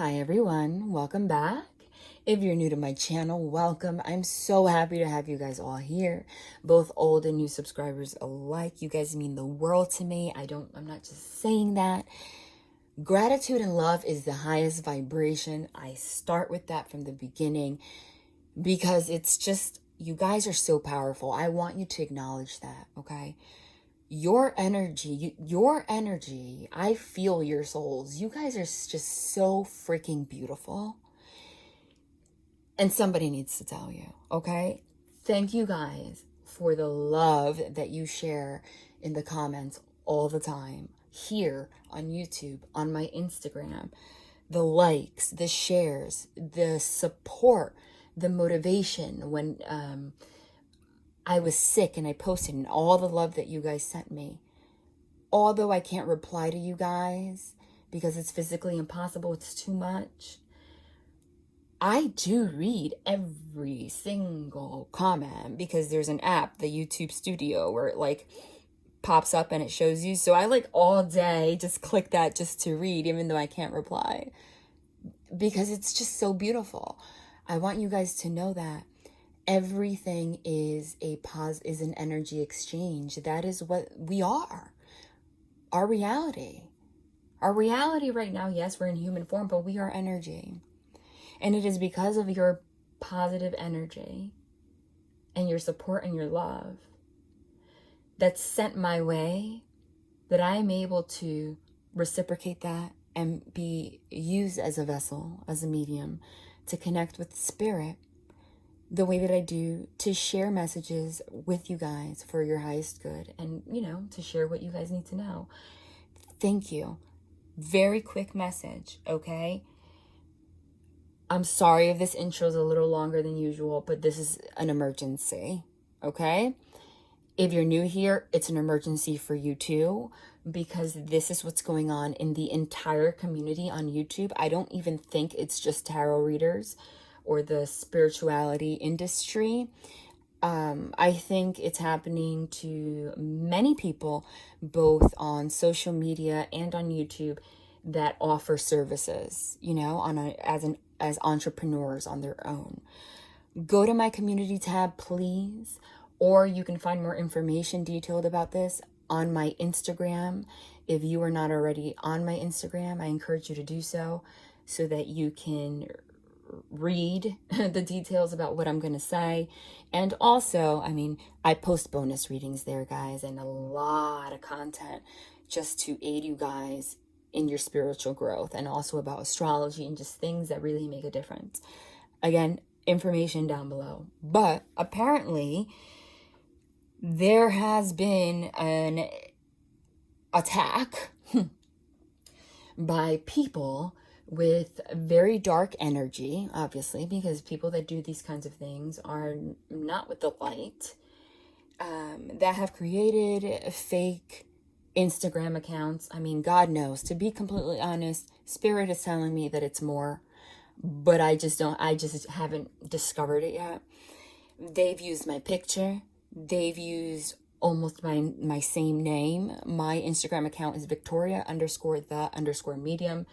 Hi everyone, welcome back. If you're new to my channel, welcome. I'm so happy to have you guys all here, both old and new subscribers alike. You guys mean the world to me. I'm not just saying that. Gratitude and love is the highest vibration. I start with that from the beginning because it's just, you guys are so powerful. I want you to acknowledge that, okay? Your energy, I feel your souls. You guys are just so freaking beautiful. And somebody needs to tell you, okay? Thank you guys for the love that you share in the comments all the time. Here on YouTube, on my Instagram, the likes, the shares, the support, the motivation when I was sick and I posted, and all the love that you guys sent me. Although I can't reply to you guys because it's physically impossible, it's too much, I do read every single comment because there's an app, the YouTube Studio, where it like pops up and it shows you. So I like all day just click that just to read, even though I can't reply, because it's just so beautiful. I want you guys to know that everything is an energy exchange. That is what we are. Our reality right now, yes, we're in human form, but we are energy. And it is because of your positive energy and your support and your love that's sent my way that I am able to reciprocate that and be used as a vessel, as a medium, to connect with spirit the way that I do, to share messages with you guys for your highest good, and, to share what you guys need to know. Thank you. Very quick message, okay? I'm sorry if this intro is a little longer than usual, but this is an emergency, okay? If you're new here, it's an emergency for you too, because this is what's going on in the entire community on YouTube. I don't even think it's just tarot readers or the spirituality industry. I think it's happening to many people, both on social media and on YouTube, that offer services, as entrepreneurs on their own. Go to my community tab, please, or you can find more information detailed about this on my Instagram. If you are not already on my Instagram, I encourage you to do so that you can read the details about what I'm going to say. And also, I post bonus readings there, guys, and a lot of content just to aid you guys in your spiritual growth, and also about astrology and just things that really make a difference. Again, information down below. But apparently there has been an attack by people with very dark energy, obviously, because people that do these kinds of things are not with the light, that have created fake Instagram accounts. God knows, to be completely honest, Spirit is telling me that it's more, but I just haven't discovered it yet. They've used my picture. They've used almost my same name. My Instagram account is victoria_the_medium.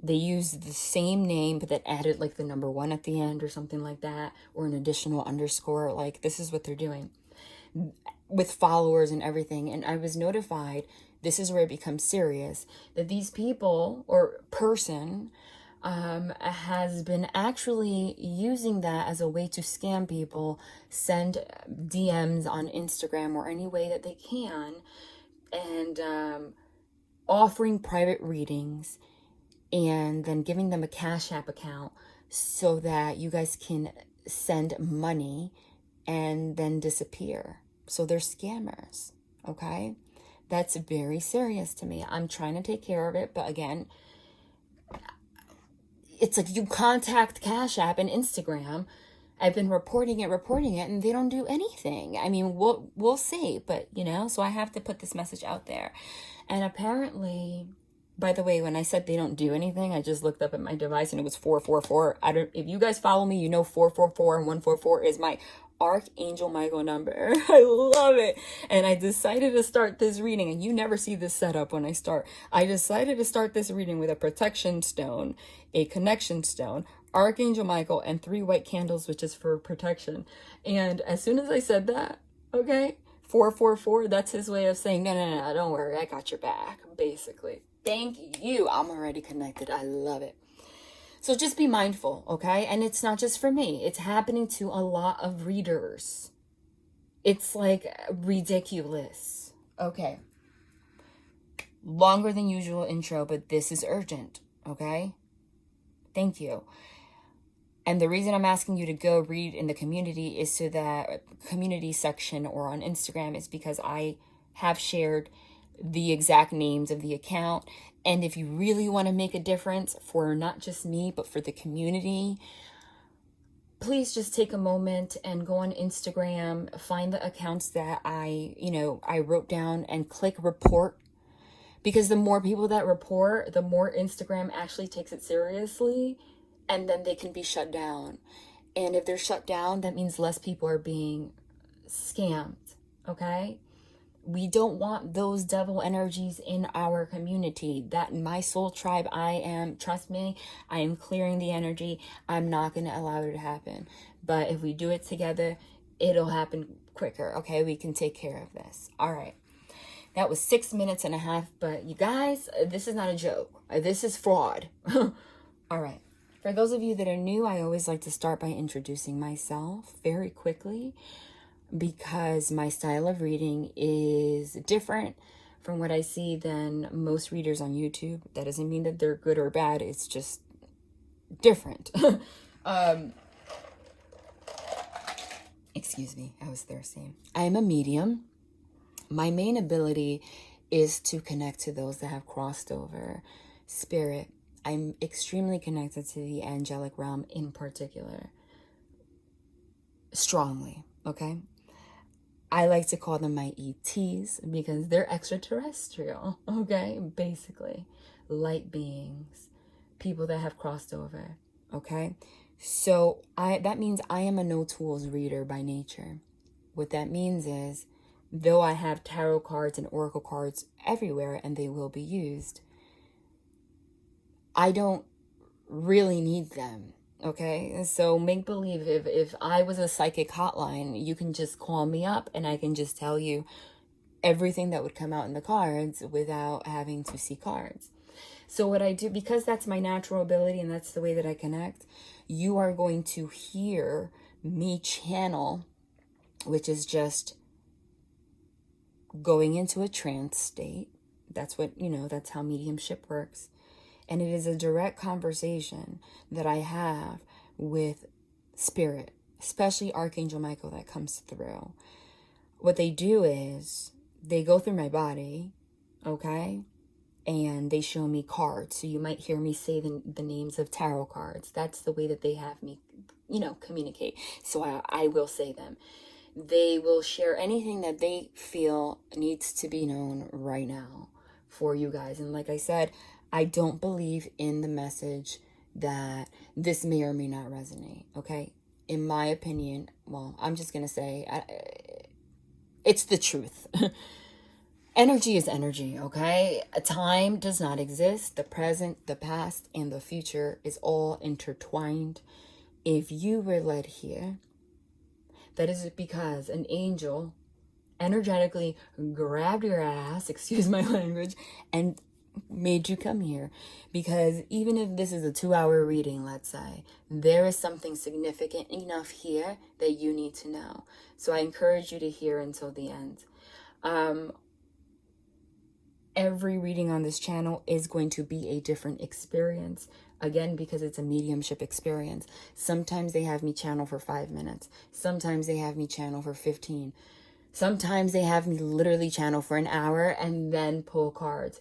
They used the same name, but that added like the number 1 at the end or something like that, or an additional underscore. Like, this is what they're doing with followers and everything. And I was notified, this is where it becomes serious, that these people or person has been actually using that as a way to scam people, send DMs on Instagram or any way that they can, and offering private readings, and then giving them a CashApp account so that you guys can send money and then disappear. So they're scammers, okay? That's very serious to me. I'm trying to take care of it, but again, it's like you contact CashApp and Instagram. I've been reporting it, and they don't do anything. We'll see, but so I have to put this message out there. And apparently By the way, when I said they don't do anything, I just looked up at my device and it was 444. If you guys follow me, you know 444 and 144 is my Archangel Michael number. I love it. And I decided to start this reading, and you never see this setup when I start. I decided to start this reading with a protection stone, a connection stone, Archangel Michael, and 3 white candles, which is for protection. And as soon as I said that, okay, 444, that's his way of saying, no, don't worry, I got your back, basically. Thank you. I'm already connected. I love it. So just be mindful, okay? And it's not just for me. It's happening to a lot of readers. It's like ridiculous. Okay. Longer than usual intro, but this is urgent, okay? Thank you. And the reason I'm asking you to go read in the community is so that community section or on Instagram is because I have shared the exact names of the account. And if you really want to make a difference for not just me, but for the community, please just take a moment and go on Instagram, find the accounts that I wrote down and click report. Because the more people that report, the more Instagram actually takes it seriously, and then they can be shut down. And if they're shut down, that means less people are being scammed, okay? We don't want those devil energies in our community. That my soul tribe, trust me, I am clearing the energy. I'm not going to allow it to happen. But if we do it together, it'll happen quicker, okay? We can take care of this. All right. That was 6 minutes and a half, but you guys, this is not a joke. This is fraud. All right. For those of you that are new, I always like to start by introducing myself very quickly because my style of reading is different from what I see than most readers on YouTube. That doesn't mean that they're good or bad. It's just different. Excuse me. I was thirsty. I am a medium. My main ability is to connect to those that have crossed over spirit. I'm extremely connected to the angelic realm in particular. Strongly, okay? I like to call them my ETs because they're extraterrestrial, okay? Basically, light beings, people that have crossed over, okay? So that means I am a no-tools reader by nature. What that means is, though I have tarot cards and oracle cards everywhere and they will be used, I don't really need them, okay? So make believe if I was a psychic hotline, you can just call me up and I can just tell you everything that would come out in the cards without having to see cards. So what I do, because that's my natural ability and that's the way that I connect, you are going to hear me channel, which is just going into a trance state. That's what, that's how mediumship works. And it is a direct conversation that I have with spirit, especially Archangel Michael that comes through. What they do is they go through my body, okay? And they show me cards. So you might hear me say the names of tarot cards. That's the way that they have me, communicate. So I will say them. They will share anything that they feel needs to be known right now for you guys. And like I said, I don't believe in the message that this may or may not resonate, okay? In my opinion, well, I'm just going to say it's the truth. Energy is energy, okay? Time does not exist. The present, the past, and the future is all intertwined. If you were led here, that is because an angel energetically grabbed your ass, excuse my language, and made you come here. Because even if this is a 2-hour reading, let's say, there is something significant enough here that you need to know. So I encourage you to hear until the end. Every reading on this channel is going to be a different experience. Again, because it's a mediumship experience. Sometimes they have me channel for 5 minutes. Sometimes they have me channel for 15. Sometimes they have me literally channel for an hour and then pull cards.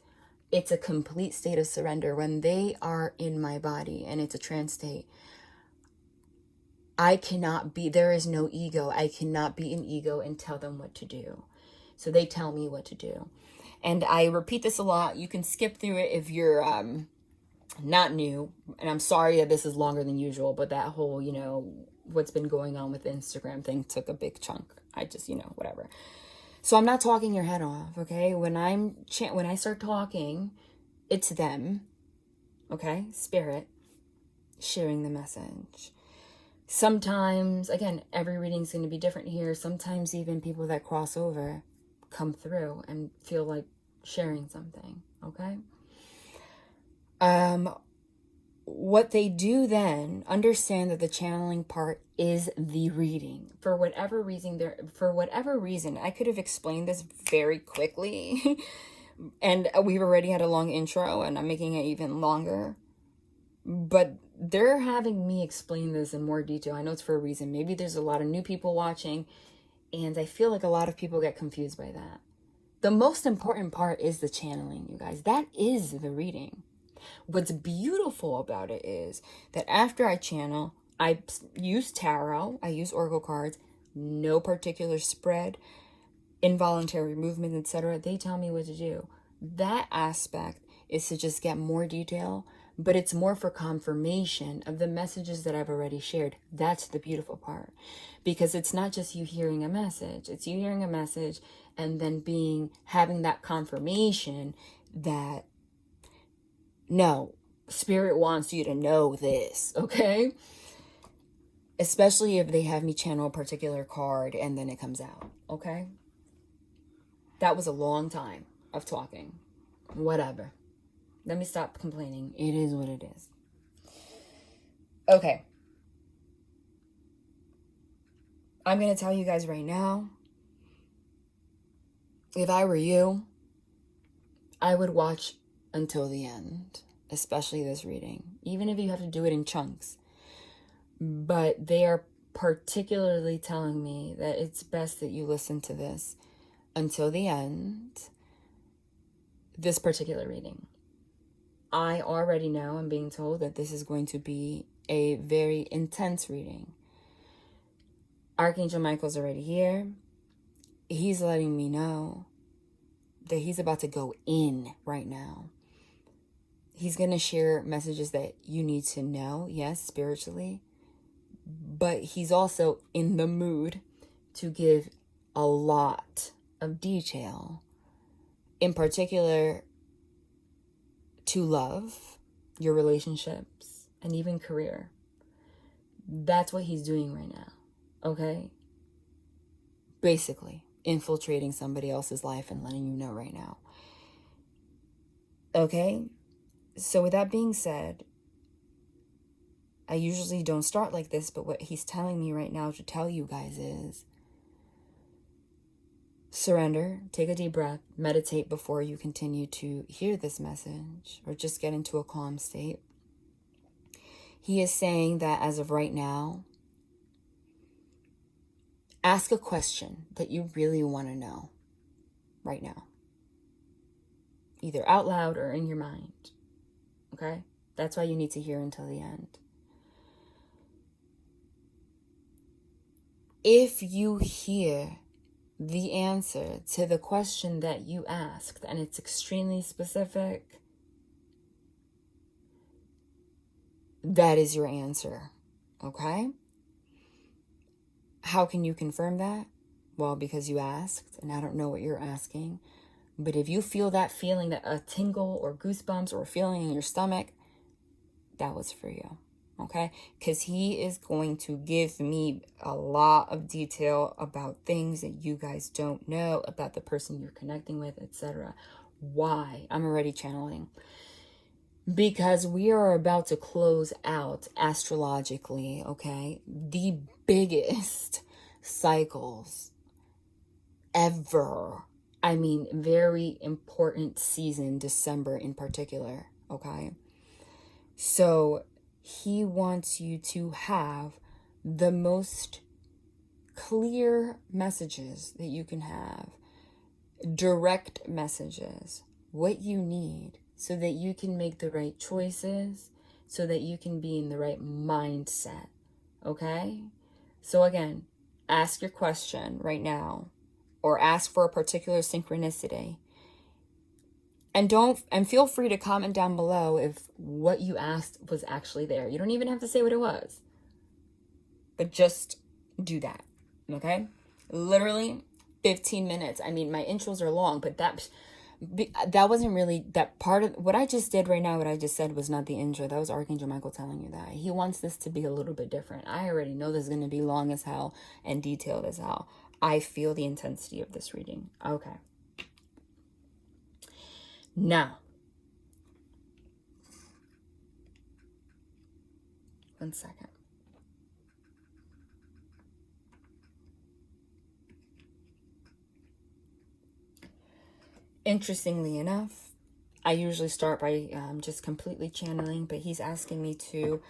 It's a complete state of surrender. When they are in my body and it's a trance state, there is no ego. I cannot be an ego and tell them what to do. So they tell me what to do. And I repeat this a lot. You can skip through it if you're not new. And I'm sorry that this is longer than usual, but that whole, you know, what's been going on with the Instagram thing took a big chunk. I just, you know, whatever. So I'm not talking your head off, okay? When I start talking, it's them, okay? Spirit sharing the message. Sometimes, again, every reading's going to be different here. Sometimes even people that cross over come through and feel like sharing something, okay? What they do then, understand that the channeling part is the reading. For whatever reason, I could have explained this very quickly. And we've already had a long intro and I'm making it even longer. But they're having me explain this in more detail. I know it's for a reason. Maybe there's a lot of new people watching, and I feel like a lot of people get confused by that. The most important part is the channeling, you guys. That is the reading. What's beautiful about it is that after I channel, I use tarot, I use oracle cards, no particular spread, involuntary movement, etc. They tell me what to do. That aspect is to just get more detail, but it's more for confirmation of the messages that I've already shared. That's the beautiful part, because it's not just you hearing a message, it's you hearing a message and then having that confirmation that, no, Spirit wants you to know this, okay? Especially if they have me channel a particular card and then it comes out, okay? That was a long time of talking. Whatever. Let me stop complaining. It is what it is. Okay. I'm going to tell you guys right now, if I were you, I would watch until the end, especially this reading, even if you have to do it in chunks. But they are particularly telling me that it's best that you listen to this until the end, this particular reading. I already know, I'm being told that this is going to be a very intense reading. Archangel Michael's already here. He's letting me know that he's about to go in right now. He's going to share messages that you need to know, yes, spiritually. But he's also in the mood to give a lot of detail. In particular, to love, your relationships, and even career. That's what he's doing right now, okay? Basically, infiltrating somebody else's life and letting you know right now. Okay? So with that being said, I usually don't start like this, but what he's telling me right now to tell you guys is surrender, take a deep breath, meditate before you continue to hear this message or just get into a calm state. He is saying that as of right now, ask a question that you really want to know right now, either out loud or in your mind. Okay? That's why you need to hear until the end. If you hear the answer to the question that you asked and it's extremely specific, that is your answer. Okay? How can you confirm that? Well, because you asked, and I don't know what you're asking. But if you feel that feeling, that a tingle or goosebumps or a feeling in your stomach, that was for you. Okay? Because he is going to give me a lot of detail about things that you guys don't know about the person you're connecting with, etc. Why? I'm already channeling. Because we are about to close out astrologically, okay, the biggest cycles ever. I mean, very important season, December in particular, okay? So he wants you to have the most clear messages that you can have, direct messages, what you need, so that you can make the right choices, so that you can be in the right mindset, okay? So again, ask your question right now, or ask for a particular synchronicity. And feel free to comment down below if what you asked was actually there. You don't even have to say what it was. But just do that. Okay? Literally 15 minutes. I mean, my intros are long, but that wasn't really that part of what I just did right now. What I just said was not the intro. That was Archangel Michael telling you that. He wants this to be a little bit different. I already know this is going to be long as hell and detailed as hell. I feel the intensity of this reading. Okay. Now, one second. Interestingly enough, I usually start by just completely channeling, but he's asking me to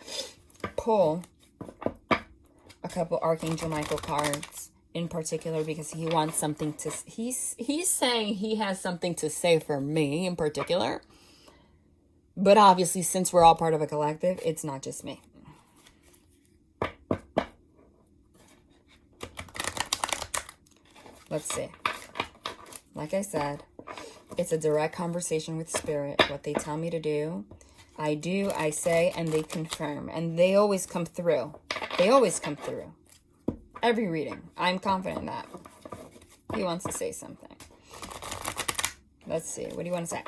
pull a couple Archangel Michael cards in particular because he wants something to, he's saying he has something to say for me in particular. But obviously, since we're all part of a collective, it's not just me. Let's see. Like I said, it's a direct conversation with Spirit. What they tell me to do, I do, I say, and they confirm. And they always come through. They always come through. Every reading. I'm confident in that. He wants to say something. Let's see. What do you want to say?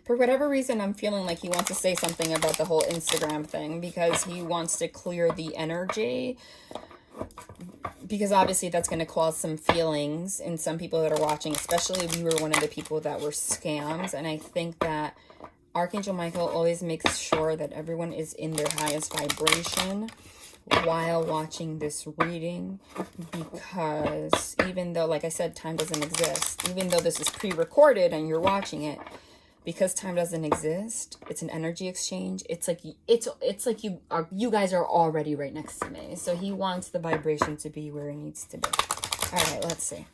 For whatever reason, I'm feeling like he wants to say something about the whole Instagram thing because he wants to clear the energy. Because obviously that's going to cause some feelings in some people that are watching, especially if you were one of the people that were scams. And I think that Archangel Michael always makes sure that everyone is in their highest vibration while watching this reading, because even though, like I said, time doesn't exist, even though this is pre-recorded and you're watching it, because time doesn't exist, it's an energy exchange. It's like you guys are already right next to me. So he wants the vibration to be where it needs to be. All right, let's see.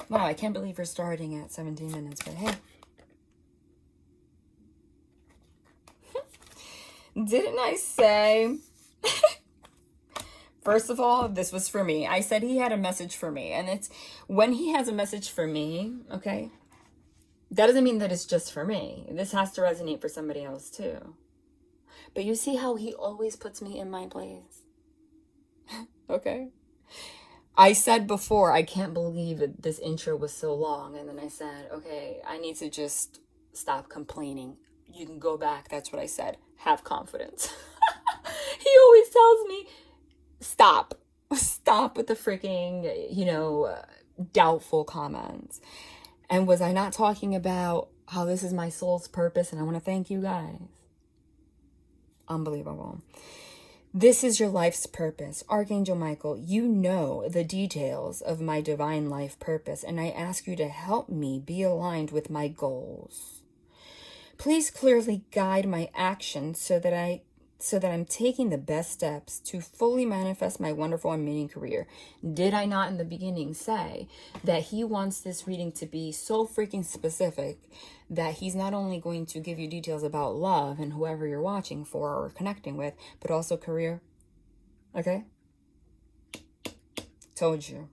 Wow, I can't believe we're starting at 17 minutes, but hey. Didn't I say? First of all, this was for me. I said he had a message for me. And it's when he has a message for me, okay, that doesn't mean that it's just for me. This has to resonate for somebody else too. But you see how he always puts me in my place? Okay. I said before, I can't believe that this intro was so long. And then I said, okay, I need to just stop complaining. You can go back. That's what I said. Have confidence. He always tells me, stop with the freaking, doubtful comments. And was I not talking about how this is my soul's purpose? And I want to thank you guys. Unbelievable. This is your life's purpose. Archangel Michael, you know the details of my divine life purpose, and I ask you to help me be aligned with my goals. Please clearly guide my actions so that I'm taking the best steps to fully manifest my wonderful and amazing career. Did I not in the beginning say that he wants this reading to be so freaking specific that he's not only going to give you details about love and whoever you're watching for or connecting with, but also career? Okay? Told you.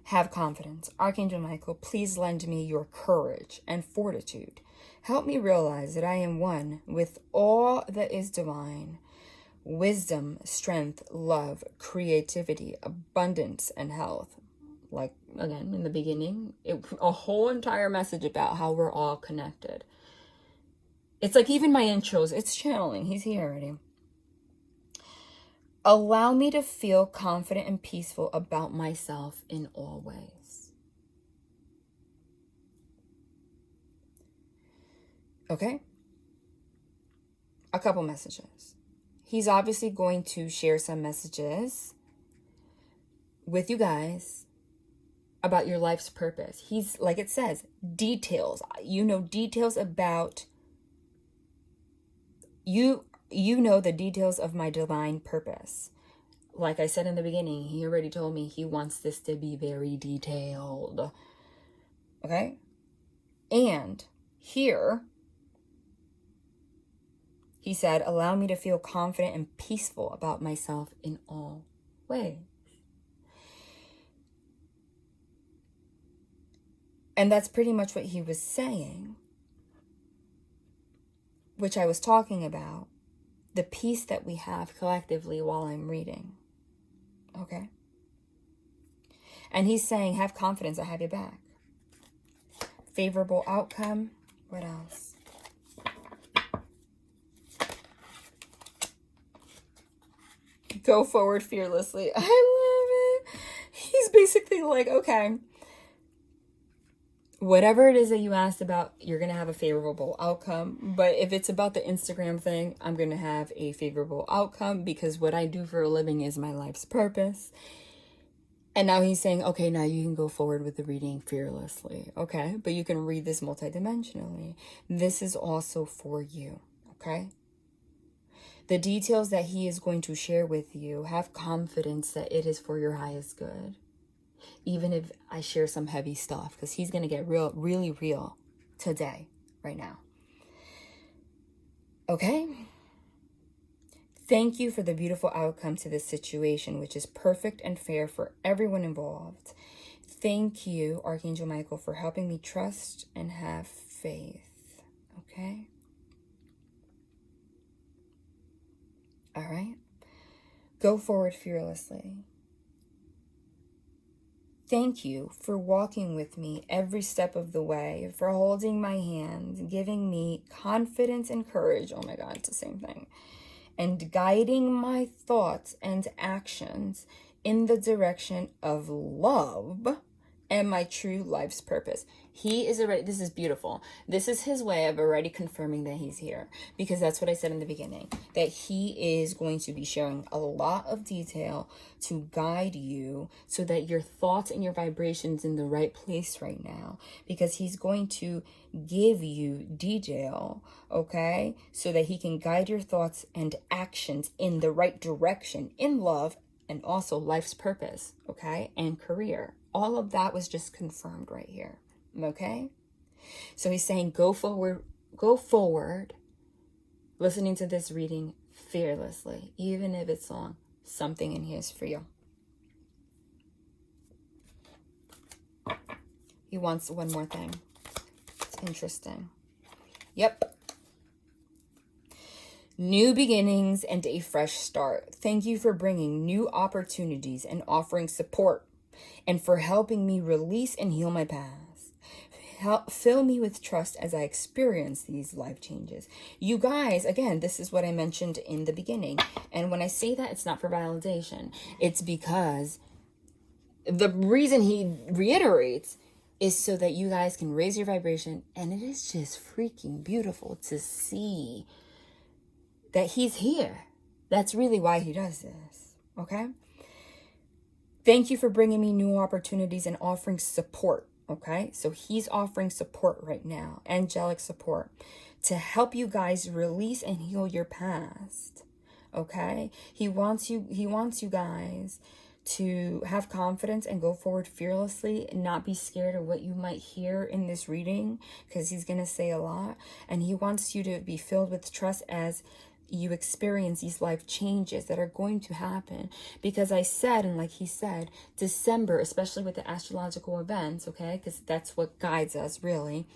Have confidence. Archangel Michael, please lend me your courage and fortitude. Help me realize that I am one with all that is divine. Wisdom, strength, love, creativity, abundance, and health. Like, again, in the beginning, a whole entire message about how we're all connected. It's like even my intros, it's channeling. He's here already. Allow me to feel confident and peaceful about myself in all ways. Okay? A couple messages. He's obviously going to share some messages with you guys about your life's purpose. He's, like it says, details. Details about you. You know the details of my divine purpose. Like I said in the beginning, he already told me he wants this to be very detailed. Okay? And here, he said, allow me to feel confident and peaceful about myself in all ways. And that's pretty much what he was saying, which I was talking about, the peace that we have collectively while I'm reading. Okay? And he's saying, have confidence, I have your back. Favorable outcome. What else? Go forward fearlessly. I love it. He's basically like, okay, whatever it is that you asked about, you're going to have a favorable outcome. But if it's about the Instagram thing, I'm going to have a favorable outcome because what I do for a living is my life's purpose. And now he's saying, okay, now you can go forward with the reading fearlessly. Okay, but you can read this multidimensionally. This is also for you. Okay. The details that he is going to share with you, have confidence that it is for your highest good. Even if I share some heavy stuff, because he's going to get really real today, right now. Okay? Thank you for the beautiful outcome to this situation, which is perfect and fair for everyone involved. Thank you, Archangel Michael, for helping me trust and have faith. Okay? All right? Go forward fearlessly. Thank you for walking with me every step of the way, for holding my hand, giving me confidence and courage. Oh my God, it's the same thing. And guiding my thoughts and actions in the direction of love and my true life's purpose. He is already, this is beautiful. This is his way of already confirming that he's here. Because that's what I said in the beginning. That he is going to be sharing a lot of detail to guide you so that your thoughts and your vibrations in the right place right now. Because he's going to give you detail, okay? So that he can guide your thoughts and actions in the right direction in love and also life's purpose, okay? And career. All of that was just confirmed right here, okay? So he's saying go forward, listening to this reading fearlessly, even if it's long. Something in here is for you. He wants one more thing. It's interesting. Yep. New beginnings and a fresh start. Thank you for bringing new opportunities and offering support, and for helping me release and heal my past. Fill me with trust as I experience these life changes. You guys, again, this is what I mentioned in the beginning. And when I say that, it's not for validation. It's because the reason he reiterates is so that you guys can raise your vibration. And it is just freaking beautiful to see that he's here. That's really why he does this. Okay? Thank you for bringing me new opportunities and offering support, okay? So he's offering support right now, angelic support, to help you guys release and heal your past, okay? He wants you guys to have confidence and go forward fearlessly and not be scared of what you might hear in this reading, because he's going to say a lot. And he wants you to be filled with trust as you experience these life changes that are going to happen. Because I said, and like he said, December, especially with the astrological events, okay, because that's what guides us really,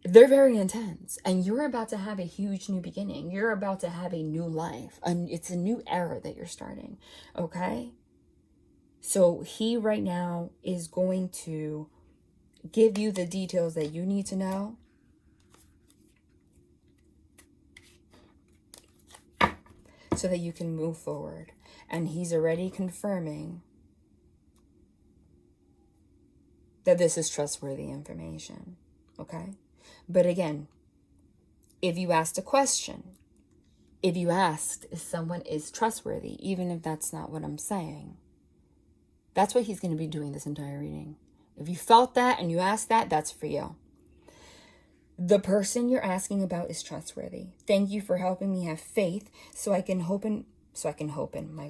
they're very intense. And you're about to have a huge new beginning. You're about to have a new life, and it's a new era that you're starting, okay? So he right now is going to give you the details that you need to know, so that you can move forward. And he's already confirming that this is trustworthy information, okay? But again, if you asked a question, if you asked if someone is trustworthy, even if that's not what I'm saying, that's what he's going to be doing this entire reading. If you felt that and you asked that, that's for you. The person you're asking about is trustworthy. Thank you for helping me have faith so I can open my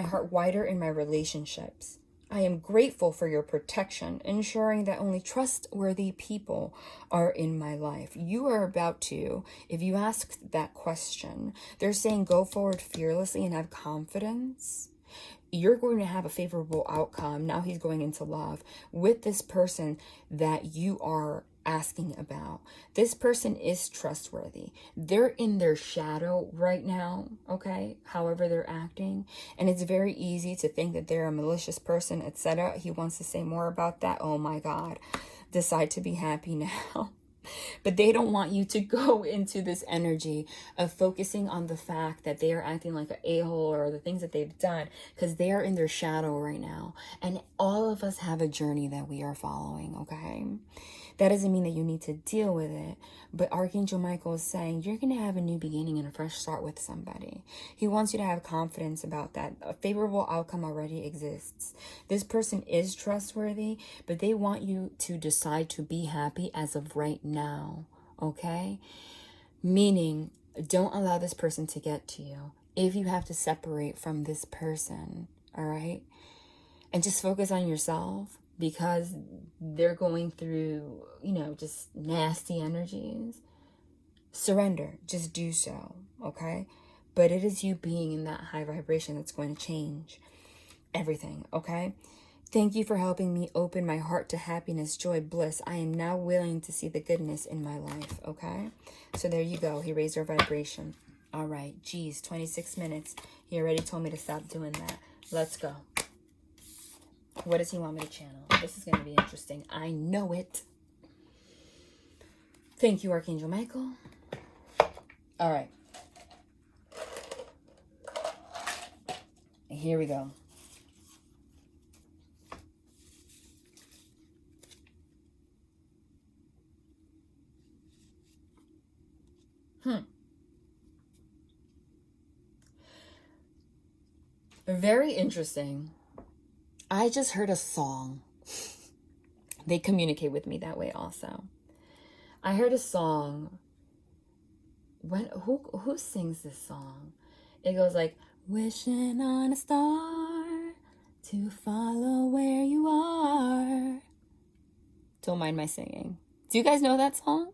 heart wider in my relationships. I am grateful for your protection, ensuring that only trustworthy people are in my life. You are about to, if you ask that question, they're saying go forward fearlessly and have confidence. you're going to have a favorable outcome. Now he's going into love with this person that you are asking about. This person is trustworthy. They're in their shadow right now, okay? However they're acting. And it's very easy to think that they're a malicious person, etc. He wants to say more about that. Oh my God. Decide to be happy now. But they don't want you to go into this energy of focusing on the fact that they are acting like an a-hole or the things that they've done, because they are in their shadow right now. And all of us have a journey that we are following, okay? That doesn't mean that you need to deal with it. But Archangel Michael is saying you're going to have a new beginning and a fresh start with somebody. He wants you to have confidence about that. A favorable outcome already exists. This person is trustworthy, but they want you to decide to be happy as of right now, okay? Meaning, don't allow this person to get to you. If you have to separate from this person, all right? And just focus on yourself, because they're going through, you know, just nasty energies. Surrender. Just do so, okay? But it is you being in that high vibration that's going to change everything, okay? Thank you for helping me open my heart to happiness, joy, bliss. I am now willing to see the goodness in my life, okay? So there you go. He raised our vibration. All right. Geez, 26 minutes. He already told me to stop doing that. Let's go. What does he want me to channel? This is going to be interesting. I know it. Thank you, Archangel Michael. All right. Here we go. Very interesting. I just heard a song. They communicate with me that way also. I heard a song. Who sings this song? It goes like, wishing on a star to follow where you are. Don't mind my singing. Do you guys know that song?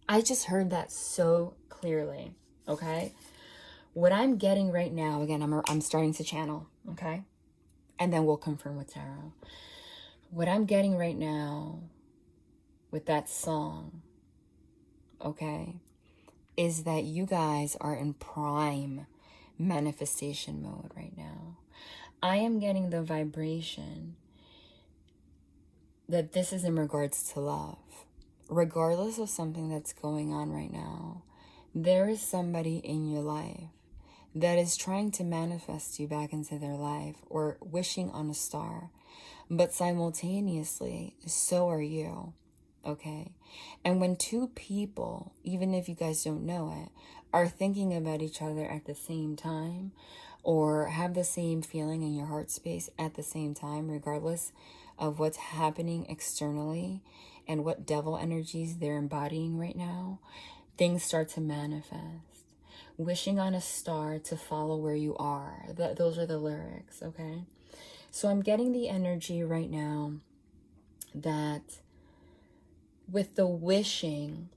I just heard that so clearly, okay? What I'm getting right now, again, I'm starting to channel, okay? And then we'll confirm with tarot. What I'm getting right now with that song, okay, is that you guys are in prime manifestation mode right now. I am getting the vibration that this is in regards to love. Regardless of something that's going on right now, there is somebody in your life that is trying to manifest you back into their life, or wishing on a star. But simultaneously, so are you, okay? And when two people, even if you guys don't know it, are thinking about each other at the same time, or have the same feeling in your heart space at the same time, regardless of what's happening externally and what devil energies they're embodying right now, things start to manifest. Wishing on a star to follow where you are. Those are the lyrics, okay? So I'm getting the energy right now that with the wishing,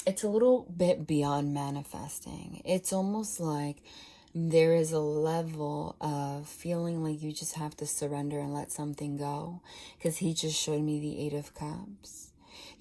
it's a little bit beyond manifesting. It's almost like there is a level of feeling like you just have to surrender and let something go. Because he just showed me the 8 of Cups.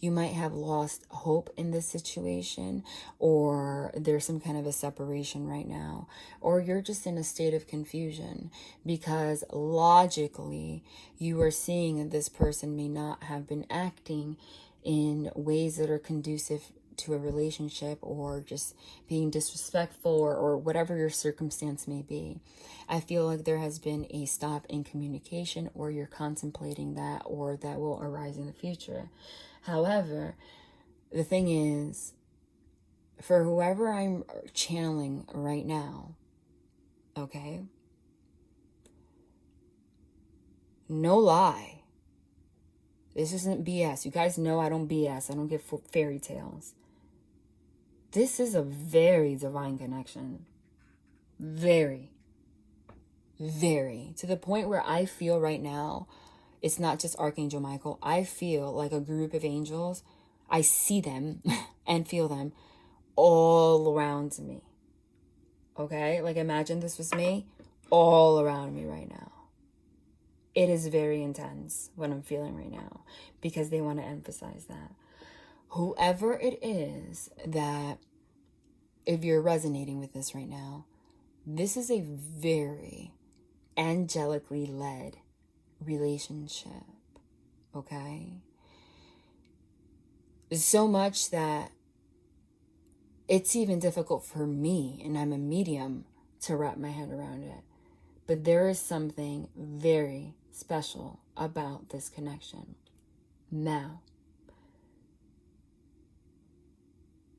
You might have lost hope in this situation, or there's some kind of a separation right now, or you're just in a state of confusion because logically you are seeing that this person may not have been acting in ways that are conducive to a relationship, or just being disrespectful, or whatever your circumstance may be. I feel like there has been a stop in communication, or you're contemplating that, or that will arise in the future. However, the thing is, for whoever I'm channeling right now, okay, no lie, this isn't BS. You guys know I don't BS. I don't give fairy tales. This is a very divine connection. Very, very. To the point where I feel right now, it's not just Archangel Michael. I feel like a group of angels. I see them and feel them all around me. Okay? Like, imagine this was me all around me right now. It is very intense what I'm feeling right now because they want to emphasize that. Whoever it is that, if you're resonating with this right now, this is a very angelically led relationship. Okay? So much that it's even difficult for me, and I'm a medium, to wrap my head around it. But there is something very special about this connection. Now,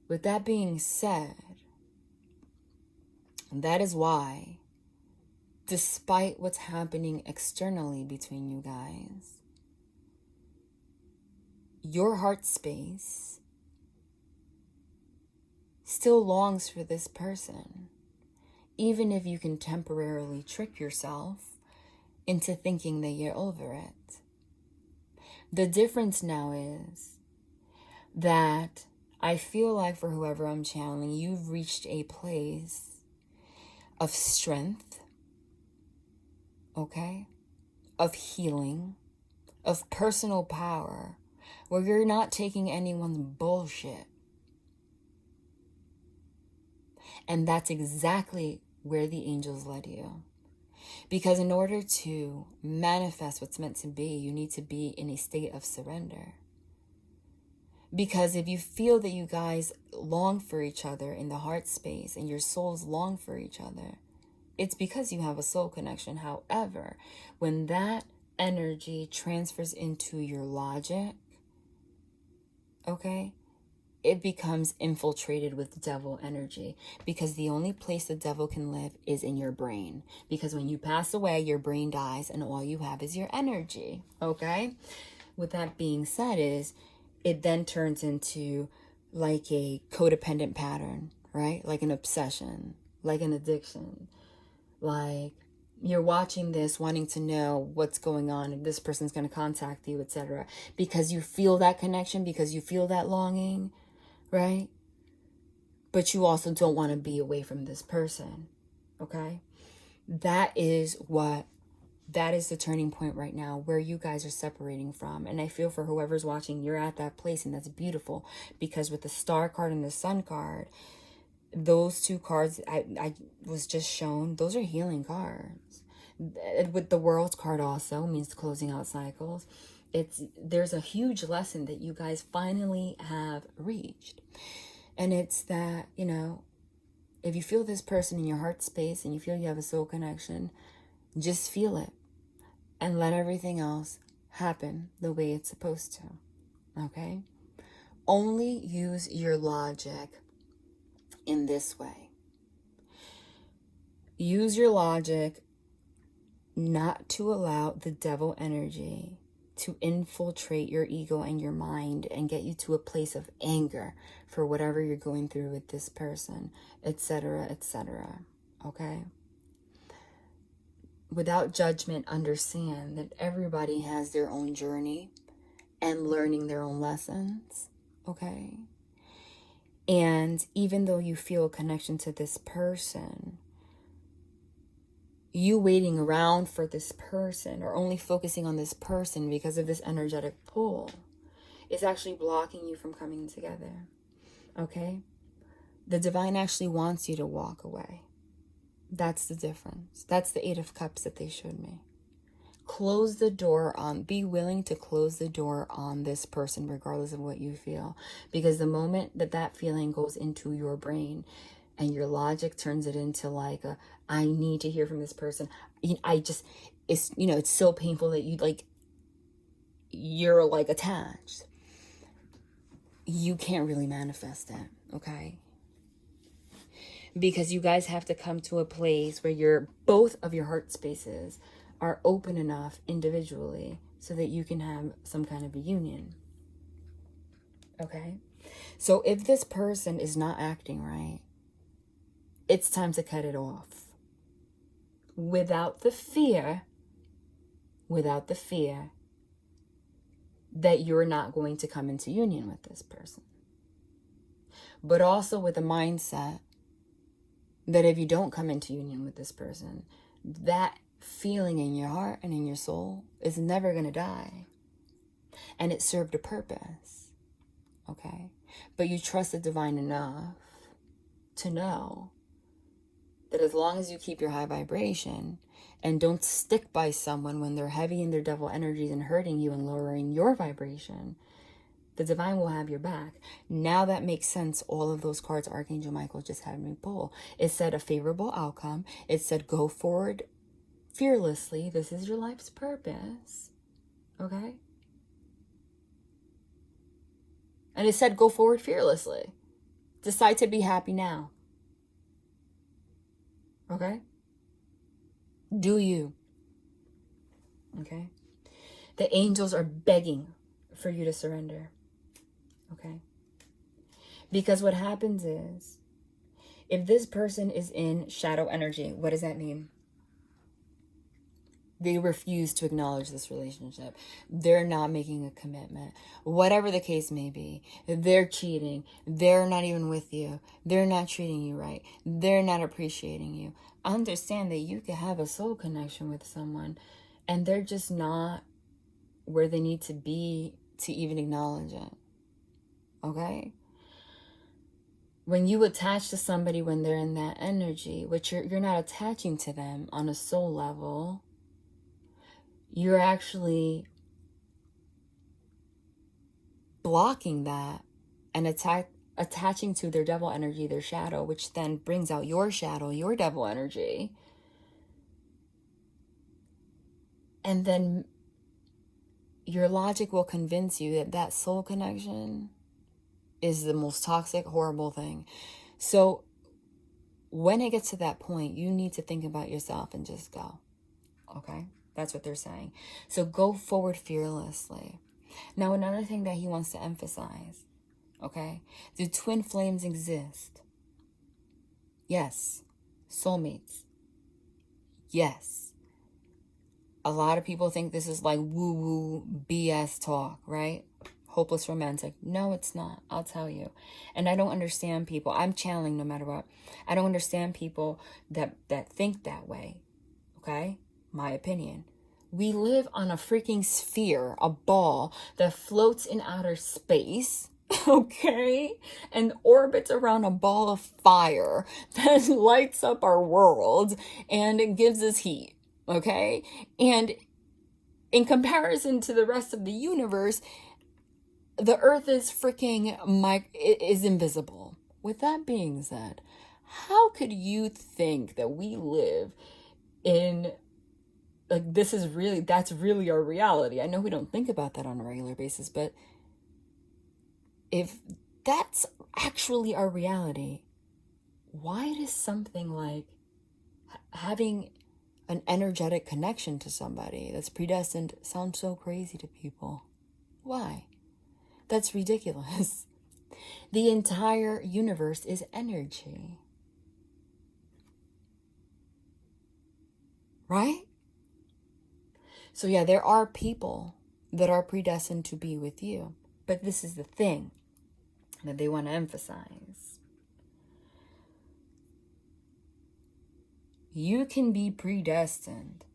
with that being said, that is why, despite what's happening externally between you guys, your heart space still longs for this person, even if you can temporarily trick yourself into thinking that you're over it. The difference now is that I feel like for whoever I'm channeling, you've reached a place of strength, okay, of healing, of personal power, where you're not taking anyone's bullshit. And that's exactly where the angels led you. Because in order to manifest what's meant to be, you need to be in a state of surrender. Because if you feel that you guys long for each other in the heart space and your souls long for each other, it's because you have a soul connection. However, when that energy transfers into your logic, okay, it becomes infiltrated with devil energy, because the only place the devil can live is in your brain. Because when you pass away, your brain dies and all you have is your energy, okay? With that being said, it then turns into like a codependent pattern, right? Like an obsession, like an addiction. Like, you're watching this wanting to know what's going on, if this person's going to contact you, etc. Because you feel that connection, because you feel that longing, right? But you also don't want to be away from this person, okay? That is the turning point right now where you guys are separating from. And I feel for whoever's watching, you're at that place, and that's beautiful, because with the Star card and the Sun card, those two cards I was just shown, those are healing cards. With the World card also means closing out cycles. There's a huge lesson that you guys finally have reached. And it's that, if you feel this person in your heart space and you feel you have a soul connection, just feel it and let everything else happen the way it's supposed to, okay? Only use your logic in this way. Use your logic not to allow the devil energy to infiltrate your ego and your mind and get you to a place of anger for whatever you're going through with this person, etc., etc. Okay? Without judgment, understand that everybody has their own journey and learning their own lessons. Okay? And even though you feel a connection to this person, you waiting around for this person or only focusing on this person because of this energetic pull is actually blocking you from coming together. Okay? The divine actually wants you to walk away. That's the difference. That's the Eight of Cups that they showed me. Be willing to close the door on this person regardless of what you feel. Because the moment that feeling goes into your brain and your logic turns it into like I need to hear from this person. It's so painful that you're like attached. You can't really manifest that, okay? Because you guys have to come to a place where both of your heart spaces are open enough individually so that you can have some kind of a union. Okay? So if this person is not acting right, it's time to cut it off. Without the fear that you're not going to come into union with this person. But also with the mindset that if you don't come into union with this person, that feeling in your heart and in your soul is never going to die. And it served a purpose. Okay? But you trust the divine enough to know that as long as you keep your high vibration and don't stick by someone when they're heavy in their devil energies and hurting you and lowering your vibration, the divine will have your back. Now that makes sense. All of those cards Archangel Michael just had me pull. It said a favorable outcome. It said go forward fearlessly. This is your life's purpose. Okay? And it said go forward fearlessly. Decide to be happy now. Okay? Do you. Okay? The angels are begging for you to surrender. Okay? Because what happens is, if this person is in shadow energy, what does that mean? They refuse to acknowledge this relationship. They're not making a commitment. Whatever the case may be, they're cheating. They're not even with you. They're not treating you right. They're not appreciating you. Understand that you can have a soul connection with someone and they're just not where they need to be to even acknowledge it. Okay? When you attach to somebody when they're in that energy, which you're not attaching to them on a soul level, you're actually blocking that and attaching to their devil energy, their shadow, which then brings out your shadow, your devil energy. And then your logic will convince you that that soul connection is the most toxic, horrible thing. So when it gets to that point, you need to think about yourself and just go. Okay? That's what they're saying. So go forward fearlessly. Now, another thing that he wants to emphasize, okay? Do twin flames exist? Yes. Soulmates? Yes. A lot of people think this is like woo-woo BS talk, right? Hopeless romantic. No, it's not. I'll tell you. And I don't understand people. I'm channeling no matter what. I don't understand people that think that way, okay? My opinion. We live on a freaking sphere, a ball that floats in outer space, okay? And orbits around a ball of fire that lights up our world and it gives us heat, okay? And in comparison to the rest of the universe, the earth is freaking is invisible. With that being said, how could you think that we live in like that's really our reality? I know we don't think about that on a regular basis, but if that's actually our reality, why does something like having an energetic connection to somebody that's predestined sound so crazy to people? Why? That's ridiculous. The entire universe is energy. Right? So yeah, there are people that are predestined to be with you. But this is the thing that they want to emphasize. You can be predestined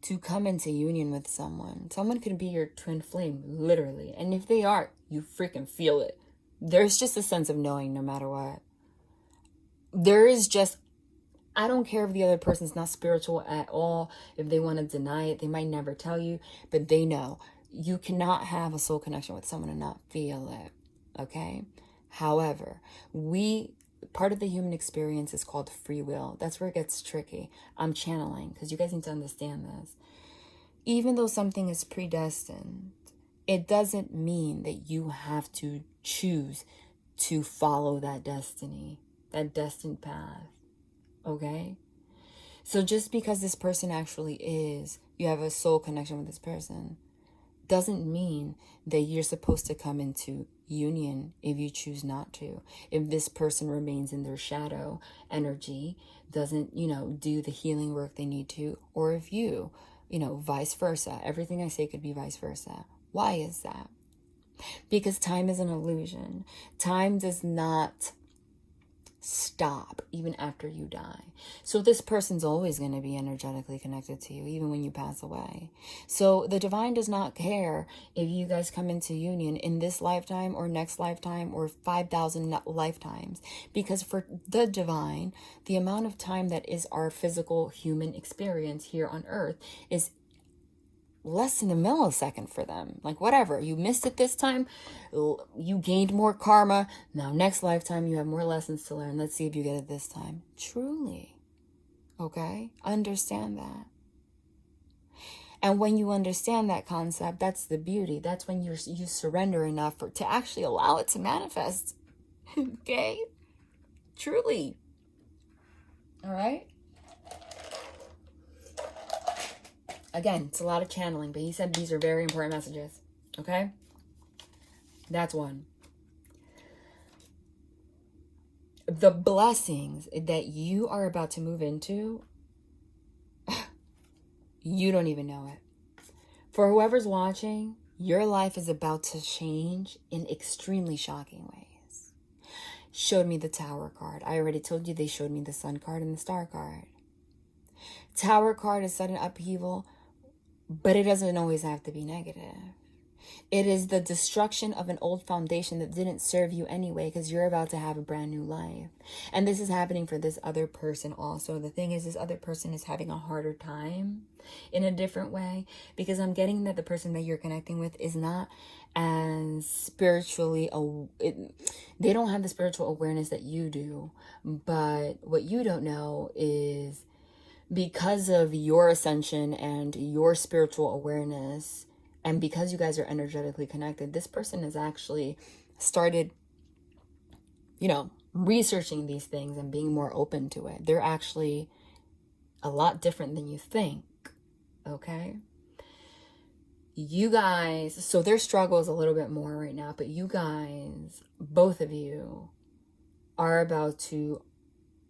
to come into union with someone. Someone could be your twin flame, literally. And if they are, you freaking feel it. There's just a sense of knowing no matter what. There is just, I don't care if the other person's not spiritual at all. If they want to deny it, they might never tell you, but they know. You cannot have a soul connection with someone and not feel it, okay? However, part of the human experience is called free will. That's where it gets tricky. I'm channeling because you guys need to understand this. Even though something is predestined, it doesn't mean that you have to choose to follow that destiny, that destined path. Okay? So just because this person actually you have a soul connection with this person, doesn't mean that you're supposed to come into union if you choose not to. If this person remains in their shadow energy, doesn't, do the healing work they need to, or if you, vice versa. Everything I say could be vice versa. Why is that? Because time is an illusion. Time does not stop even after you die. So this person's always going to be energetically connected to you, even when you pass away. So the divine does not care if you guys come into union in this lifetime or next lifetime or 5,000 lifetimes, because for the divine, the amount of time that is our physical human experience here on earth is less than a millisecond for them. Like, whatever, you missed it this time, you gained more karma, now next lifetime you have more lessons to learn, let's see if you get it this time. Truly. Okay, understand that. And when you understand that concept, that's the beauty. That's when you surrender enough to actually allow it to manifest. Okay, truly. All right. Again, it's a lot of channeling, but he said these are very important messages. Okay? That's one. The blessings that you are about to move into, you don't even know it. For whoever's watching, your life is about to change in extremely shocking ways. Showed me the Tower card. I already told you they showed me the Sun card and the Star card. Tower card is sudden upheaval, but it doesn't always have to be negative. It is the destruction of an old foundation that didn't serve you anyway, because you're about to have a brand new life. And this is happening for this other person also. The thing is, this other person is having a harder time in a different way, because I'm getting that the person that you're connecting with is not as spiritually, they don't have the spiritual awareness that you do. But what you don't know is, because of your ascension and your spiritual awareness, and because you guys are energetically connected, this person has actually started, researching these things and being more open to it. They're actually a lot different than you think. Okay? You guys, so their struggle is a little bit more right now, but you guys, both of you, are about to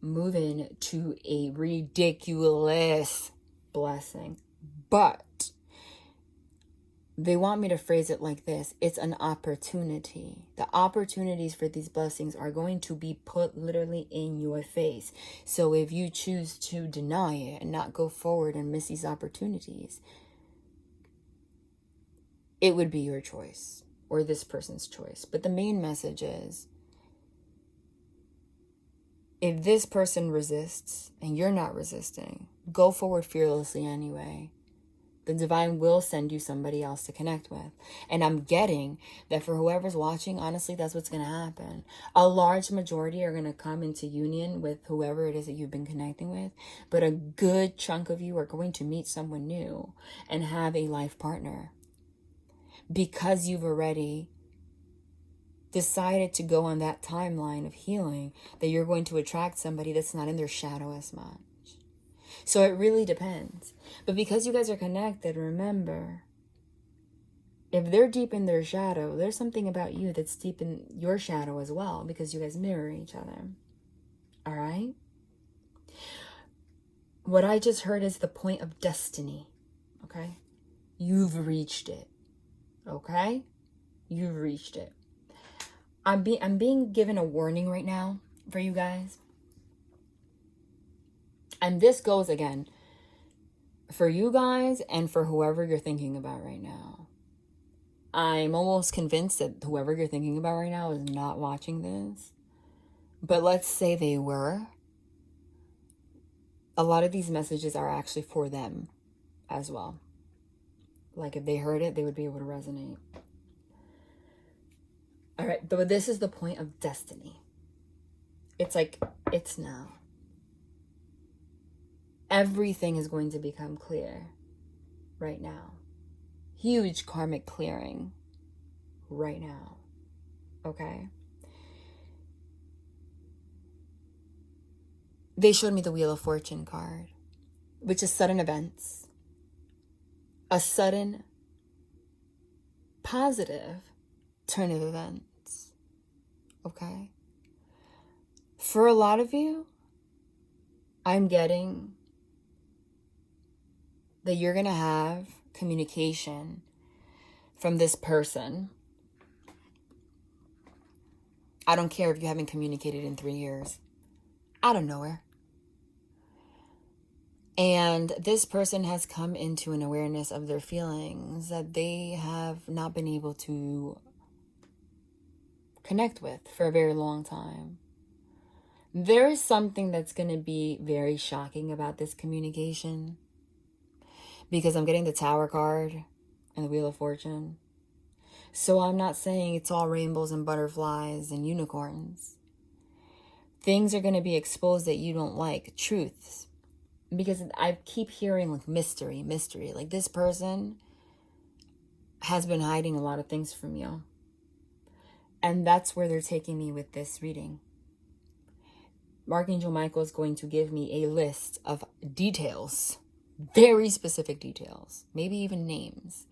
move in to a ridiculous blessing. But they want me to phrase it like this. It's an opportunity. The opportunities for these blessings are going to be put literally in your face. So if you choose to deny it and not go forward and miss these opportunities, it would be your choice or this person's choice. But the main message is, if this person resists and you're not resisting, go forward fearlessly anyway. The divine will send you somebody else to connect with. And I'm getting that for whoever's watching, honestly, that's what's going to happen. A large majority are going to come into union with whoever it is that you've been connecting with. But a good chunk of you are going to meet someone new and have a life partner, because you've already decided to go on that timeline of healing, that you're going to attract somebody that's not in their shadow as much. So it really depends. But because you guys are connected, remember, if they're deep in their shadow, there's something about you that's deep in your shadow as well, because you guys mirror each other. All right? What I just heard is the point of destiny. Okay? You've reached it. Okay? You've reached it. I'm being given a warning right now for you guys. And this goes again for you guys and for whoever you're thinking about right now. I'm almost convinced that whoever you're thinking about right now is not watching this. But let's say they were. A lot of these messages are actually for them as well. Like, if they heard it, they would be able to resonate. All right, but this is the point of destiny. It's like, it's now. Everything is going to become clear right now. Huge karmic clearing right now. Okay? They showed me the Wheel of Fortune card, which is sudden events. A sudden positive turn of events. Okay? For a lot of you, I'm getting that you're going to have communication from this person. I don't care if you haven't communicated in 3 years. out of nowhere. And this person has come into an awareness of their feelings that they have not been able to connect with for a very long time. There is something that's going to be very shocking about this communication, because I'm getting the Tower card and the Wheel of Fortune. So I'm not saying it's all rainbows and butterflies and unicorns. Things are going to be exposed that you don't like, truths. Because I keep hearing like mystery. Like this person has been hiding a lot of things from you. And that's where they're taking me with this reading. Archangel Michael is going to give me a list of details, very specific details, maybe even names,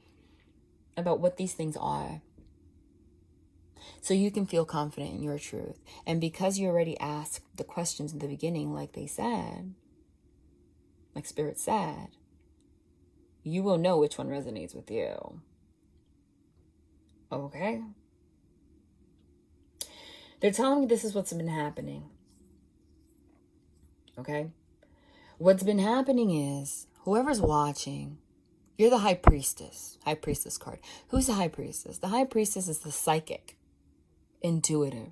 about what these things are. So you can feel confident in your truth. And because you already asked the questions in the beginning, like they said, like Spirit said, you will know which one resonates with you. Okay? They're telling me this is what's been happening. Okay? What's been happening is, whoever's watching, you're the High Priestess. High Priestess card. Who's the High Priestess? The High Priestess is the psychic, intuitive,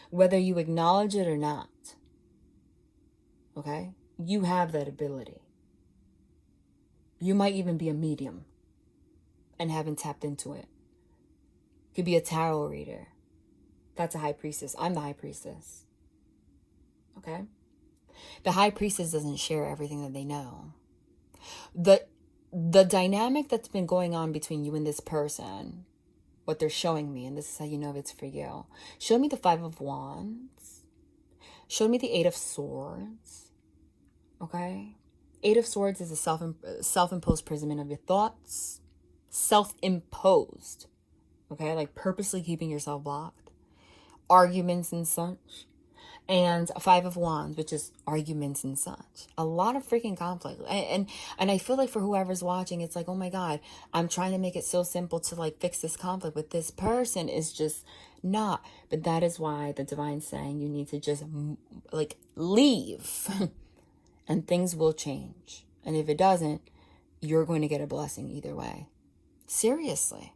whether you acknowledge it or not. Okay? You have that ability. You might even be a medium and haven't tapped into it. Could be a tarot reader. That's a High Priestess. I'm the High Priestess. Okay? The High Priestess doesn't share everything that they know. The dynamic that's been going on between you and this person, what they're showing me, and this is how you know if it's for you. Show me the Five of Wands. Show me the Eight of Swords. Okay? Eight of Swords is a self-imposed imprisonment of your thoughts. Self-imposed. Okay? Like purposely keeping yourself blocked. Arguments and such. And Five of Wands, which is arguments and such. A lot of freaking conflict. And I feel like for whoever's watching, it's like, oh my God, I'm trying to make it so simple to like fix this conflict. But this person is just not. But that is why the divine's saying you need to just like leave. And things will change. And if it doesn't, you're going to get a blessing either way. Seriously.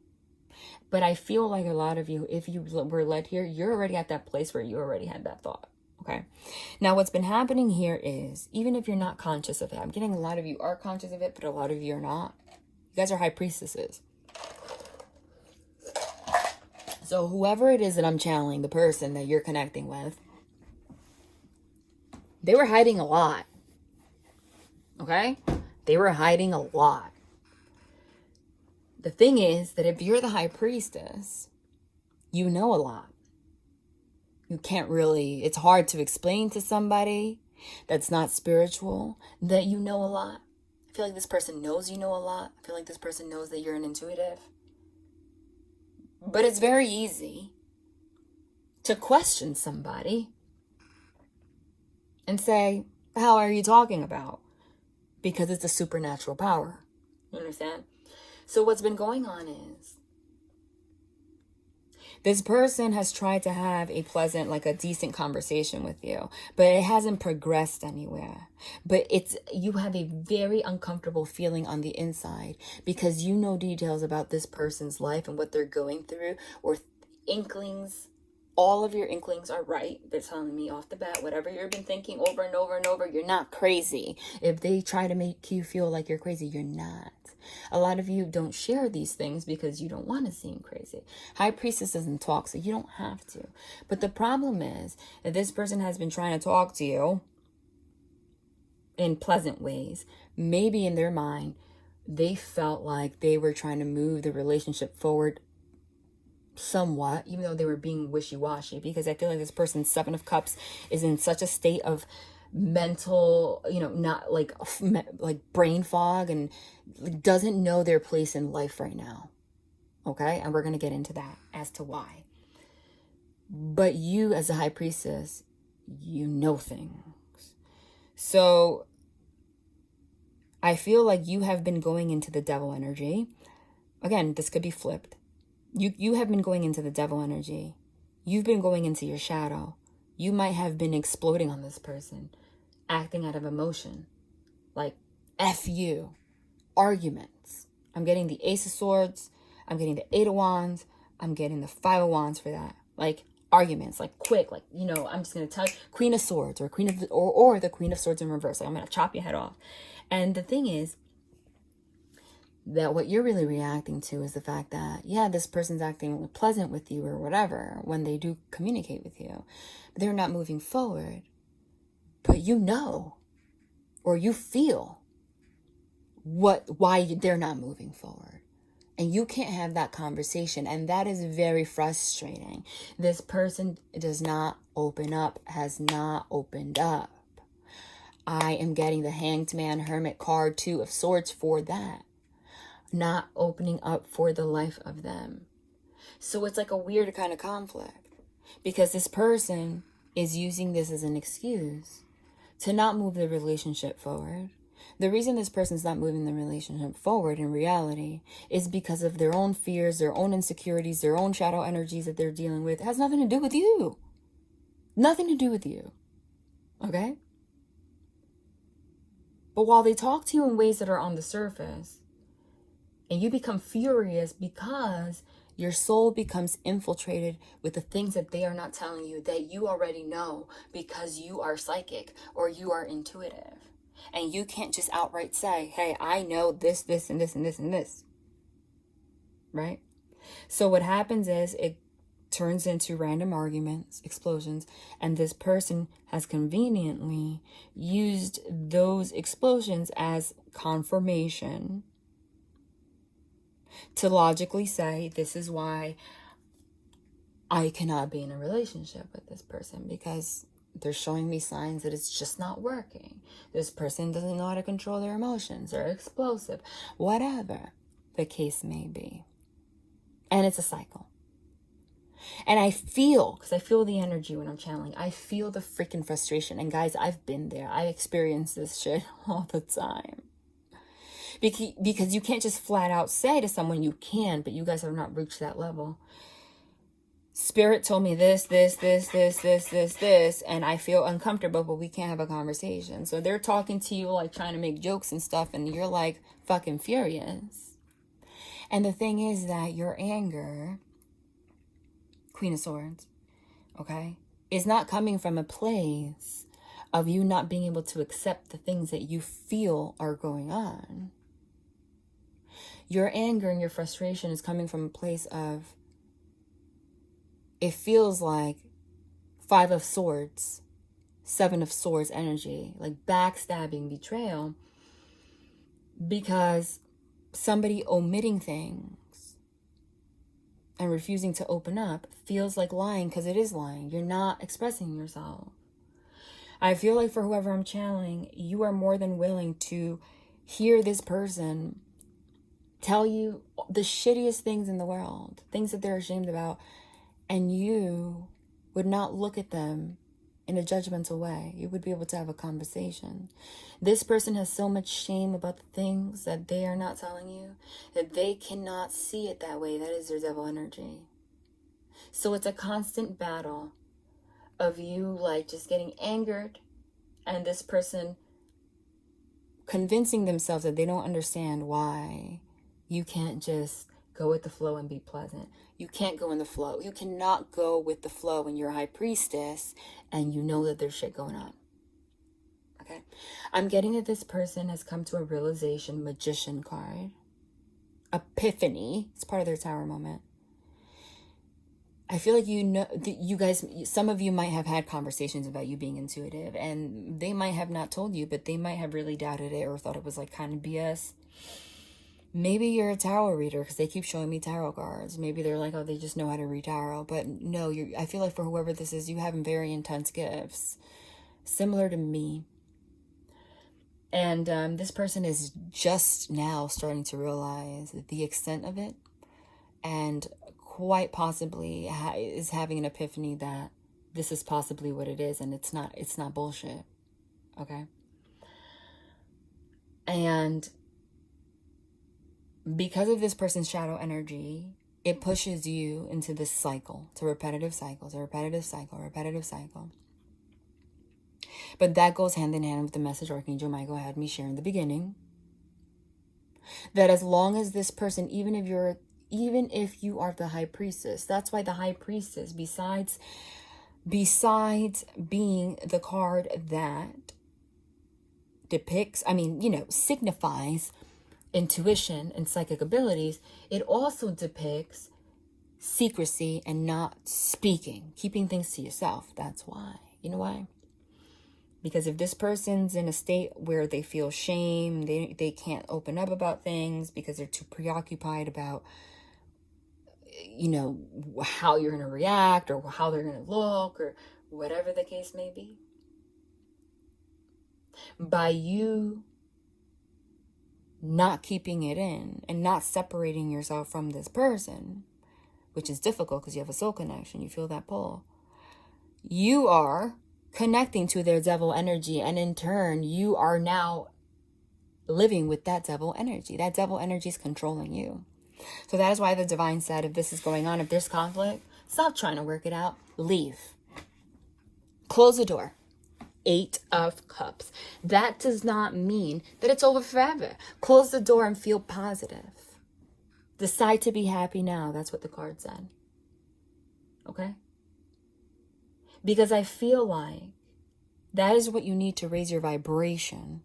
But I feel like a lot of you, if you were led here, you're already at that place where you already had that thought. Okay. Now, what's been happening here is, even if you're not conscious of it, I'm getting a lot of you are conscious of it, but a lot of you are not. You guys are High Priestesses. So whoever it is that I'm channeling, the person that you're connecting with, they were hiding a lot. Okay? They were hiding a lot. The thing is that if you're the High Priestess, you know a lot. You can't really, it's hard to explain to somebody that's not spiritual that you know a lot. I feel like this person knows you know a lot. I feel like this person knows that you're an intuitive. But it's very easy to question somebody and say, how are you talking about? Because it's a supernatural power. You understand? So what's been going on is, this person has tried to have a pleasant, like a decent conversation with you, but it hasn't progressed anywhere. But you have a very uncomfortable feeling on the inside because you know details about this person's life and what they're going through, or inklings. All of your inklings are right. They're telling me off the bat, whatever you've been thinking over and over and over, you're not crazy. If they try to make you feel like you're crazy, you're not. A lot of you don't share these things because you don't want to seem crazy. High Priestess doesn't talk, so you don't have to. But the problem is that this person has been trying to talk to you in pleasant ways. Maybe in their mind, they felt like they were trying to move the relationship forward somewhat, even though they were being wishy-washy, because I feel like this person's Seven of Cups is in such a state of mental, not like brain fog, and doesn't know their place in life right now. Okay? And we're going to get into that as to why. But you, as a High Priestess, you know things. So I feel like you have been going into the devil energy. Again, this could be flipped. You have been going into the devil energy. You've been going into your shadow. You might have been exploding on this person, acting out of emotion, like F you, arguments. I'm getting the Ace of Swords, I'm getting the Eight of Wands, I'm getting the Five of Wands for that. Like arguments, like quick, like, you know, I'm just going to touch Queen of Swords or or the Queen of Swords in reverse. Like I'm going to chop your head off. And the thing is that what you're really reacting to is the fact that, yeah, this person's acting pleasant with you or whatever when they do communicate with you. But they're not moving forward. But you know, or you feel why they're not moving forward. And you can't have that conversation. And that is very frustrating. This person does not open up, has not opened up. I am getting the Hanged Man Hermit card, Two of Swords for that. Not opening up for the life of them. So it's like a weird kind of conflict. Because this person is using this as an excuse to not move the relationship forward. The reason this person's not moving the relationship forward in reality is because of their own fears, their own insecurities, their own shadow energies that they're dealing with. It has nothing to do with you. Nothing to do with you. Okay? But while they talk to you in ways that are on the surface, and you become furious because your soul becomes infiltrated with the things that they are not telling you that you already know because you are psychic or you are intuitive. And you can't just outright say, hey, I know this, this, and this, and this, and this. Right? So what happens is it turns into random arguments, explosions, and this person has conveniently used those explosions as confirmation to logically say, this is why I cannot be in a relationship with this person, because they're showing me signs that it's just not working. This person doesn't know how to control their emotions. They're explosive. Whatever the case may be. And it's a cycle. And I feel, because I feel the energy when I'm channeling, I feel the freaking frustration. And guys, I've been there. I experience this shit all the time. Because you can't just flat out say to someone you can, but you guys have not reached that level. Spirit told me this, and I feel uncomfortable, but we can't have a conversation. So they're talking to you, like trying to make jokes and stuff, and you're like fucking furious. And the thing is that your anger, Queen of Swords, okay, is not coming from a place of you not being able to accept the things that you feel are going on. Your anger and your frustration is coming from a place of, it feels like Five of Swords, Seven of Swords energy, like backstabbing, betrayal, because somebody omitting things and refusing to open up feels like lying, because it is lying. You're not expressing yourself. I feel like for whoever I'm channeling, you are more than willing to hear this person tell you the shittiest things in the world, things that they're ashamed about, and you would not look at them in a judgmental way. You would be able to have a conversation. This person has so much shame about the things that they are not telling you that they cannot see it that way. That is their devil energy. So it's a constant battle of you like just getting angered and this person convincing themselves that they don't understand why you can't just go with the flow and be pleasant. You can't go in the flow. You cannot go with the flow when you're a high priestess and you know that there's shit going on. Okay? I'm getting that this person has come to a realization, Magician card. Epiphany. It's part of their tower moment. I feel like you guys, some of you might have had conversations about you being intuitive, and they might have not told you, but they might have really doubted it or thought it was like kind of BS. Maybe you're a tarot reader because they keep showing me tarot cards. Maybe they're like, oh, they just know how to read tarot. But no, I feel like for whoever this is, you have very intense gifts, similar to me. And this person is just now starting to realize the extent of it, and quite possibly is having an epiphany that this is possibly what it is, and it's not bullshit. Okay? And because of this person's shadow energy, it pushes you into this cycle. It's a repetitive cycle. It's a repetitive cycle, repetitive cycle. But that goes hand in hand with the message Archangel Michael had me share in the beginning. That as long as this person, even if you are the high priestess, that's why the high priestess, besides being the card that depicts, signifies intuition and psychic abilities, it also depicts secrecy and not speaking, keeping things to yourself. That's why. You know why? Because if this person's in a state where they feel shame, they can't open up about things because they're too preoccupied about, how you're going to react or how they're going to look or whatever the case may be. By you not keeping it in and not separating yourself from this person, which is difficult because you have a soul connection, you feel that pull, you are connecting to their devil energy, and in turn you are now living with that devil energy. That devil energy is controlling you. So that is why the divine said, if this is going on, if there's conflict, stop trying to work it out, leave, close the door. 8 of Cups. That does not mean that it's over forever. Close the door and feel positive. Decide to be happy now. That's what the card said. Okay? Because I feel like that is what you need to raise your vibration.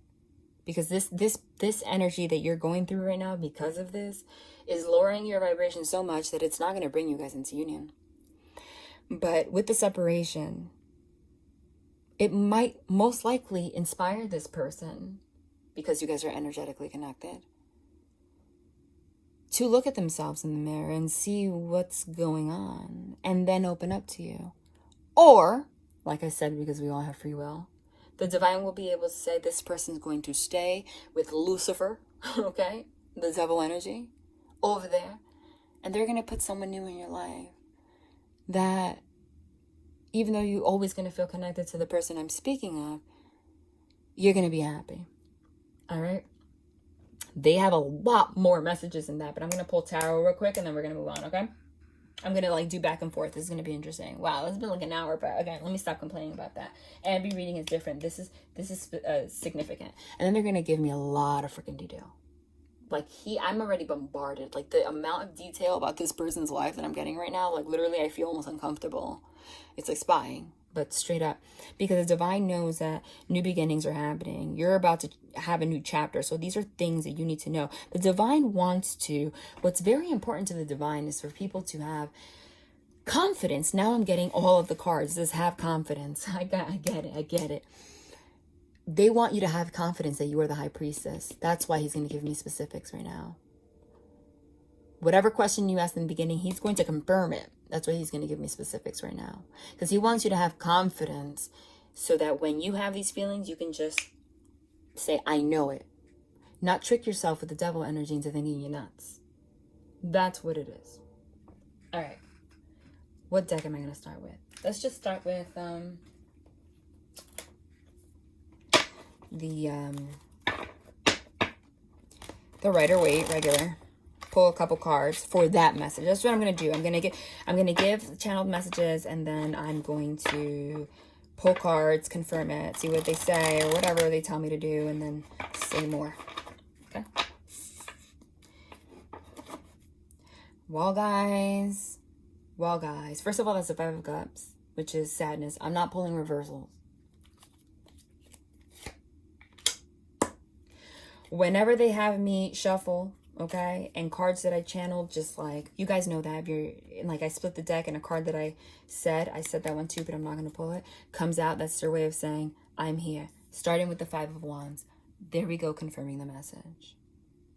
Because this energy that you're going through right now, because of this, is lowering your vibration so much that it's not going to bring you guys into union. But with the separation, it might most likely inspire this person, because you guys are energetically connected, to look at themselves in the mirror and see what's going on and then open up to you. Or, like I said, because we all have free will, the divine will be able to say this person's going to stay with Lucifer, okay, the devil energy, over there, and they're going to put someone new in your life that, even though you're always going to feel connected to the person I'm speaking of, you're going to be happy. All right? They have a lot more messages than that, but I'm going to pull tarot real quick and then we're going to move on, okay? I'm going to do back and forth. This is going to be interesting. Wow, it's been like an hour, but again, let me stop complaining about that. And be reading is different. This is significant. And then they're going to give me a lot of freaking detail. I'm already bombarded. Like, the amount of detail about this person's life that I'm getting right now, like, literally, I feel almost uncomfortable. It's like spying, but straight up. Because the divine knows that new beginnings are happening. You're about to have a new chapter. So these are things that you need to know. The divine wants to, what's very important to the divine is for people to have confidence. Now I'm getting all of the cards. This have confidence. I get it. They want you to have confidence that you are the high priestess. That's why he's going to give me specifics right now. Whatever question you asked in the beginning, he's going to confirm it. That's why he's going to give me specifics right now. Because he wants you to have confidence so that when you have these feelings, you can just say, I know it. Not trick yourself with the devil energy into thinking you're nuts. That's what it is. All right. What deck am I going to start with? Let's just start with the Rider-Waite regular. Pull a couple cards for that message. That's what I'm going to do. I'm going to give channeled messages, and then I'm going to pull cards, confirm it, see what they say or whatever they tell me to do, and then say more. Okay. Well, guys. First of all, that's the 5 of Cups, which is sadness. I'm not pulling reversals. Whenever they have me shuffle, okay, and cards that I channeled, just like, you guys know that, if you're, like, I split the deck and a card that I said that one too, but I'm not going to pull it, comes out, that's their way of saying, I'm here. Starting with the 5 of Wands. There we go, confirming the message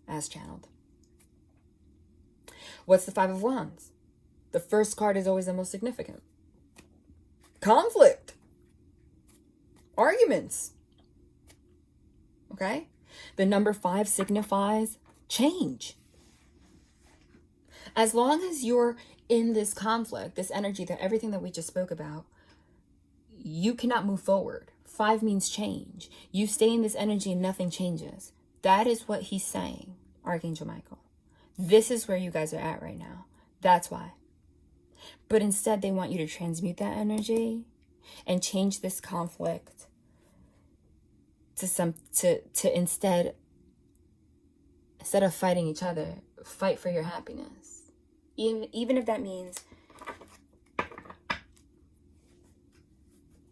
as channeled. What's the 5 of Wands? The first card is always the most significant. Conflict. Arguments. Okay? The number 5 signifies change. As long as you're in this conflict, this energy, that everything that we just spoke about, you cannot move forward. 5 means change. You stay in this energy and nothing changes. That is what he's saying, Archangel Michael. This is where you guys are at right now. That's why. But instead, they want you to transmute that energy and change this conflict to instead of fighting each other, fight for your happiness. Even if that means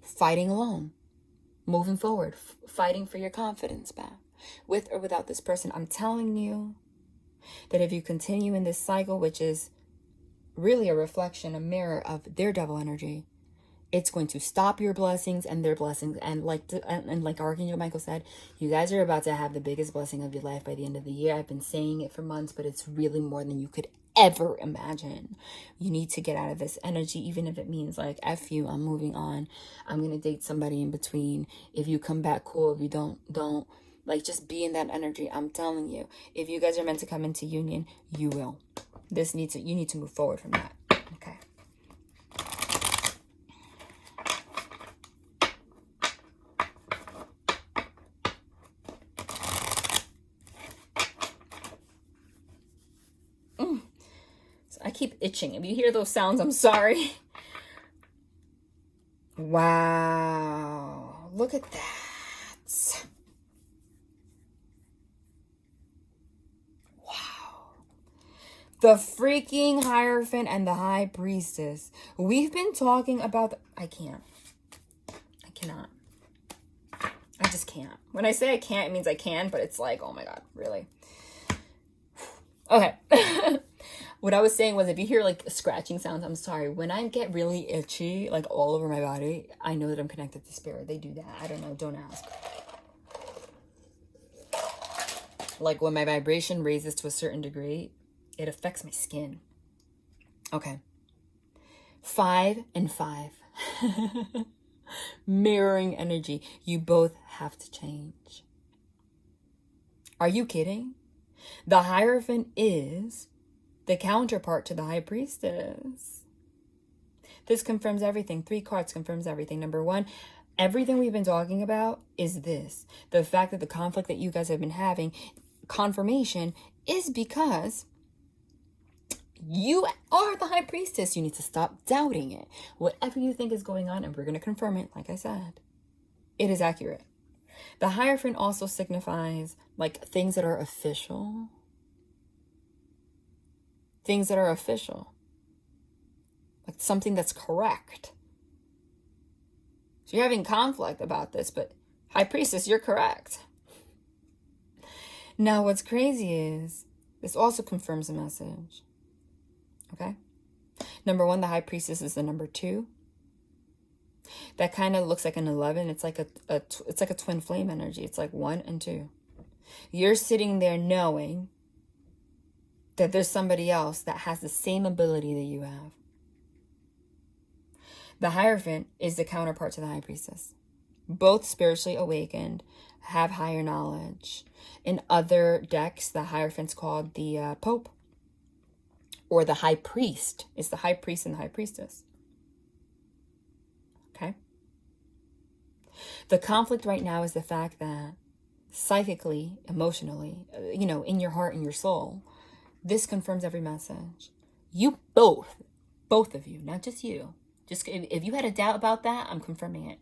fighting alone, moving forward, fighting for your confidence back, with or without this person. I'm telling you that if you continue in this cycle, which is really a reflection, a mirror of their devil energy, it's going to stop your blessings and their blessings. And like Archangel Michael said, you guys are about to have the biggest blessing of your life by the end of the year. I've been saying it for months, but it's really more than you could ever imagine. You need to get out of this energy, even if it means like, F you, I'm moving on. I'm going to date somebody in between. If you come back, cool. If you don't. Like, just be in that energy. I'm telling you, if you guys are meant to come into union, you will. You need to move forward from that. Okay. I keep itching. If you hear those sounds, I'm sorry. Wow. Look at that. Wow. The freaking Hierophant and the High Priestess. We've been talking about... I cannot. I just can't. When I say I can't, it means I can, but it's like, oh my God, really? Okay. What I was saying was, if you hear like scratching sounds, I'm sorry. When I get really itchy, like all over my body, I know that I'm connected to spirit. They do that. I don't know. Don't ask. Like when my vibration raises to a certain degree, it affects my skin. Okay. 5 and 5. Mirroring energy. You both have to change. Are you kidding? The Hierophant is the counterpart to the High Priestess. This confirms everything. 3 cards confirms everything. Number 1, everything we've been talking about is this. The fact that the conflict that you guys have been having, confirmation, is because you are the High Priestess. You need to stop doubting it. Whatever you think is going on, and we're going to confirm it, like I said, it is accurate. The Hierophant also signifies like things that are official. Things that are official. Like something that's correct. So you're having conflict about this, but High Priestess, you're correct. Now what's crazy is, this also confirms a message. Okay? Number 1, the High Priestess is the number 2. That kind of looks like an 11. It's like it's like a twin flame energy. It's like 1 and 2. You're sitting there knowing that there's somebody else that has the same ability that you have. The Hierophant is the counterpart to the High Priestess. Both spiritually awakened, have higher knowledge. In other decks, the Hierophant's called the Pope. Or the High Priest. It's the High Priest and the High Priestess. Okay? The conflict right now is the fact that psychically, emotionally, in your heart and your soul, this confirms every message. You both of you, not just you. Just if you had a doubt about that, I'm confirming it.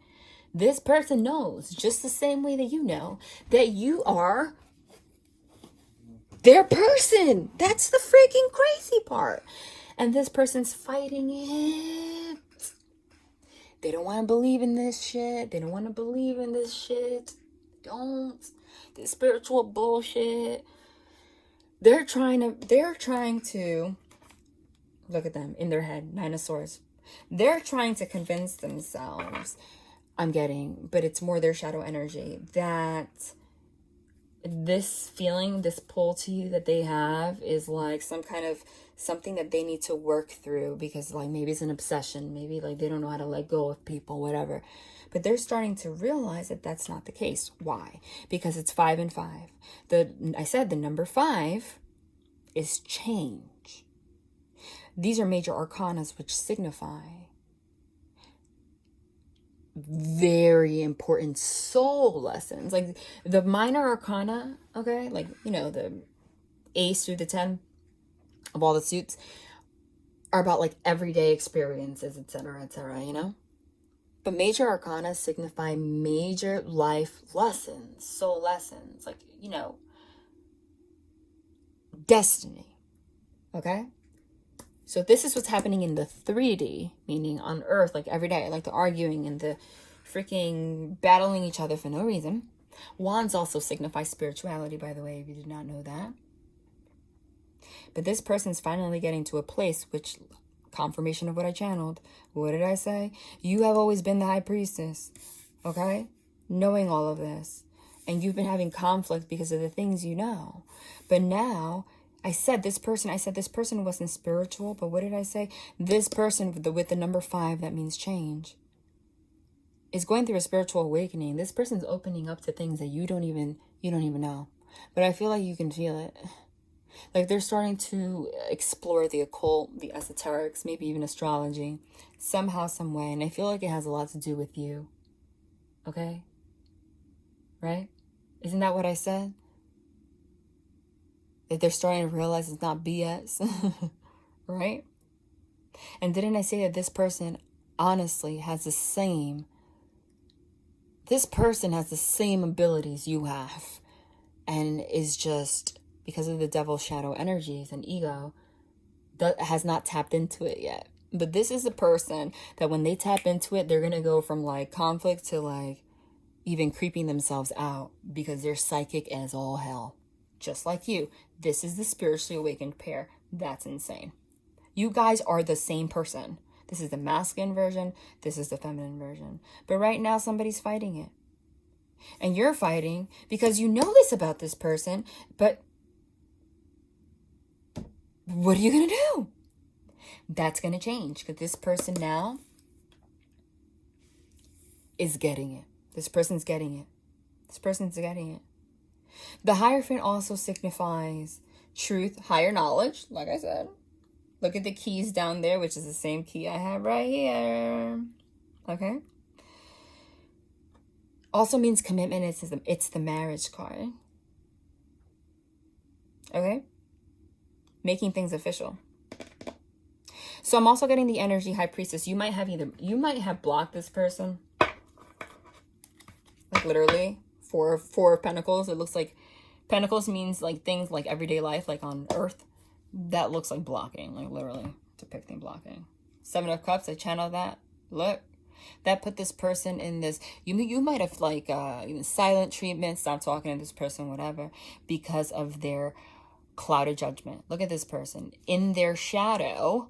This person knows, just the same way that you know, that you are their person. That's the freaking crazy part. And this person's fighting it. They don't want to believe in this shit. They don't want to believe in this shit. Don't. This spiritual bullshit. They're trying to, look at them in their head, 9 of Swords. They're trying to convince themselves, but it's more their shadow energy, that this feeling, this pull to you that they have is like something that they need to work through, because like maybe it's an obsession, maybe like they don't know how to let go of people, whatever. But they're starting to realize that that's not the case. Why? Because it's 5 and 5. I said the number 5 is change. These are major arcanas, which signify very important soul lessons. Like the minor arcana, okay, like the ace through the 10 of all the suits are about like everyday experiences, etc., etc., But major arcana signify major life lessons, soul lessons, like, you know, destiny. Okay? So this is what's happening in the 3D, meaning on Earth, like every day, like the arguing and the freaking battling each other for no reason. Wands also signify spirituality, by the way, if you did not know that. But this person's finally getting to a place, which, confirmation of what I channeled. What did I say? You have always been the high priestess, okay? Knowing all of this. And you've been having conflict because of the things you know. But now, I said this person wasn't spiritual, but what did I say? This person with the number 5, that means change, is going through a spiritual awakening. This person's opening up to things that you don't even know. But I feel like you can feel it. Like they're starting to explore the occult, the esoterics, maybe even astrology, somehow, some way. And I feel like it has a lot to do with you. Okay? Right? Isn't that what I said? That they're starting to realize it's not BS. Right? And didn't I say that this person honestly has the same... This person has the same abilities you have. And is just... because of the devil's shadow energies and ego, that has not tapped into it yet. But this is a person that when they tap into it, they're going to go from like conflict to like even creeping themselves out because they're psychic as all hell. Just like you. This is the spiritually awakened pair. That's insane. You guys are the same person. This is the masculine version. This is the feminine version. But right now, somebody's fighting it. And you're fighting because you know this about this person, but what are you going to do? That's going to change because this person now is getting it. This person's getting it. This person's getting it. The Hierophant also signifies truth, higher knowledge, like I said. Look at the keys down there, which is the same key I have right here. Okay? Also means commitment. It's the marriage card. Okay? Making things official. So I'm also getting the energy High Priestess. You might have blocked this person. Like literally, four of Pentacles. It looks like Pentacles means like things like everyday life, like on Earth. That looks like blocking, like literally depicting blocking. 7 of Cups, I channel that. Look, that put this person in this. You might have like even silent treatment, stop talking to this person, whatever, because of their clouded judgment. Look at this person in their shadow,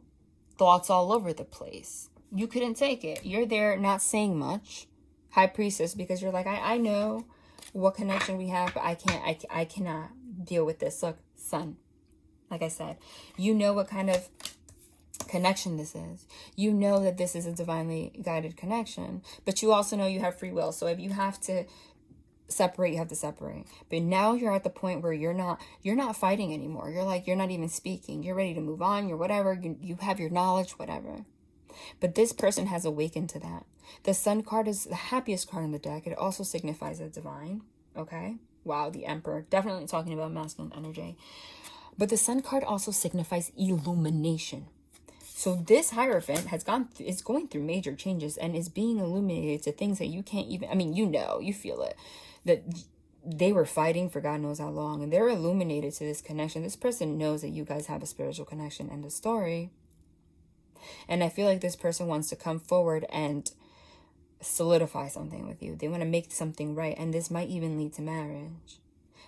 thoughts all over the place. You couldn't take it. You're there not saying much, High Priestess, because you're like, I know what connection we have, but I cannot deal with this. Look, Sun, like I said, you know what kind of connection this is. You know that this is a divinely guided connection, but you also know you have free will. So if you have to separate, you have to separate. But now you're at the point where you're not fighting anymore. You're like, you're not even speaking. You're ready to move on. You're whatever. You have your knowledge, whatever. But this person has awakened to that. The Sun card is the happiest card in the deck. It also signifies the divine. Okay. Wow. The Emperor. Definitely talking about masculine energy. But the Sun card also signifies illumination. So this Hierophant is going through major changes and is being illuminated to things that you can't even, I mean, you feel it. That they were fighting for God knows how long, and they're illuminated to this connection. This person knows that you guys have a spiritual connection. End of story. And I feel like this person wants to come forward and solidify something with you. They want to make something right, and this might even lead to marriage.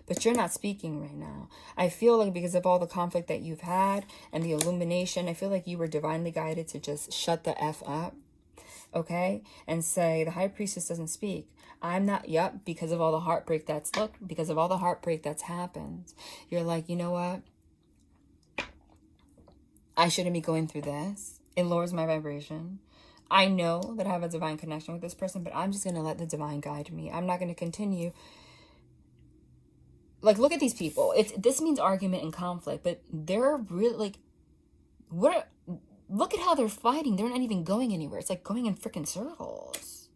But you're not speaking right now. I feel like because of all the conflict that you've had and the illumination, I feel like you were divinely guided to just shut the F up. Okay? And say, the High Priestess doesn't speak. I'm not, because of all the heartbreak because of all the heartbreak that's happened. You're like, you know what? I shouldn't be going through this. It lowers my vibration. I know that I have a divine connection with this person, but I'm just going to let the divine guide me. I'm not going to continue. Like, look at these people. This means argument and conflict, but they're really like, look at how they're fighting. They're not even going anywhere. It's like going in freaking circles.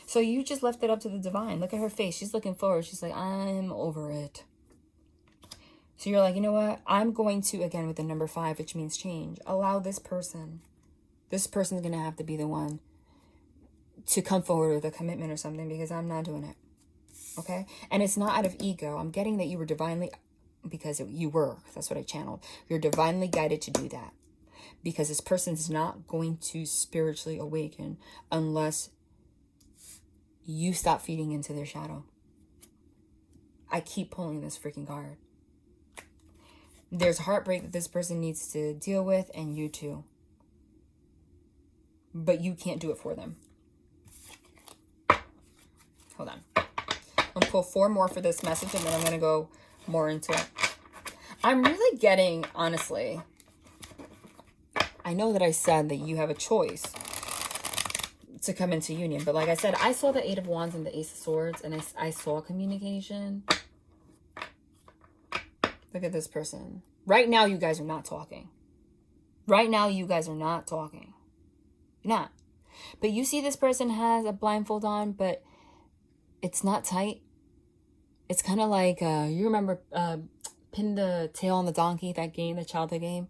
So you just left it up to the divine. Look at her face. She's looking forward. She's like, I'm over it. So you're like, you know what? I'm going to, again, with the number 5, which means change. Allow this person. This person's going to have to be the one to come forward with a commitment or something, because I'm not doing it. Okay? And it's not out of ego. I'm getting that you were divinely, because you were, that's what I channeled. You're divinely guided to do that. Because this person's not going to spiritually awaken unless you stop feeding into their shadow. I keep pulling this freaking card. There's heartbreak that this person needs to deal with, and you too. But you can't do it for them. Hold on. I'm going to pull 4 more for this message, and then I'm going to go more into it. I'm really getting, honestly, I know that I said that you have a choice to come into union. But like I said, I saw the 8 of Wands and the Ace of Swords, and I saw communication. Look at this person. Right now, you guys are not talking. Right now, you guys are not talking. You're not. But you see this person has a blindfold on, but it's not tight. It's kind of like, you remember Pin the Tail on the Donkey, that game, the childhood game?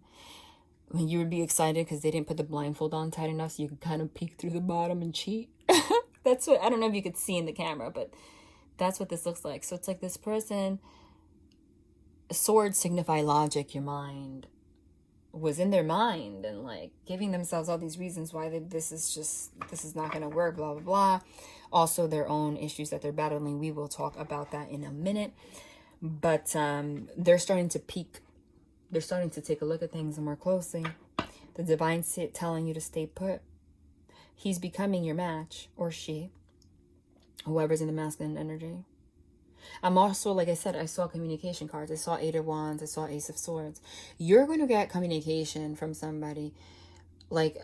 When you would be excited because they didn't put the blindfold on tight enough so you could kind of peek through the bottom and cheat. That's what, I don't know if you could see in the camera, but that's what this looks like. So it's like this person, swords signify logic, your mind was in their mind and like giving themselves all these reasons why this is not going to work, blah, blah, blah. Also their own issues that they're battling. We will talk about that in a minute. But they're starting to peek. They're starting to take a look at things more closely. The divine telling you to stay put. He's becoming your match, or she. Whoever's in the masculine energy. I'm also, like I said, I saw communication cards. I saw 8 of Wands. I saw Ace of Swords. You're going to get communication from somebody. Like,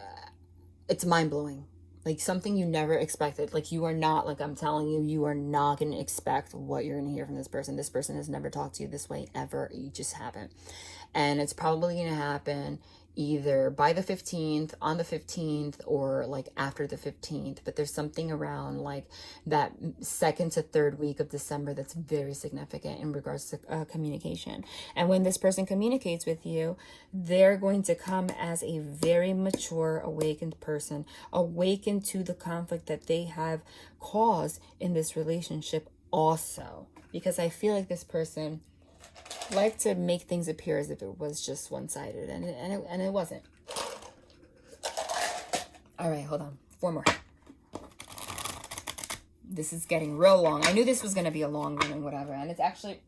it's mind-blowing. Like, something you never expected. Like, you are not, like I'm telling you, you are not going to expect what you're going to hear from this person. This person has never talked to you this way, ever. You just haven't. And it's probably going to happen either by the 15th, on the 15th, or like after the 15th. But there's something around like that 2nd to 3rd week of December that's very significant in regards to communication. And when this person communicates with you, they're going to come as a very mature, awakened person, awakened to the conflict that they have caused in this relationship also. Because I feel like this person like to make things appear as if it was just one-sided, and it wasn't. All right, hold on. 4 more. This is getting real long. I knew this was going to be a long one and whatever, and it's actually,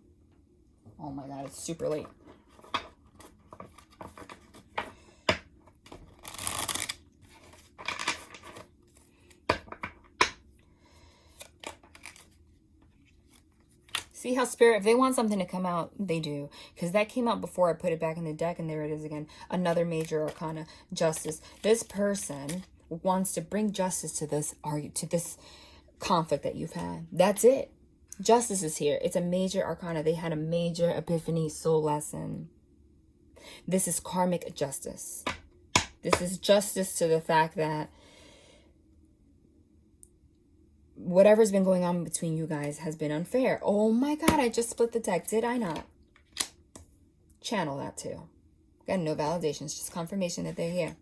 oh my God, it's super late. See how Spirit, if they want something to come out, they do. Because that came out before I put it back in the deck, and there it is again. Another major arcana, justice. This person wants to bring justice to this conflict that you've had. That's it. Justice is here. It's a major arcana. They had a major epiphany soul lesson. This is karmic justice. This is justice to the fact that whatever's been going on between you guys has been unfair. Oh my God, I just split the deck. Did I not? Channel that too. Got no validations, just confirmation that they're here.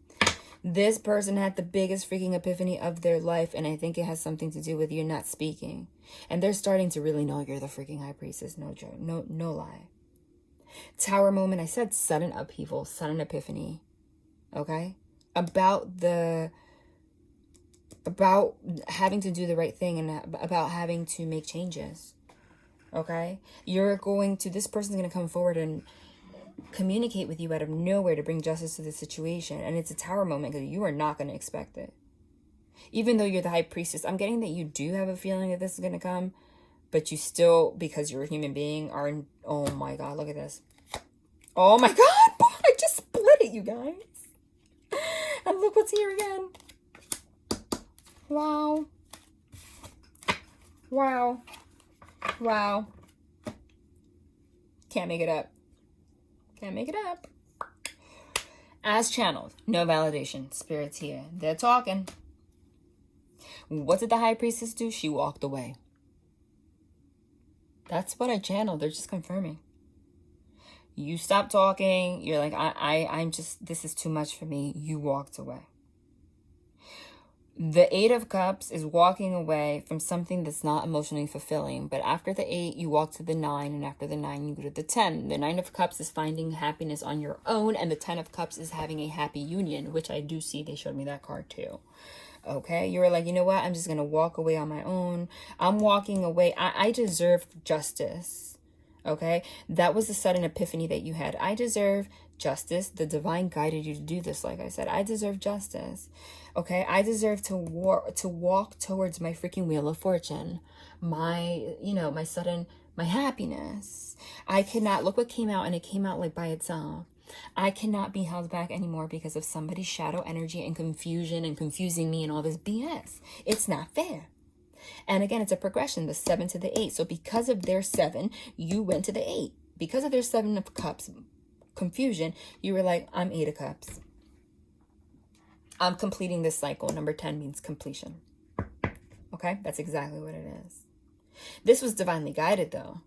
This person had the biggest freaking epiphany of their life, and I think it has something to do with you not speaking. And they're starting to really know you're the freaking high priestess. No joke. No lie. Tower moment. I said sudden upheaval, sudden epiphany. Okay? About having to do the right thing and about having to make changes. Okay? This person's going to come forward and communicate with you out of nowhere to bring justice to the situation. And it's a tower moment because you are not going to expect it. Even though you're the high priestess, I'm getting that you do have a feeling that this is going to come, but you still, because you're a human being, are in, oh my God, look at this. Oh my God, I just split it, you guys. And look what's here again. Wow. Wow. Wow. Can't make it up. Can't make it up. As channeled, no validation. Spirit's here. They're talking. What did the high priestess do? She walked away. That's what I channeled. They're just confirming. You stopped talking. You're like, I'm just, this is too much for me. You walked away. The Eight of Cups is walking away from something that's not emotionally fulfilling. But after the 8, you walk to the 9. And after the 9, you go to the 10. The 9 of Cups is finding happiness on your own. And the 10 of Cups is having a happy union, which I do see. They showed me that card too. Okay, you were like, you know what? I'm just going to walk away on my own. I'm walking away. I deserve justice. Okay, that was the sudden epiphany that you had. I deserve justice. The divine guided you to do this. Like I said, I deserve justice. Okay, I deserve to walk towards my freaking wheel of fortune. My, my happiness. I cannot, look what came out, and it came out like by itself. I cannot be held back anymore because of somebody's shadow energy and confusion and confusing me and all this BS. It's not fair. And again, it's a progression, the 7 to the 8. So because of their 7, you went to the 8. Because of their 7 of Cups confusion, you were like, I'm 8 of Cups. I'm completing this cycle. Number 10 means completion. Okay, that's exactly what it is. This was divinely guided though,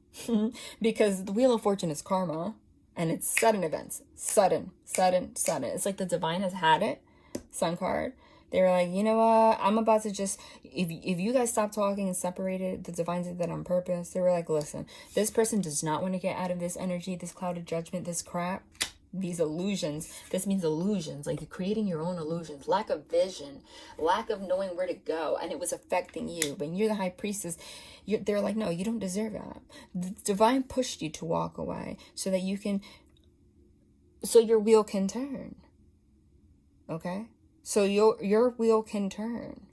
because the Wheel of Fortune is karma. And it's sudden events. Sudden. It's like the divine has had it. Sun card. They were like, you know what? I'm about to just... If you guys stop talking and separated, the divine did that on purpose. They were like, listen, this person does not want to get out of this energy, this cloud of judgment, this crap, these illusions. This means illusions. Like you're creating your own illusions. Lack of vision. Lack of knowing where to go. And it was affecting you. When you're the high priestess... they're like, no, you don't deserve that. The divine pushed you to walk away so that you can, so your wheel can turn. Okay? So your wheel can turn.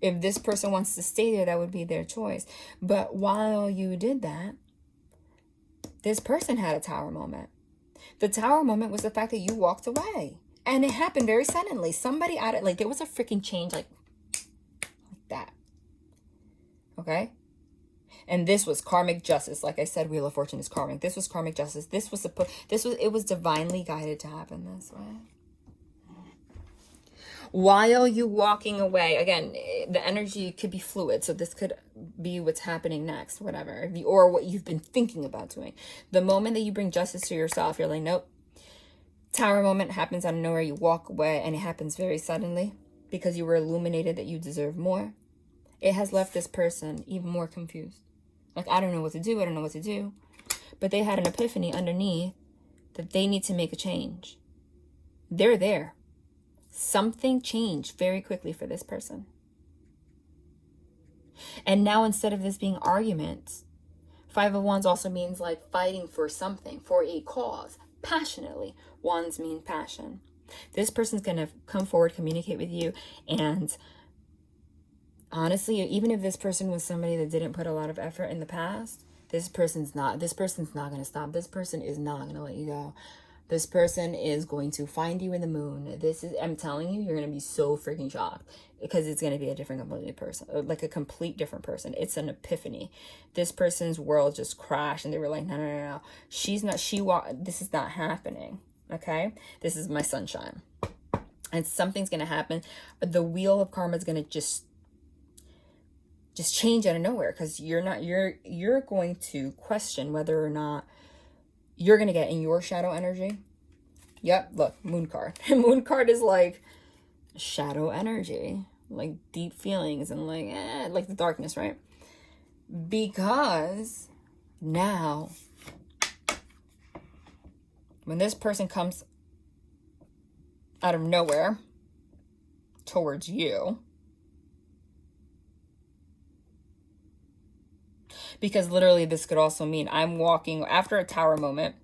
If this person wants to stay there, that would be their choice. But while you did that, this person had a tower moment. The tower moment was the fact that you walked away. And it happened very suddenly. Somebody added, like, there was a freaking change like that. Okay? And this was karmic justice. Like I said, Wheel of Fortune is karmic. This was karmic justice. It was divinely guided to happen this way. While you walking away, again, the energy could be fluid. So this could be what's happening next, whatever. Or what you've been thinking about doing. The moment that you bring justice to yourself, you're like, nope. Tower moment happens out of nowhere. You walk away and it happens very suddenly because you were illuminated that you deserve more. It has left this person even more confused. Like, I don't know what to do. I don't know what to do. But they had an epiphany underneath that they need to make a change. They're there. Something changed very quickly for this person. And now instead of this being arguments, 5 of Wands also means like fighting for something, for a cause, passionately. Wands mean passion. This person's going to come forward, communicate with you, and honestly, even if this person was somebody that didn't put a lot of effort in the past, this person's not going to stop. This person is not going to let you go. This person is going to find you in the moon. I'm telling you, you're going to be so freaking shocked because it's going to be a completely person, like a complete different person. It's an epiphany. This person's world just crashed and they were like, no. This is not happening. Okay. This is my sunshine. And something's going to happen. The wheel of karma is going to just change out of nowhere because you're going to question whether or not you're going to get in your shadow energy. Yep, look, moon card. Moon card is like shadow energy, like deep feelings and like the darkness, right? Because now, when this person comes out of nowhere towards you, because literally this could also mean I'm walking after a tower moment.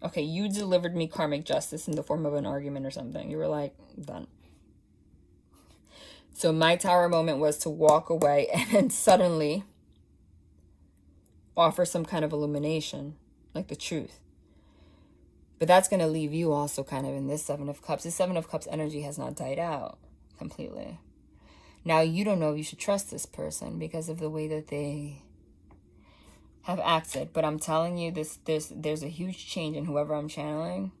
Okay, you delivered me karmic justice in the form of an argument or something. You were like, done. So my tower moment was to walk away and then suddenly offer some kind of illumination, like the truth. But that's going to leave you also kind of in this 7 of Cups. This 7 of Cups energy has not died out completely. Now you don't know if you should trust this person because of the way that they have acted. But I'm telling you, there's a huge change in whoever I'm channeling.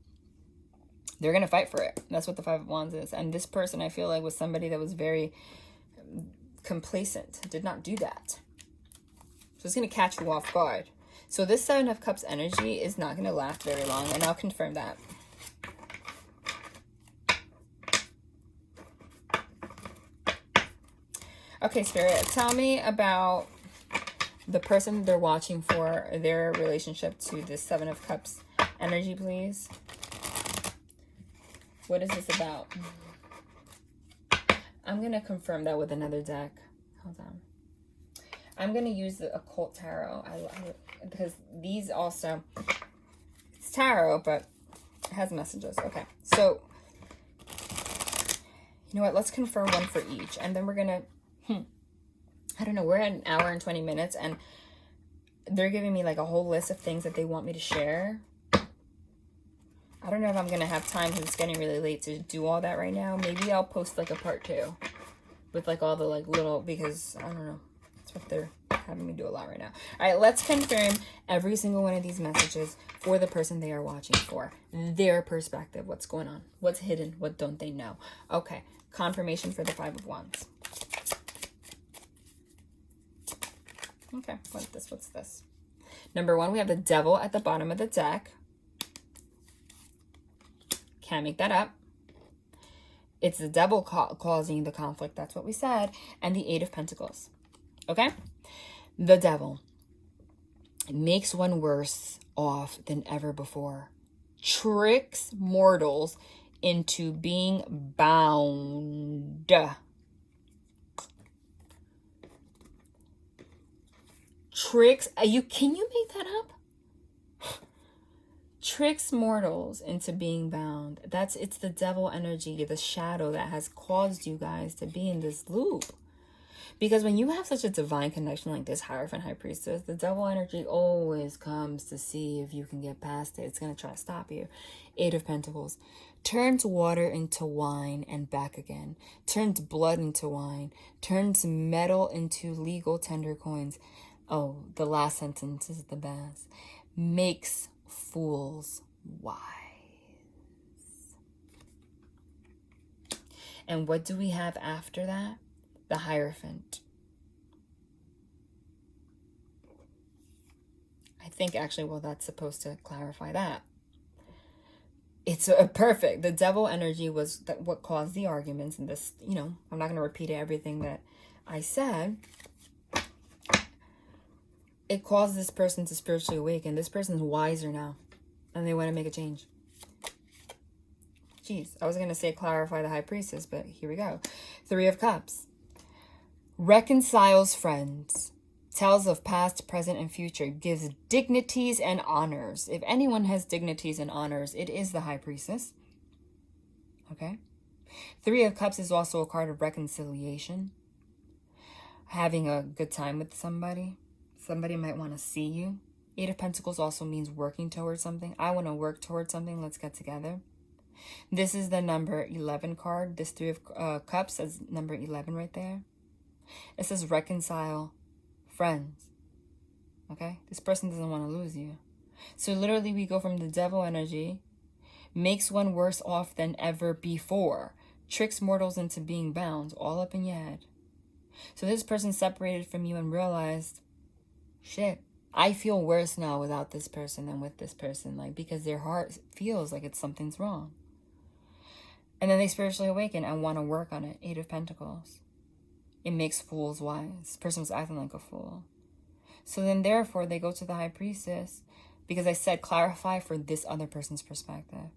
They're going to fight for it. That's what the 5 of Wands is. And this person, I feel like, was somebody that was very complacent. Did not do that. So it's going to catch you off guard. So this 7 of Cups energy is not going to last very long. And I'll confirm that. Okay, Spirit, tell me about the person they're watching for, their relationship to the Seven of Cups energy, please. What is this about? I'm going to confirm that with another deck. Hold on. I'm going to use the Occult Tarot because these also, it's tarot, but it has messages. Okay, so you know what? Let's confirm one for each. And then we're going to, I don't know, we're at 1 hour and 20 minutes and they're giving me like a whole list of things that they want me to share. I don't know if I'm going to have time because it's getting really late to do all that right now. Maybe I'll post like a part 2 with like all the like little, because I don't know. That's what they're having me do a lot right now. All right, let's confirm every single one of these messages for the person they are watching for. Their perspective. What's going on? What's hidden? What don't they know? Okay, confirmation for the Five of Wands. Okay, what's this? What's this? Number 1, we have the Devil at the bottom of the deck. Can't make that up. It's the devil causing the conflict. That's what we said. And the Eight of Pentacles. Okay? The devil makes one worse off than ever before. Tricks mortals into being bound. Tricks. Can you make that up? Tricks mortals into being bound. It's the devil energy, the shadow that has caused you guys to be in this loop. Because when you have such a divine connection like this, Hierophant, High Priestess, the devil energy always comes to see if you can get past it. It's going to try to stop you. Eight of Pentacles. Turns water into wine and back again. Turns blood into wine. Turns metal into legal tender coins. Oh, the last sentence is the best. Makes fools wise. And what do we have after that? The Hierophant. I think actually, well, that's supposed to clarify that. It's perfect. The devil energy was what caused the arguments and this, you know, I'm not going to repeat everything that I said. It caused this person to spiritually awaken. This person's wiser now. And they want to make a change. Jeez, I was going to say clarify the High Priestess, but here we go. Three of Cups. Reconciles friends. Tells of past, present, and future. Gives dignities and honors. If anyone has dignities and honors, it is the High Priestess. Okay? Three of Cups is also a card of reconciliation. Having a good time with somebody. Somebody might want to see you. Eight of Pentacles also means working towards something. I want to work towards something. Let's get together. This is the number 11 card. This Three of Cups says number 11 right there. It says reconcile friends. Okay? This person doesn't want to lose you. So literally we go from the devil energy. Makes one worse off than ever before. Tricks mortals into being bound. All up in your head. So this person separated from you and realized, shit, I feel worse now without this person than with this person, like, because their heart feels like something's wrong. And then they spiritually awaken and want to work on it. Eight of Pentacles. It makes fools wise. This person was acting like a fool. So then therefore they go to the High Priestess, because I said clarify for this other person's perspective.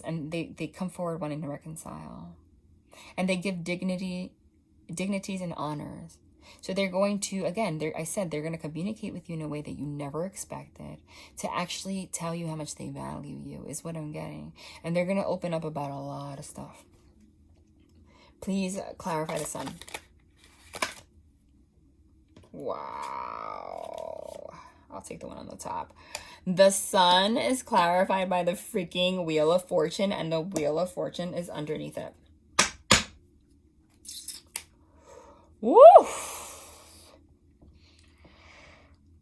And they come forward wanting to reconcile. And they give dignities and honors. So they're going to, again, I said they're going to communicate with you in a way that you never expected, to actually tell you how much they value you, is what I'm getting. And they're going to open up about a lot of stuff. Please clarify the Sun. Wow. I'll take the one on the top. The Sun is clarified by the freaking Wheel of Fortune, and the Wheel of Fortune is underneath it. Woo!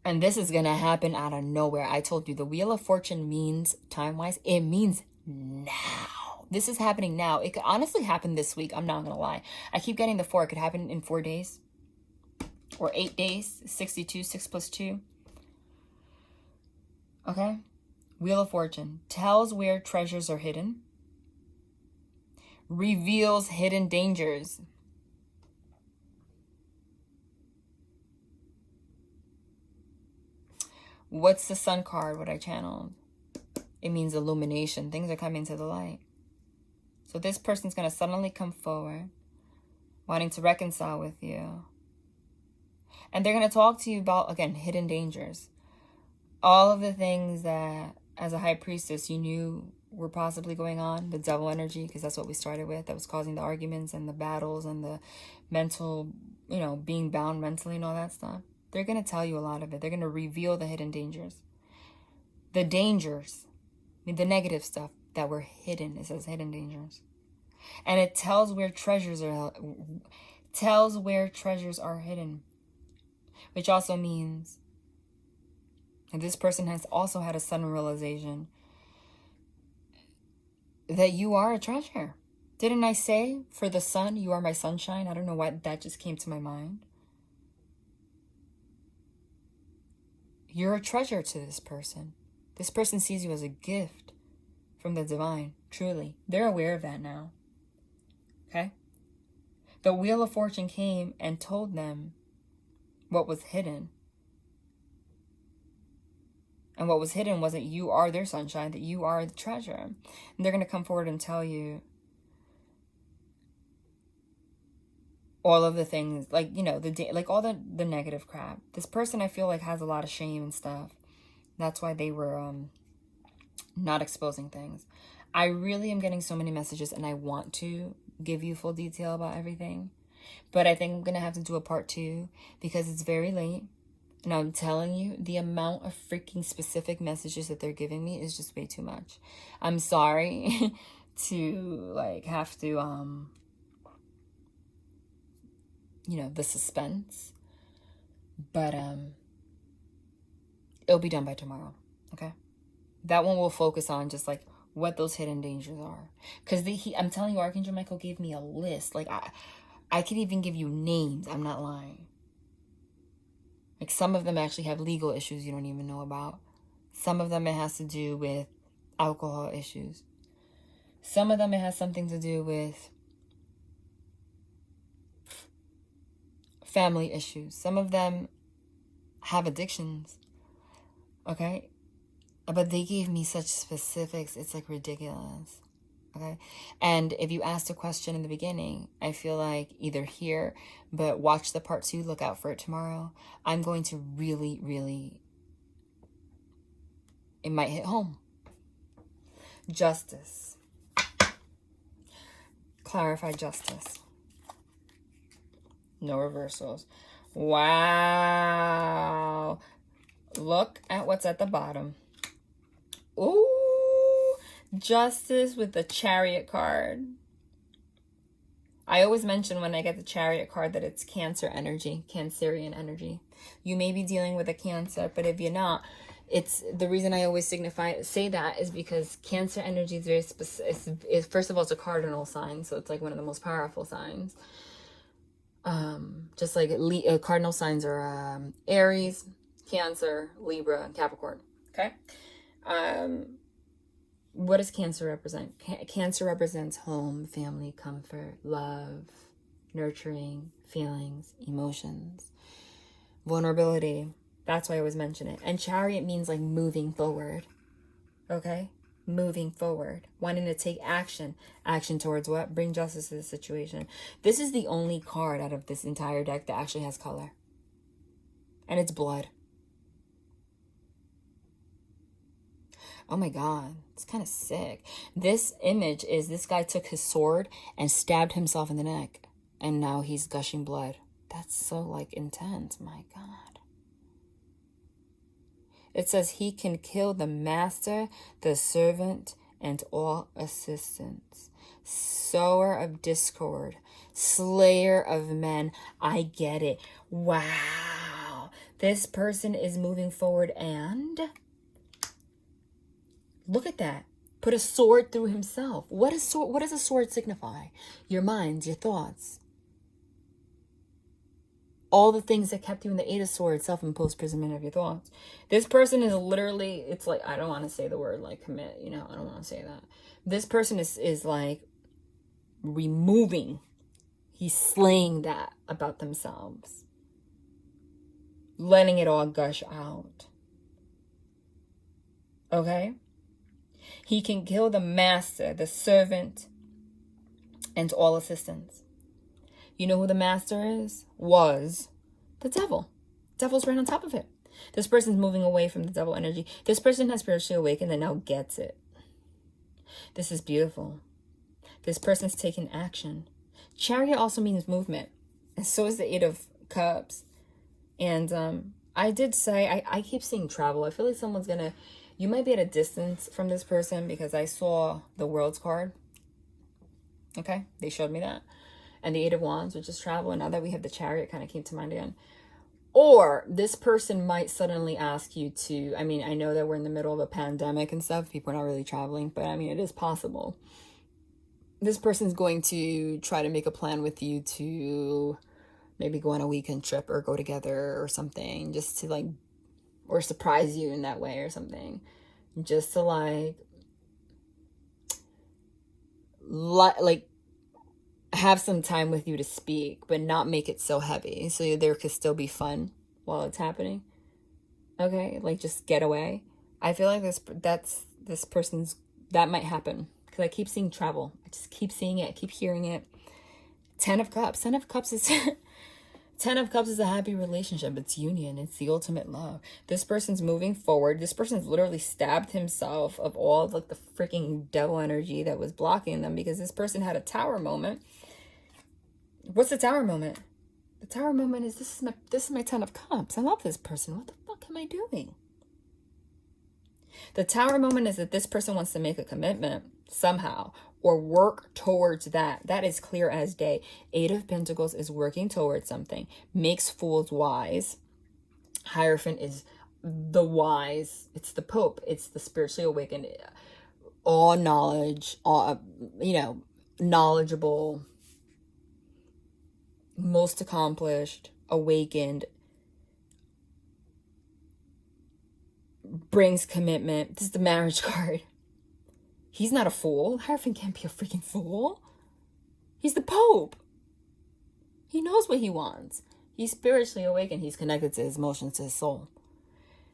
And this is going to happen out of nowhere. I told you the Wheel of Fortune means, time-wise, it means now. This is happening now. It could honestly happen this week. I'm not going to lie. I keep getting the 4. It could happen in 4 days. Or 8 days. 62, 6 plus 2. Okay? Wheel of Fortune. Tells where treasures are hidden. Reveals hidden dangers. What's the sun card, what I channeled? It means illumination. Things are coming to the light. So this person's going to suddenly come forward, wanting to reconcile with you. And they're going to talk to you about, again, hidden dangers. All of the things that, as a high priestess, you knew were possibly going on. The devil energy, because that's what we started with. That was causing the arguments and the battles and the mental, you know, being bound mentally and all that stuff. They're going to tell you a lot of it. They're going to reveal the hidden dangers. The dangers, I mean, the negative stuff that were hidden. It says hidden dangers. And it tells where treasures are, hidden. Which also means that this person has also had a sudden realization that you are a treasure. Didn't I say for the sun, you are my sunshine? I don't know why that just came to my mind. You're a treasure to this person. This person sees you as a gift from the divine, truly. They're aware of that now. Okay? The Wheel of Fortune came and told them what was hidden. And what was hidden wasn't you are their sunshine, that you are the treasure. And they're going to come forward and tell you all of the things, like, you know, like all the negative crap. This person, I feel like, has a lot of shame and stuff. That's why they were not exposing things. I really am getting so many messages, and I want to give you full detail about everything. But I think I'm going to have to do a part 2 because it's very late. And I'm telling you, the amount of freaking specific messages that they're giving me is just way too much. I'm sorry to, like, have to, you know, the suspense. But it'll be done by tomorrow, okay? That one will focus on just, like, what those hidden dangers are. Because I'm telling you, Archangel Michael gave me a list. Like, I could even give you names. I'm not lying. Like, some of them actually have legal issues you don't even know about. Some of them it has to do with alcohol issues. Some of them it has something to do with family issues. Some of them have addictions. Okay? But they gave me such specifics. It's like ridiculous. Okay? And if you asked a question in the beginning, I feel like either here, but watch the part 2, look out for it tomorrow. I'm going to really, really, it might hit home. Justice. Clarify justice. No reversals. Wow. Look at what's at the bottom. Ooh. Justice with the Chariot card. I always mention when I get the Chariot card that it's Cancer energy, Cancerian energy. You may be dealing with a Cancer, but if you're not, it's the reason I always say that is because Cancer energy is very specific. First of all, it's a cardinal sign, so it's like one of the most powerful signs. Just like cardinal signs are Aries, Cancer, Libra, Capricorn. Okay. What does Cancer represent? Cancer represents home, family, comfort, love, nurturing, feelings, emotions, vulnerability. That's why I always mention it. And Chariot means like moving forward. Okay? Moving forward. Wanting to take action. Action towards what? Bring justice to the situation. This is the only card out of this entire deck that actually has color. And it's blood. Oh my God, it's kind of sick. This image is this guy took his sword and stabbed himself in the neck. And now he's gushing blood. That's so like intense, my God. It says he can kill the master, the servant, and all assistants. Sower of discord, slayer of men. I get it. Wow. This person is moving forward and... look at that. Put a sword through himself. What does a sword signify? Your minds, your thoughts. All the things that kept you in the 8 of Swords, self-imposed imprisonment of your thoughts. This person is literally, it's like, I don't want to say the word like commit, you know, I don't want to say that. This person is like removing. He's slaying that about themselves. Letting it all gush out. Okay? He can kill the master, the servant, and all assistants. You know who the master is? Was the devil. Devil's right on top of it. This person's moving away from the devil energy. This person has spiritually awakened and now gets it. This is beautiful. This person's taking action. Chariot also means movement. And so is the Eight of Cups. And I did say, I keep seeing travel. I feel like someone's going to, you might be at a distance from this person because I saw the World's card. Okay? They showed me that. And the Eight of Wands, which is travel. And now that we have the Chariot, kind of came to mind again. Or this person might suddenly ask you to, I mean, I know that we're in the middle of a pandemic and stuff. People are not really traveling, but I mean, it is possible. This person's going to try to make a plan with you to maybe go on a weekend trip or go together or something, just to like, or surprise you in that way or something. Just to like have some time with you to speak, but not make it so heavy. So there could still be fun while it's happening. Okay, like just get away. I feel like this person's, that might happen. Because I keep seeing travel. I just keep seeing it, keep hearing it. 10 of Cups. 10 of Cups is 10 of Cups is a happy relationship. It's union. It's the ultimate love. This person's moving forward. This person's literally stabbed himself of all of like the freaking devil energy that was blocking them, because this person had a tower moment. What's the tower moment? The tower moment is this is my 10 of Cups. I love this person. What the fuck am I doing? The tower moment is that this person wants to make a commitment somehow or work towards that. That is clear as day. Eight of Pentacles is working towards something. Makes fools wise. Hierophant is the wise. It's the Pope. It's the spiritually awakened. All knowledge, all, knowledgeable, most accomplished, awakened, brings commitment. This is the marriage card. He's not a fool. Hierophant can't be a freaking fool. He's the Pope. He knows what he wants. He's spiritually awakened. He's connected to his emotions, to his soul.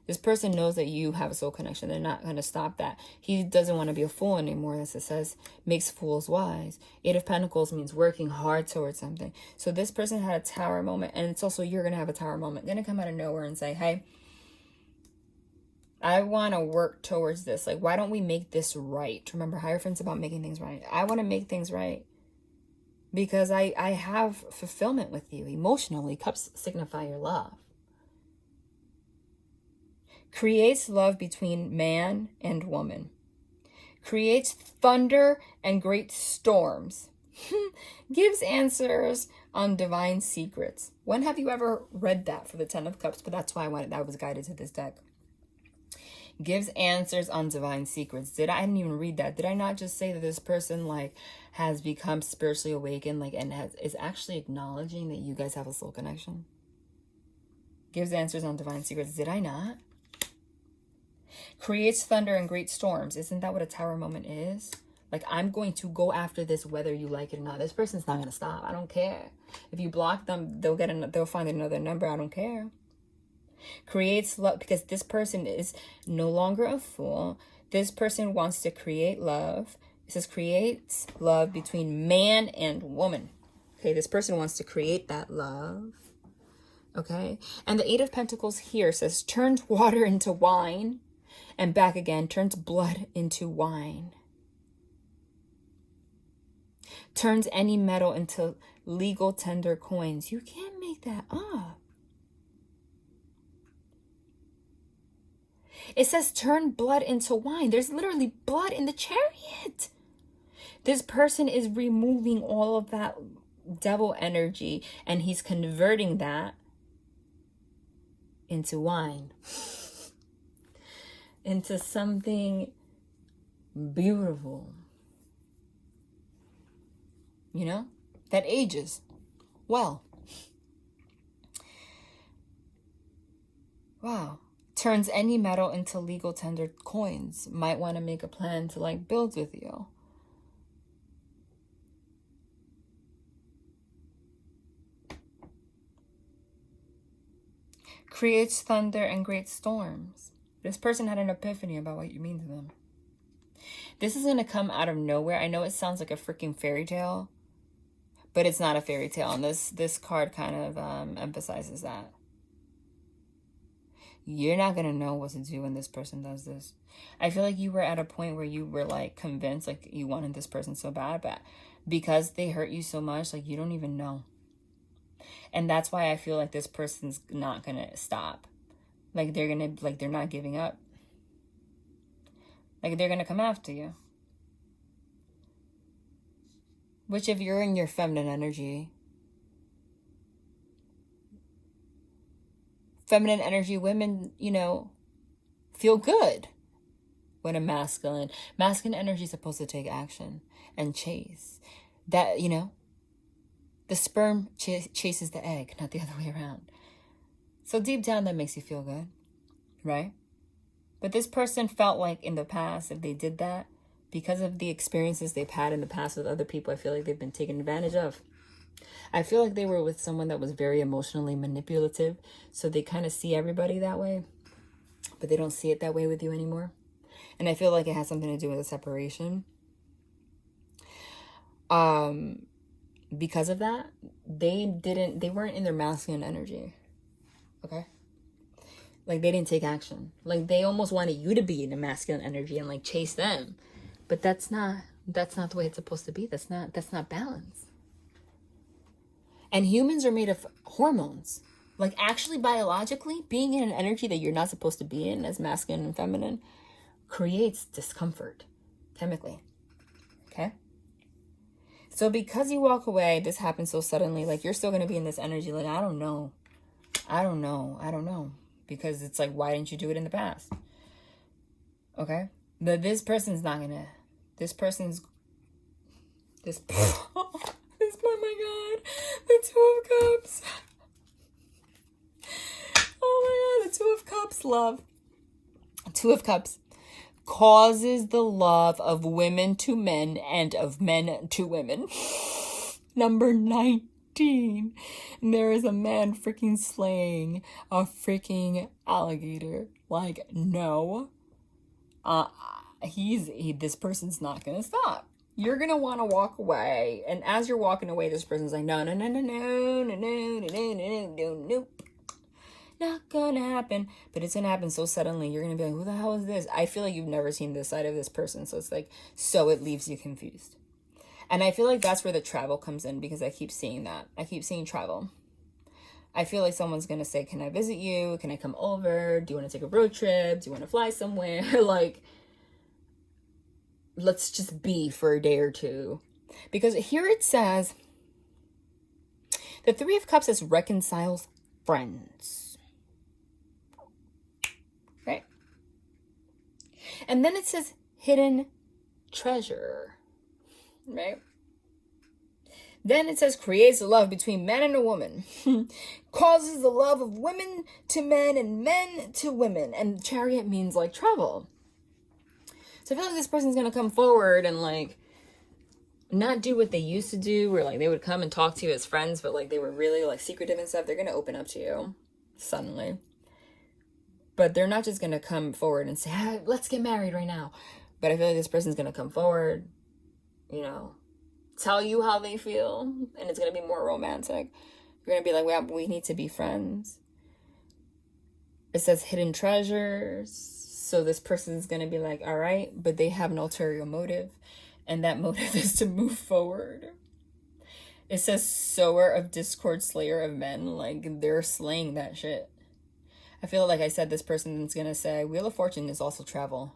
This person knows that you have a soul connection. They're not going to stop that. He doesn't want to be a fool anymore. As it says, makes fools wise. Eight of Pentacles means working hard towards something. So this person had a tower moment. And it's also, you're going to have a tower moment. Going to come out of nowhere and say, hey, I want to work towards this. Like, why don't we make this right? Remember, Hierophant's about making things right. I want to make things right because I have fulfillment with you emotionally. Cups signify your love. Creates love between man and woman. Creates thunder and great storms. Gives answers on divine secrets. When have you ever read that for the 10 of Cups? But that's why I was guided to this deck. Gives answers on divine secrets. I didn't even read that. Did I not just say that this person like has become spiritually awakened, like, and is actually acknowledging that you guys have a soul connection? Gives answers on divine secrets. Did I not? Creates thunder and great storms. Isn't that what a tower moment is? Like, I'm going to go after this whether you like it or not. This person's not going to stop. I don't care. If you block them, they'll find another number. I don't care. Creates love because this person is no longer a fool. This person wants to create love. It says creates love between man and woman. Okay, this person wants to create that love. Okay, and the Eight of Pentacles here says turns water into wine and back again, turns blood into wine. Turns any metal into legal tender coins. You can't make that up. It says turn blood into wine. There's literally blood in the Chariot. This person is removing all of that devil energy and he's converting that into wine. Into something beautiful. You know? That ages well. Wow. Turns any metal into legal tender coins. Might want to make a plan to like build with you. Creates thunder and great storms. This person had an epiphany about what you mean to them. This is going to come out of nowhere. I know it sounds like a freaking fairy tale, but it's not a fairy tale. And this card kind of emphasizes that. You're not going to know what to do when this person does this. I feel like you were at a point where you were like convinced like you wanted this person so bad, but because they hurt you so much, like you don't even know. And that's why I feel like this person's not going to stop. Like they're not giving up. Like they're going to come after you. Which if you're in your feminine energy, women, you know, feel good when a masculine energy is supposed to take action and chase. That, you know, the sperm chases the egg, not the other way around. So deep down, that makes you feel good, right? But this person felt like in the past, if they did that, because of the experiences they've had in the past with other people, I feel like they've been taken advantage of. I feel like they were with someone that was very emotionally manipulative. So they kind of see everybody that way, but they don't see it that way with you anymore. And I feel like it has something to do with a separation. Because of that, they weren't in their masculine energy. Okay? Like they didn't take action. Like they almost wanted you to be in a masculine energy and like chase them. But that's not the way it's supposed to be. That's not balance. And humans are made of hormones. Like actually biologically, being in an energy that you're not supposed to be in as masculine and feminine creates discomfort chemically. Okay? So because you walk away, this happens so suddenly, like you're still going to be in this energy like, I don't know. Because it's like, why didn't you do it in the past? Okay? But this person's not going to, oh my God, the Two of Cups. Oh my God, the Two of Cups, love. Two of Cups causes the love of women to men and of men to women. Number 19. And there is a man freaking slaying a freaking alligator. Like, no. This person's not gonna stop. You're gonna want to walk away, and as you're walking away, this person's like, no, not gonna happen. But it's gonna happen so suddenly. You're gonna be like, who the hell is this? I feel like you've never seen this side of this person, so it's like, so it leaves you confused. And I feel like that's where the travel comes in, because I keep seeing that. I keep seeing travel. I feel like someone's gonna say, can I visit you? Can I come over? Do you want to take a road trip? Do you want to fly somewhere? Like, let's just be for a day or two. Because here it says, the Three of Cups is reconciles friends. Right? And then it says hidden treasure. Right? Then it says creates a love between man and a woman. Causes the love of women to men and men to women. And chariot means like travel. So I feel like this person's going to come forward and like not do what they used to do, where like they would come and talk to you as friends, but like they were really like secretive and stuff. They're going to open up to you suddenly. But they're not just going to come forward and say, hey, let's get married right now. But I feel like this person's going to come forward, you know, tell you how they feel, and it's going to be more romantic. You're going to be like, well, we need to be friends. It says hidden treasures. So this person's going to be like, all right, but they have an ulterior motive, and that motive is to move forward. It says sower of discord, slayer of men. Like, they're slaying that shit. I feel like I said this person's going to say, Wheel of Fortune is also travel.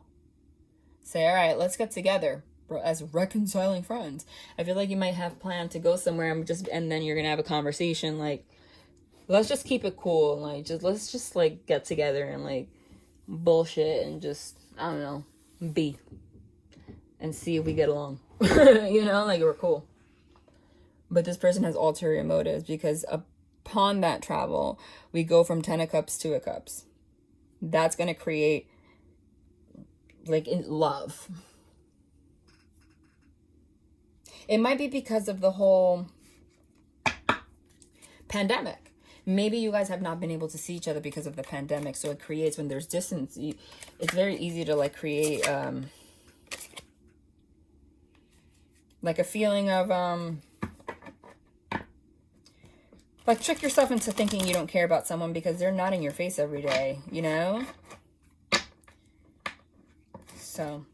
Say, all right, let's get together as reconciling friends. I feel like you might have planned to go somewhere and then you're gonna have a conversation like, let's just keep it cool, like let's just like get together and like bullshit and just, I don't know, be and see if we get along. You know, like we're cool. But this person has ulterior motives, because upon that travel we go from 10 of Cups to a Cups. That's gonna create like in love. It might be because of the whole pandemic. maybe you guys have not been able to see each other because of the pandemic. So it creates, when there's distance, it's very easy to like create like a feeling of like trick yourself into thinking you don't care about someone because they're not in your face every day, you know? So,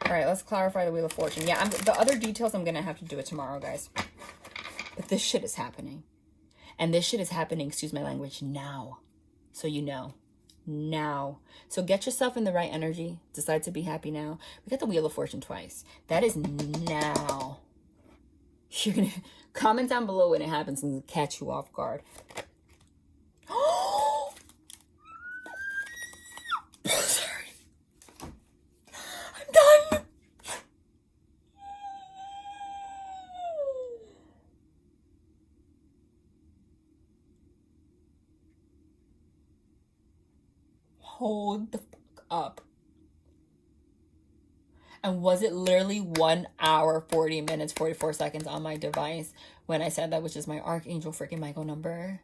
all right, let's clarify the Wheel of Fortune. Yeah, the other details, I'm going to have to do it tomorrow, guys. But this shit is happening. And this shit is happening, excuse my language, now. So you know. Now. So get yourself in the right energy. Decide to be happy now. We got the Wheel of Fortune twice. That is now. You're going to comment down below when it happens and catch you off guard. Oh! Sorry. I'm done. Hold the fuck up. And was it literally 1 hour, 40 minutes, 44 seconds on my device when I said that, which is my Archangel freaking Michael number?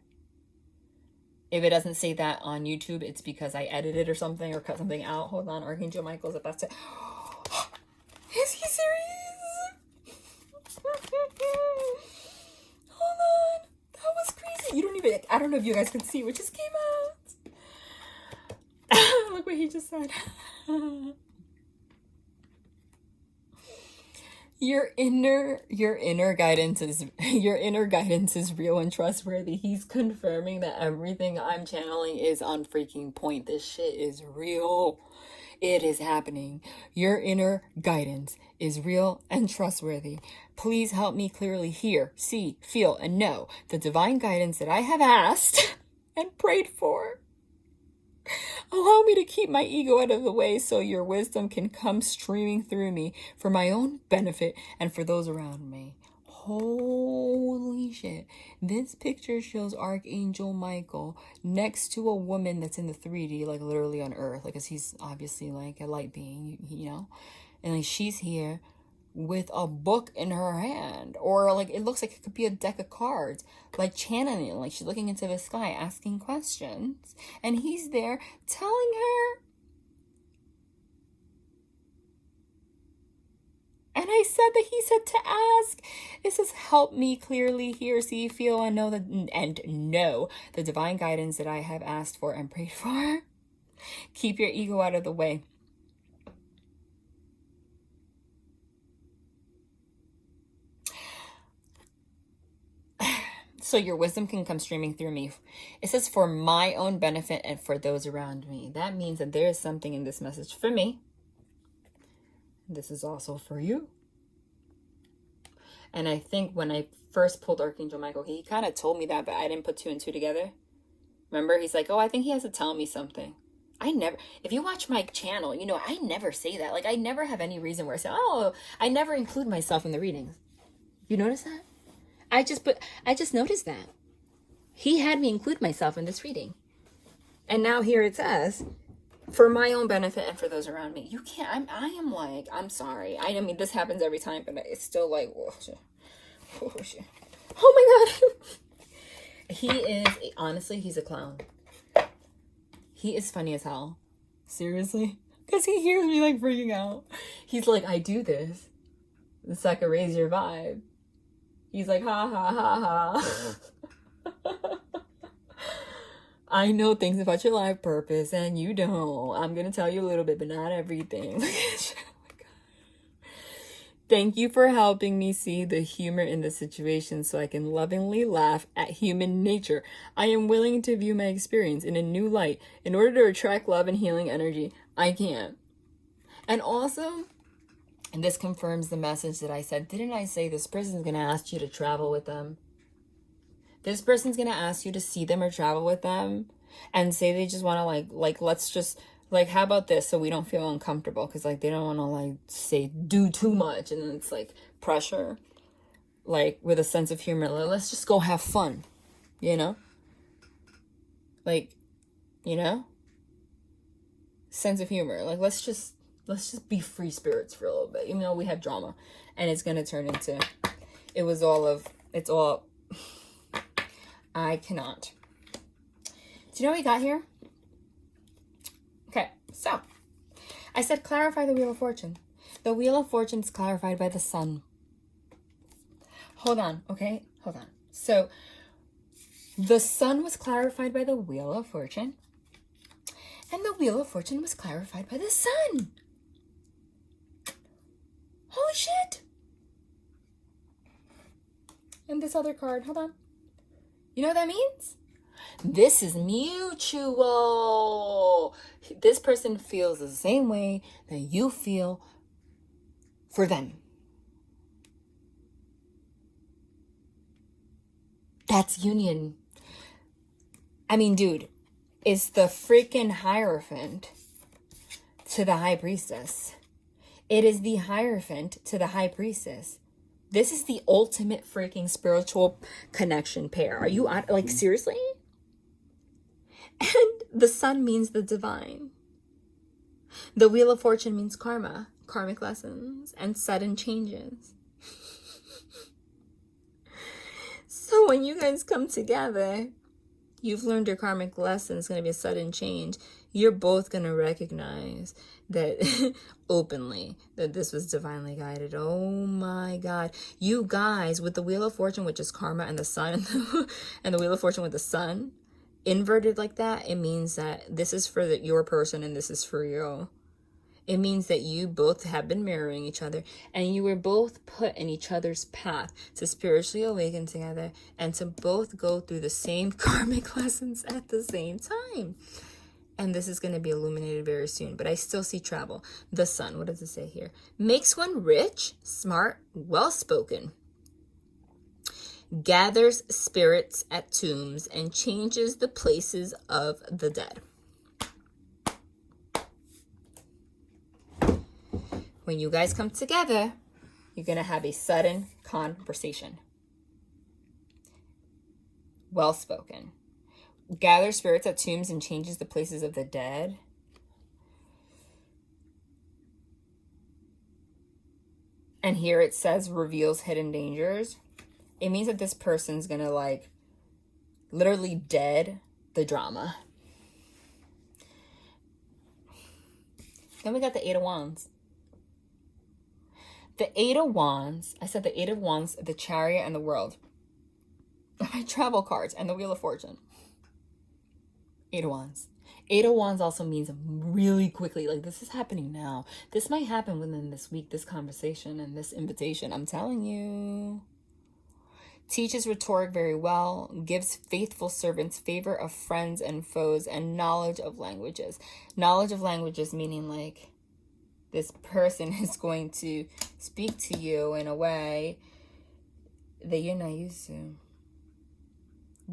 If it doesn't say that on YouTube, it's because I edited or something or cut something out. Hold on, Archangel Michael's about to... Is he serious? Hold on. That was crazy. You don't even... I don't know if you guys can see what just came out. Look what he just said. Your inner guidance is real and trustworthy. He's confirming that everything I'm channeling is on freaking point. This shit is real. It is happening. Your inner guidance is real and trustworthy. Please help me clearly hear, see, feel, and know the divine guidance that I have asked and prayed for. Allow me to keep my ego out of the way so your wisdom can come streaming through me for my own benefit and for those around me. Holy shit. This picture shows Archangel Michael next to a woman that's in the 3D, like literally on Earth. Like, 'cause he's obviously like a light being, you know? And like she's here with a book in her hand, or like it looks like it could be a deck of cards, like channeling, like she's looking into the sky asking questions, and he's there telling her. And I said that he said to ask. It says, help me clearly hear, see, feel, and know the divine guidance that I have asked for and prayed for. Keep your ego out of the way. So your wisdom can come streaming through me. It says for my own benefit and for those around me. That means that there is something in this message for me. This is also for you. And I think when I first pulled Archangel Michael, he kind of told me that, but I didn't put 2 and 2 together. Remember, he's like, oh, I think he has to tell me something. If you watch my channel, you know, I never say that. Like, I never have any reason where I say, oh, I never include myself in the readings. You notice that? I just noticed that. He had me include myself in this reading. And now here it says, for my own benefit and for those around me. You can't, I'm sorry. I mean, this happens every time, but it's still like, oh, shit. Oh, shit. Oh my God. He is, honestly, he's a clown. He is funny as hell. Seriously. Because he hears me like freaking out. He's like, I do this so I can raise your vibe. He's like, ha, ha, ha, ha. I know things about your life purpose and you don't. I'm going to tell you a little bit, but not everything. Oh my God. Thank you for helping me see the humor in the situation so I can lovingly laugh at human nature. I am willing to view my experience in a new light. In order to attract love and healing energy, I can. And also, and this confirms the message that I said. Didn't I say this person's going to ask you to travel with them? This person's going to ask you to see them or travel with them and say they just want to like, let's just, like, how about this so we don't feel uncomfortable? Because, like, they don't want to, like, say do too much. And then it's, like, pressure. Like, with a sense of humor. Like, let's just go have fun. You know? Like, you know? Sense of humor. Like, let's just be free spirits for a little bit. Even though we have drama. And it's going to turn into, it's all, I cannot. Do you know what we got here? Okay, so I said clarify the Wheel of Fortune. The Wheel of Fortune is clarified by the sun. Hold on, okay? Hold on. So the sun was clarified by the Wheel of Fortune, and the Wheel of Fortune was clarified by the sun. Holy shit. And this other card, hold on. You know what that means? This is mutual. This person feels the same way that you feel for them. That's union. I mean, dude, it's the freaking Hierophant to the High Priestess. It is the Hierophant to the High Priestess. This is the ultimate freaking spiritual connection pair. Are you, like, seriously? And the sun means the divine. The Wheel of Fortune means karma, karmic lessons, and sudden changes. So when you guys come together, you've learned your karmic lesson. It's going to be a sudden change. You're both going to recognize that openly that this was divinely guided. Oh my God. You guys, with the Wheel of Fortune, which is karma, and the sun, and the Wheel of Fortune with the sun, inverted like that, it means that this is for your person and this is for you. It means that you both have been mirroring each other, and you were both put in each other's path to spiritually awaken together and to both go through the same karmic lessons at the same time. And this is going to be illuminated very soon, but I still see travel. The sun, what does it say here? Makes one rich, smart, well-spoken. Gathers spirits at tombs and changes the places of the dead. When you guys come together, you're going to have a sudden conversation. Well-spoken. Gathers spirits at tombs and changes the places of the dead. And here it says reveals hidden dangers. It means that this person's going to, like, literally dead the drama. Then we got the Eight of Wands. The Eight of Wands, I said the Eight of Wands, the Chariot, and the World. My travel cards and the Wheel of Fortune. Eight of Wands. Eight of Wands also means really quickly. Like, this is happening now. This might happen within this week, this conversation and this invitation. I'm telling you. Teaches rhetoric very well. Gives faithful servants favor of friends and foes and knowledge of languages. Knowledge of languages meaning, like, this person is going to speak to you in a way that you're not used to.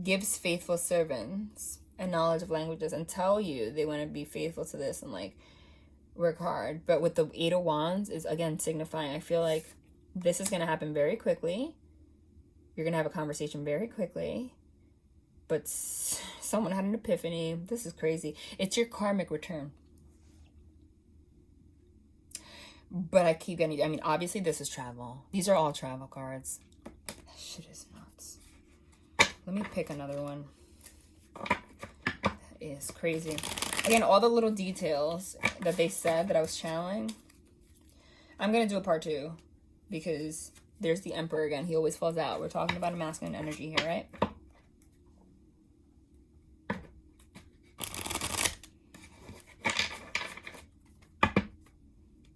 Gives faithful servants and knowledge of languages and tell you they want to be faithful to this and, like, work hard. But with the Eight of Wands is, again, signifying, I feel like this is going to happen very quickly. You're going to have a conversation very quickly. But someone had an epiphany. This is crazy. It's your karmic return. But I keep getting, I mean, obviously this is travel. These are all travel cards. That shit is nuts. Let me pick another one. That is crazy. Again, all the little details that they said that I was channeling. I'm going to do a part 2 because there's the Emperor again. He always falls out. We're talking about a masculine energy here, right?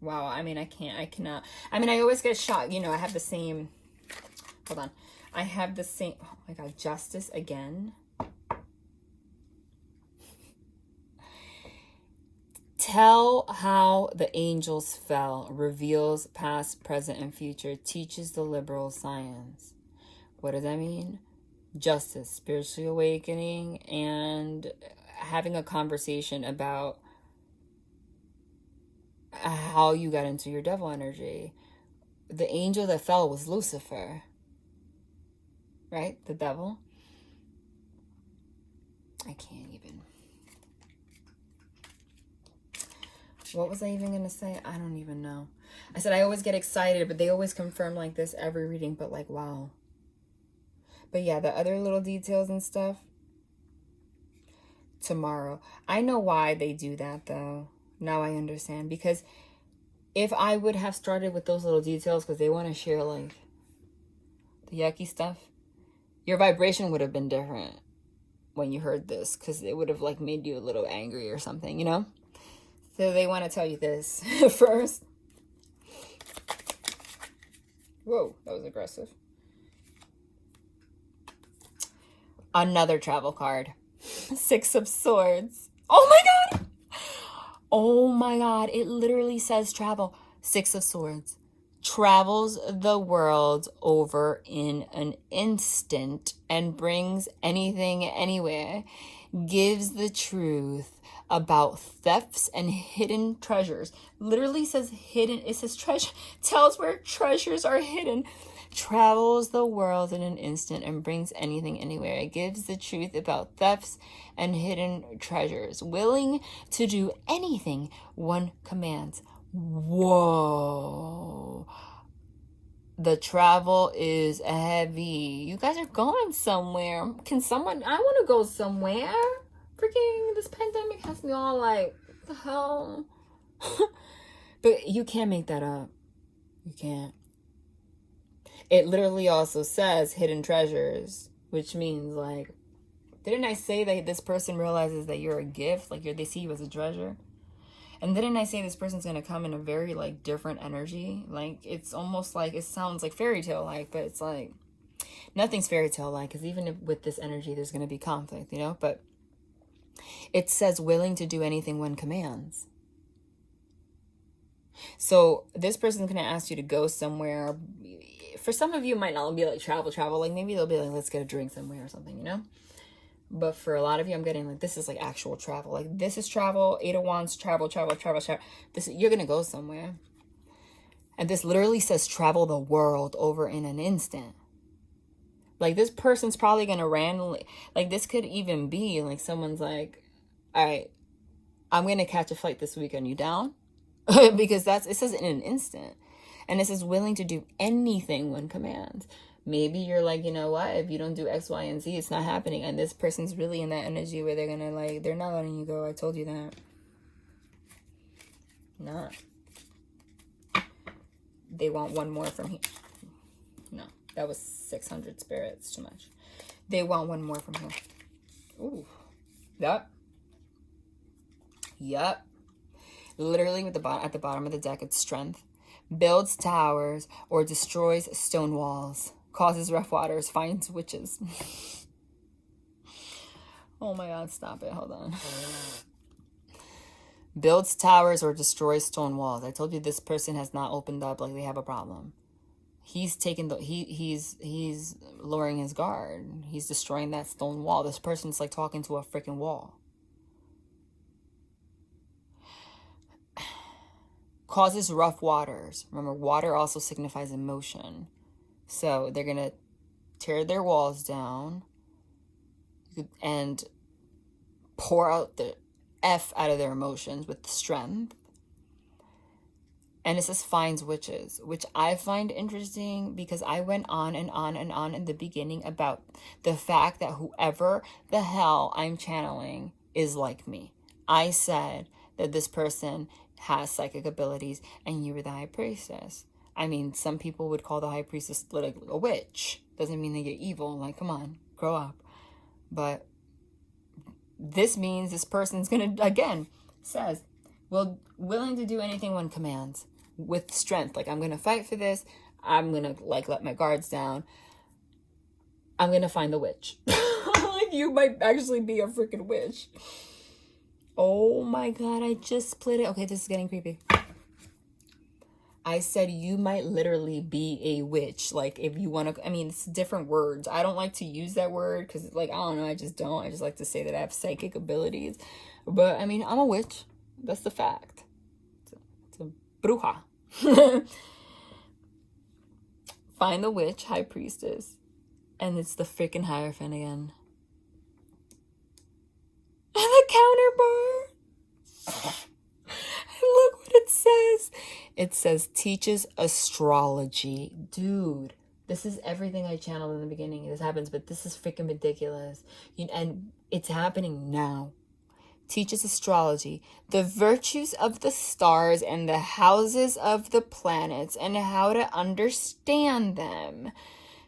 Wow, I mean, I cannot. I mean, I always get shocked. You know, I have the same, hold on. I have the same, oh my God, Justice again. Tell how the angels fell, reveals past, present, and future, teaches the liberal science. What does that mean? Justice, spiritually awakening, and having a conversation about how you got into your devil energy. The angel that fell was Lucifer, right? The devil. I can't even. What was I even going to say? I don't even know. I said I always get excited, but they always confirm like this every reading, but like, wow. But yeah, the other little details and stuff. tomorrow. I know why they do that though. Now I understand. Because if I would have started with those little details because they want to share like the yucky stuff, your vibration would have been different when you heard this, because it would have like made you a little angry or something, you know? So they want to tell you this first. Whoa, that was aggressive. Another travel card. 6 of Swords. Oh my God. Oh my God. It literally says travel. 6 of Swords. Travels the world over in an instant and brings anything anywhere. Gives the truth about thefts and hidden treasures. Literally says hidden. It says treasure. Tells where treasures are hidden. Travels the world in an instant and brings anything anywhere. It gives the truth about thefts and hidden treasures. Willing to do anything one commands. Whoa. The travel is heavy. You guys are going somewhere. Can someone... I want to go somewhere. Freaking this pandemic has me all like, what the hell? But you can't make that up. You can't. It literally also says hidden treasures, which means like, didn't I say that this person realizes that you're a gift? Like they see you as a treasure? And didn't I say this person's going to come in a very like different energy? Like it's almost like, it sounds like fairy tale like, but it's like, nothing's fairy tale like, because even if, with this energy, there's going to be conflict, you know? But it says willing to do anything one commands. So this person's going to ask you to go somewhere. For some of you, it might not be like travel. Like maybe they'll be like, let's get a drink somewhere or something, you know? But for a lot of you, I'm getting like, this is like actual travel. Like this is travel. 8 of Wands, travel. This, you're going to go somewhere. And this literally says travel the world over in an instant. Like this person's probably going to randomly, like this could even be like someone's like, all right, I'm going to catch a flight this weekend. You down? Because it says in an instant. And it says willing to do anything one commands. Maybe you're like, you know what? If you don't do X, Y, and Z, it's not happening. And this person's really in that energy where they're going to like, they're not letting you go. I told you that. Not. They want one more from here. No, that was 600 spirits. Too much. They want one more from here. Ooh. Yup. Literally at the bottom of the deck, it's strength. Builds towers or destroys stone walls. Causes rough waters. Finds witches. Oh my God, stop it. Hold on. Builds towers or destroys stone walls. I told you this person has not opened up like they have a problem. He's taking he's lowering his guard. He's destroying that stone wall. This person's like talking to a freaking wall. Causes rough waters. Remember, water also signifies emotion. So they're going to tear their walls down and pour out the F out of their emotions with strength. And it says finds witches, which I find interesting because I went on and on and on in the beginning about the fact that whoever the hell I'm channeling is like me. I said that this person has psychic abilities and you were the high priestess. I mean, some people would call the high priestess like a witch. Doesn't mean they get evil. Like, come on, grow up. But this means this person's gonna, again, says, well, willing to do anything one commands with strength. Like, I'm gonna fight for this. I'm gonna like let my guards down. I'm gonna find the witch. Like, you might actually be a freaking witch. Oh my God, I just split it. Okay, this is getting creepy. I said you might literally be a witch. Like, if you want to, I mean, it's different words. I don't like to use that word because, like, I don't know, I just don't. I just like to say that I have psychic abilities. But, I mean, I'm a witch. That's the fact. It's a bruja. Find the witch, high priestess. And it's the freaking Hierophant again. And the counterpart. Look what it says. It says teaches astrology. Dude, this is everything I channeled in the beginning. This happens, but this is freaking ridiculous. And it's happening now. teaches astrology, the virtues of the stars and the houses of the planets and how to understand them,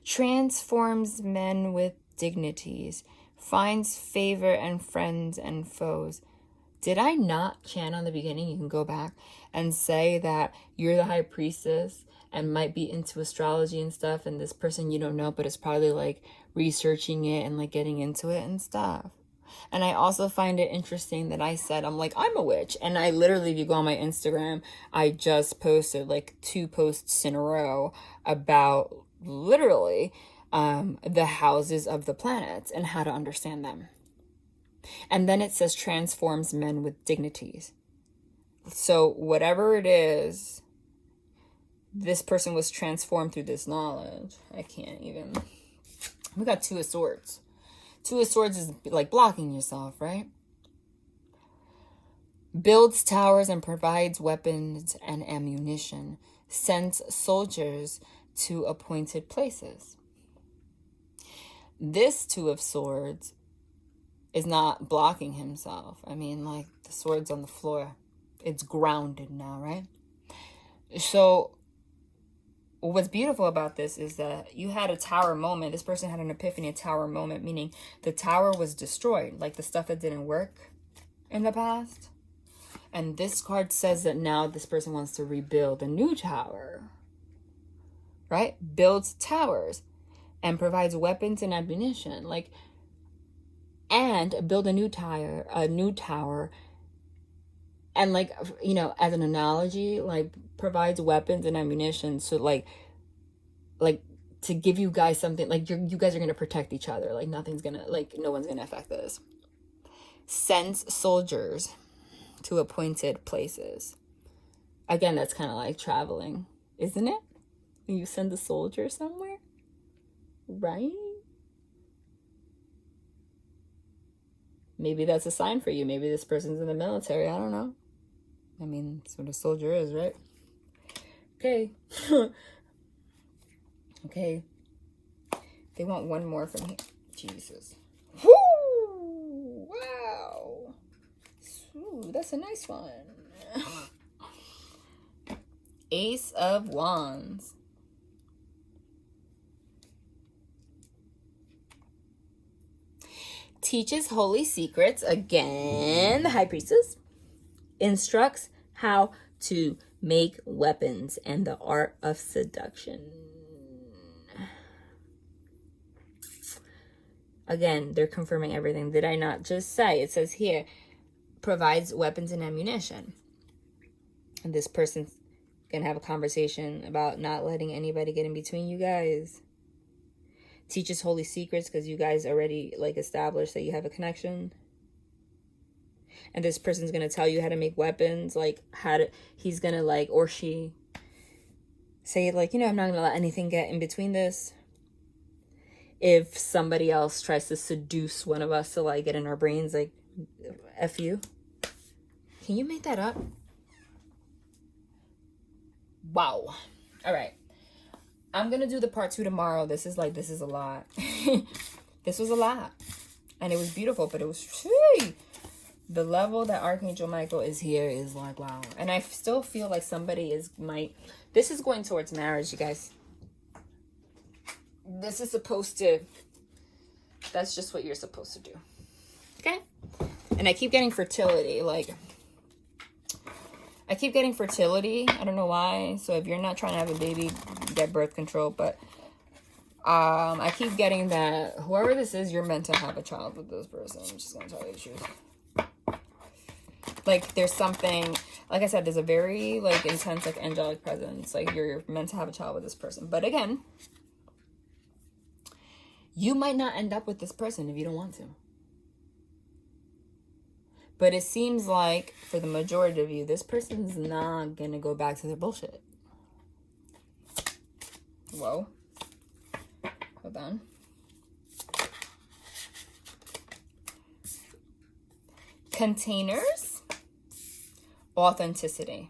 transforms men with dignities, finds favor and friends and foes. Did I not chant on the beginning? You can go back and say that you're the high priestess and might be into astrology and stuff, and this person you don't know, but it's probably like researching it and like getting into it and stuff. And I also find it interesting that I said, I'm like, I'm a witch. And I literally, if you go on my Instagram, I just posted like 2 posts in a row about literally the houses of the planets and how to understand them. And then it says transforms men with dignities. So whatever it is, this person was transformed through this knowledge. I can't even. We got 2 of Swords. 2 of Swords is like blocking yourself, right? Builds towers and provides weapons and ammunition. Sends soldiers to appointed places. This 2 of Swords is not blocking himself. I mean, like, the sword's on the floor. It's grounded now, right? So what's beautiful about this is that you had a tower moment. This person had an epiphany, a tower moment, meaning the tower was destroyed, like the stuff that didn't work in the past. And this card says that now this person wants to rebuild a new tower, right? Builds towers and provides weapons and ammunition, like, and build a new tower, and like, you know, as an analogy, like provides weapons and ammunition. So like to give you guys something, like you guys are going to protect each other. Like nothing's going to, like no one's going to affect this. Sends soldiers to appointed places. Again, that's kind of like traveling, isn't it? You send a soldier somewhere, right? Maybe that's a sign for you. Maybe this person's in the military. I don't know. I mean, that's what a soldier is, right? Okay. Okay. They want one more from here. Jesus. Woo! Wow. Ooh, that's a nice one. Ace of Wands. Teaches holy secrets. Again, the High Priestess. Instructs how to make weapons and the art of seduction. Again, they're confirming everything. Did I not just say? It says here, provides weapons and ammunition. And this person's going to have a conversation about not letting anybody get in between you guys. Teaches holy secrets because you guys already like established that you have a connection. And this person's going to tell you how to make weapons, like how to, he's going to like, or she say like, you know, I'm not going to let anything get in between this. If somebody else tries to seduce one of us to like get in our brains, like, F you. Can you make that up? Wow. All right. I'm going to do the part 2 tomorrow. This is a lot. This was a lot. And it was beautiful, but it was, the level that Archangel Michael is here is like, wow. And I still feel like somebody this is going towards marriage, you guys. This is supposed to, that's just what you're supposed to do. Okay? And I keep getting fertility, like, I keep getting fertility. I don't know why. So if you're not trying to have a baby, get birth control. But I keep getting that whoever this is, you're meant to have a child with this person. I'm just going to tell you the truth. Like, there's something, like I said, there's a very, like, intense, like, angelic presence. Like, you're meant to have a child with this person. But again, you might not end up with this person if you don't want to. But it seems like, for the majority of you, this person's not going to go back to their bullshit. Whoa. Hold on. Containers. Authenticity.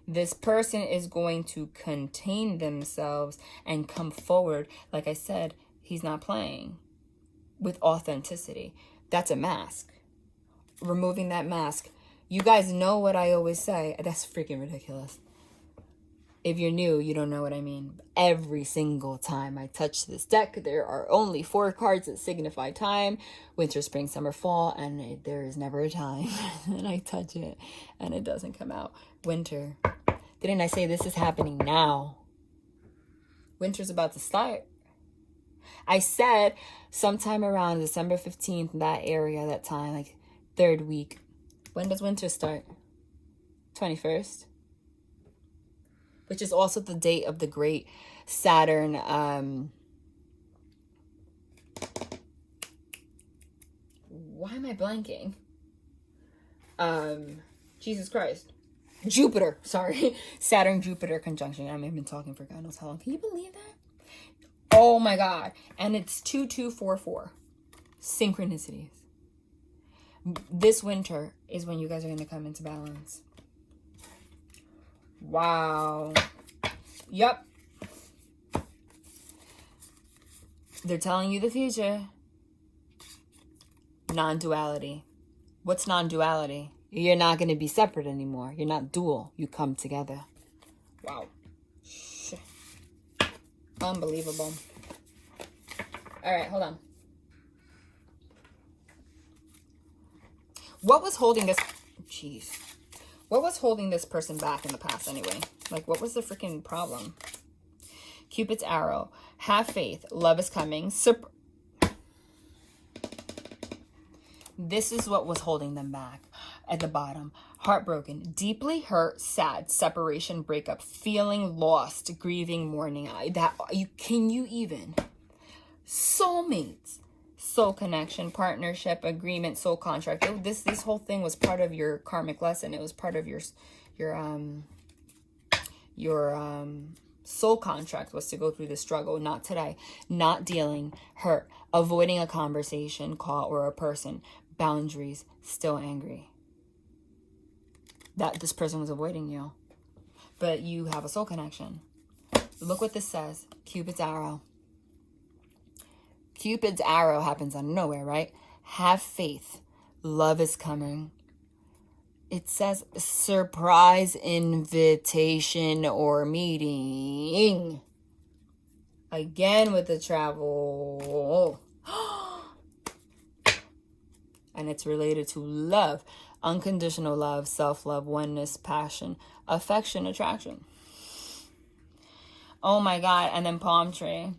This person is going to contain themselves and come forward. Like I said, he's not playing with authenticity. That's a mask. removing that mask. You guys know what I always say. That's freaking ridiculous. If you're new, you don't know what I mean. Every single time I touch this deck, there are only 4 cards that signify time. Winter, spring, summer, fall. And there is never a time. And I touch it and it doesn't come out. Winter. Didn't I say this is happening now? Winter's about to start. I said sometime around December 15th, that area, that time, like 3rd week. When does winter start? 21st. Which is also the date of the great Saturn. Why am I blanking? Jesus Christ. Jupiter, sorry. Saturn-Jupiter conjunction. I've been talking for God knows how long. Can you believe that? Oh my God. And it's 2244. Synchronicities. This winter is when you guys are going to come into balance. Wow. Yep. They're telling you the future. Non-duality. What's non-duality? You're not going to be separate anymore. You're not dual. You come together. Wow. Shit. Unbelievable. All right, hold on. What was holding this? Jeez. What was holding this person back in the past anyway? Like, what was the freaking problem? Cupid's arrow. Have faith. Love is coming. This is what was holding them back. At the bottom. Heartbroken. Deeply hurt. Sad. Separation. Breakup. Feeling lost. Grieving. Mourning. Can you even? Soulmates. Soul connection, partnership, agreement, soul contract. This whole thing was part of your karmic lesson. It was part of your soul contract, was to go through the struggle. Not today. Not dealing, hurt, avoiding a conversation, call, or a person. Boundaries, still angry. That this person was avoiding you. But you have a soul connection. Look what this says. Cupid's arrow. Cupid's arrow happens out of nowhere, right? Have faith. Love is coming. It says surprise invitation or meeting. Again with the travel. And it's related to love. Unconditional love, self-love, oneness, passion, affection, attraction. Oh my God. And then palm tree.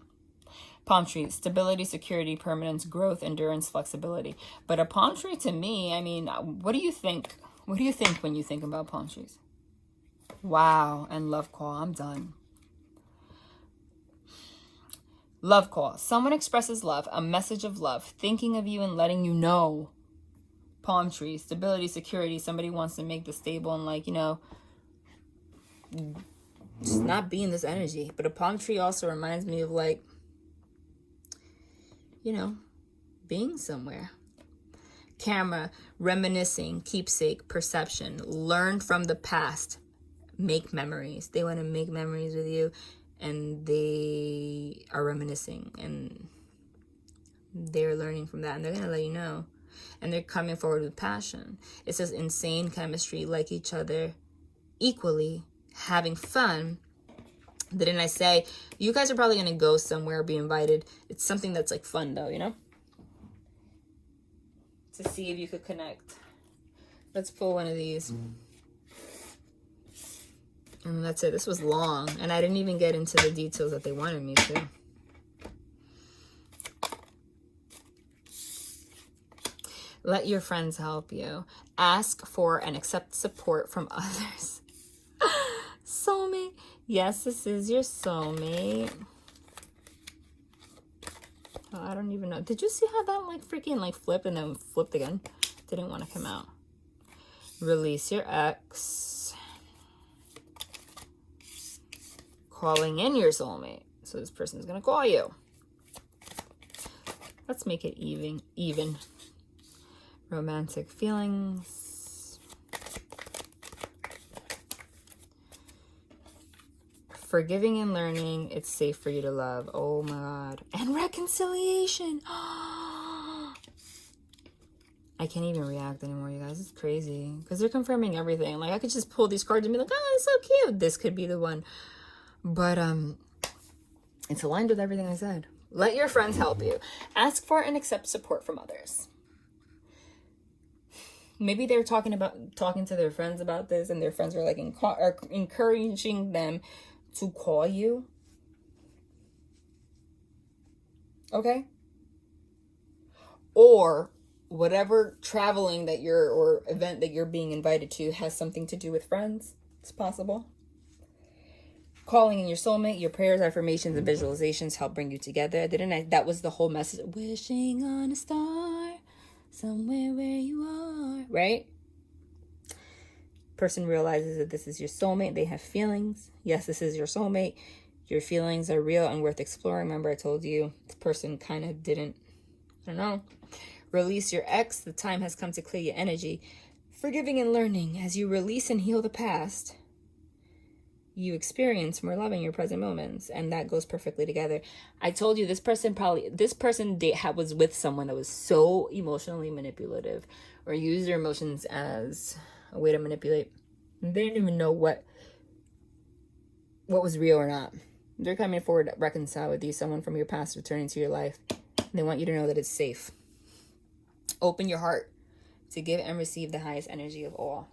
Palm tree, stability, security, permanence, growth, endurance, flexibility. But a palm tree to me, I mean, what do you think? What do you think when you think about palm trees? Wow. And love call. I'm done. Love call. Someone expresses love, a message of love, thinking of you and letting you know. Palm tree, stability, security. Somebody wants to make this stable and, like, you know, just not be in this energy. But a palm tree also reminds me of, like, you know, being somewhere. Camera, reminiscing, keepsake, perception, learn from the past, make memories. They want to make memories with you, and they are reminiscing, and they're learning from that, and they're going to let you know. And they're coming forward with passion. It says insane chemistry, like each other equally, having fun. Didn't I say, you guys are probably going to go somewhere, be invited. It's something that's like fun though, you know? To see if you could connect. Let's pull one of these. And that's it. This was long. And I didn't even get into the details that they wanted me to. Let your friends help you. Ask for and accept support from others. Soulmate. Yes, this is your soulmate. Oh, I don't even know. Did you see how that like freaking like flipped and then flipped again? Didn't want to come out. Release your ex. Calling in your soulmate. So this person is going to call you. Let's make it even. Romantic feelings. Forgiving and learning. It's safe for you to love. Oh my God. And reconciliation. I can't even react anymore, you guys. It's crazy. Because they're confirming everything. Like, I could just pull these cards and be like, oh, it's so cute. This could be the one. But, it's aligned with everything I said. Let your friends help you. Ask for and accept support from others. Maybe they're talking to their friends about this, and their friends are like encouraging them to call you. Okay? Or whatever traveling that or event that you're being invited to has something to do with friends. It's possible. Calling in your soulmate, your prayers, affirmations, and visualizations help bring you together. That was the whole message. Wishing on a star somewhere where you are, right? Person realizes that this is your soulmate. They have feelings. Yes, this is your soulmate. Your feelings are real and worth exploring. Remember, I told you this person kind of didn't, I don't know. Release your ex. The time has come to clear your energy. Forgiving and learning. As you release and heal the past, you experience more love in your present moments, and that goes perfectly together. I told you this person was with someone that was so emotionally manipulative, or used their emotions as a way to manipulate. They didn't even know what was real or not. They're coming forward to reconcile with you, someone from your past returning to your life. They want you to know that it's safe. Open your heart to give and receive the highest energy of all.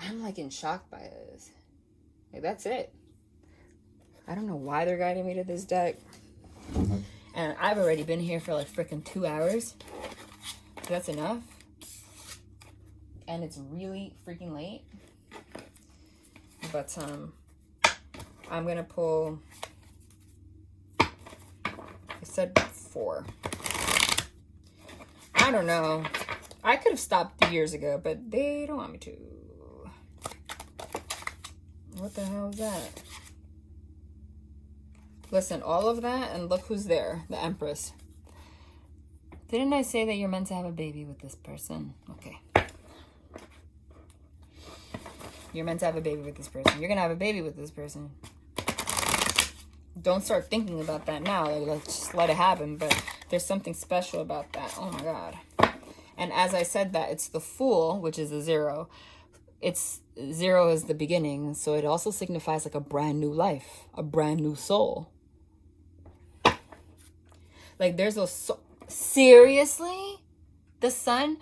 I'm like in shock by this. Like, that's it. I don't know why they're guiding me to this deck. And I've already been here for like freaking 2 hours. That's enough. And it's really freaking late. But I'm gonna pull, I said 4. I don't know. I could have stopped years ago, but they don't want me to. What the hell is that? Listen, all of that, and look who's there. The Empress. Didn't I say that you're meant to have a baby with this person? Okay. You're meant to have a baby with this person. You're going to have a baby with this person. Don't start thinking about that now. Like, let's just let it happen. But there's something special about that. Oh, my God. And as I said that, it's the Fool, which is a 0. It's 0 is the beginning. So it also signifies like a brand new life. A brand new soul. Like, there's a soul. Seriously? The sun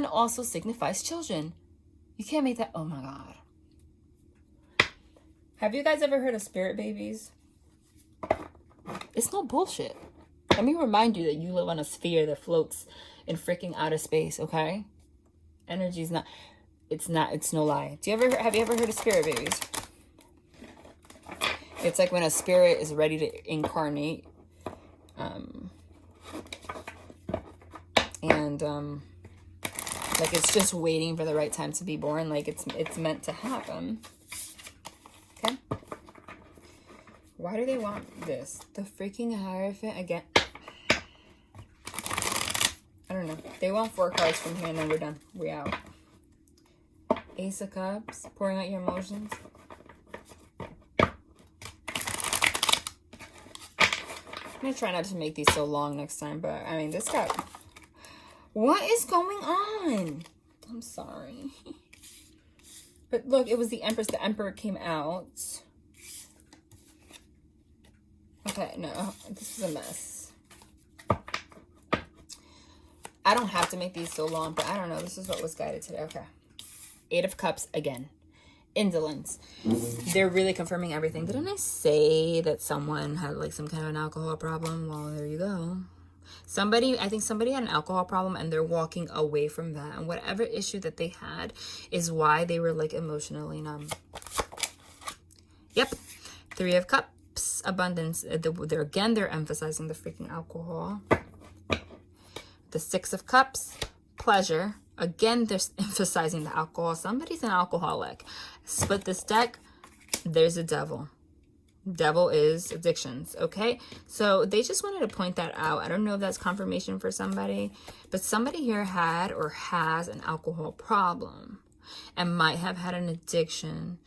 also signifies children. You can't make that. Oh my God. Have you guys ever heard of spirit babies? It's no bullshit. Let me remind you that you live on a sphere that floats in freaking outer space, okay? Energy's not, it's no lie. Have you ever heard of spirit babies? It's like when a spirit is ready to incarnate. Like it's just waiting for the right time to be born. Like it's meant to happen. Okay. Why do they want this? The freaking Hierophant again. I don't know. They want 4 cards from here and then we're done. We're out. Ace of Cups. Pouring out your emotions. I'm going to try not to make these so long next time. But, I mean, this got... What is going on? I'm sorry. But look, it was the Empress. The Emperor came out. Okay, no. This is a mess. I don't have to make these so long, but I don't know. This is what was guided today. Okay. 8 of Cups again. Indolence. They're really confirming everything. Didn't I say that someone had like some kind of an alcohol problem? Well, there you go. I think somebody had an alcohol problem and they're walking away from that. And whatever issue that they had is why they were like emotionally numb. Yep. 3 of Cups. Abundance. They're emphasizing the freaking alcohol. The 6 of Cups. Pleasure. Again, they're emphasizing the alcohol. Somebody's an alcoholic. Split this deck. There's a devil. Devil is addictions, okay? So they just wanted to point that out. I don't know if that's confirmation for somebody, but somebody here had or has an alcohol problem and might have had an addiction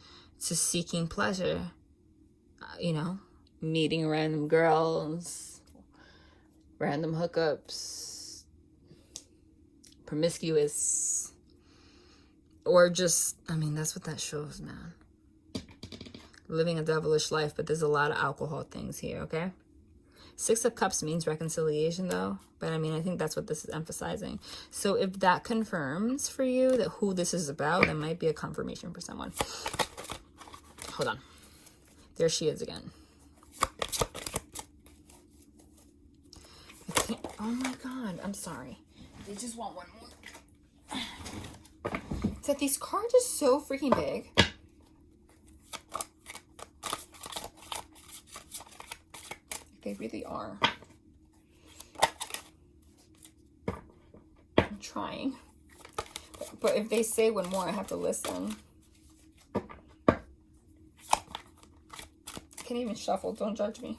to seeking pleasure. You know, meeting random girls, random hookups, promiscuous, or just, I mean, that's what that shows, man. Living a devilish life, but there's a lot of alcohol things here, okay? Six of Cups means reconciliation, though. But, I mean, I think that's what this is emphasizing. So, if that confirms for you that who this is about, that might be a confirmation for someone. Hold on. There she is again. I can't. Oh, my God. I'm sorry. They just want one more. It's that these cards are so freaking big. They really are. I'm trying. But if they say one more, I have to listen. I can't even shuffle. Don't judge me.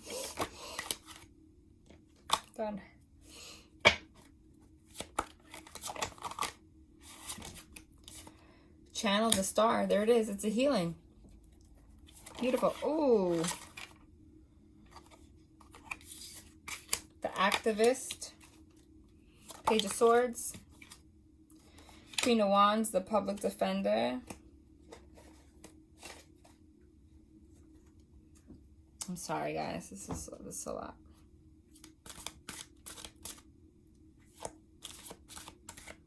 Done. Channel the star. There it is. It's a healing. Beautiful. Ooh. The Activist, Page of Swords, Queen of Wands, the Public Defender. I'm sorry, guys. This is a lot.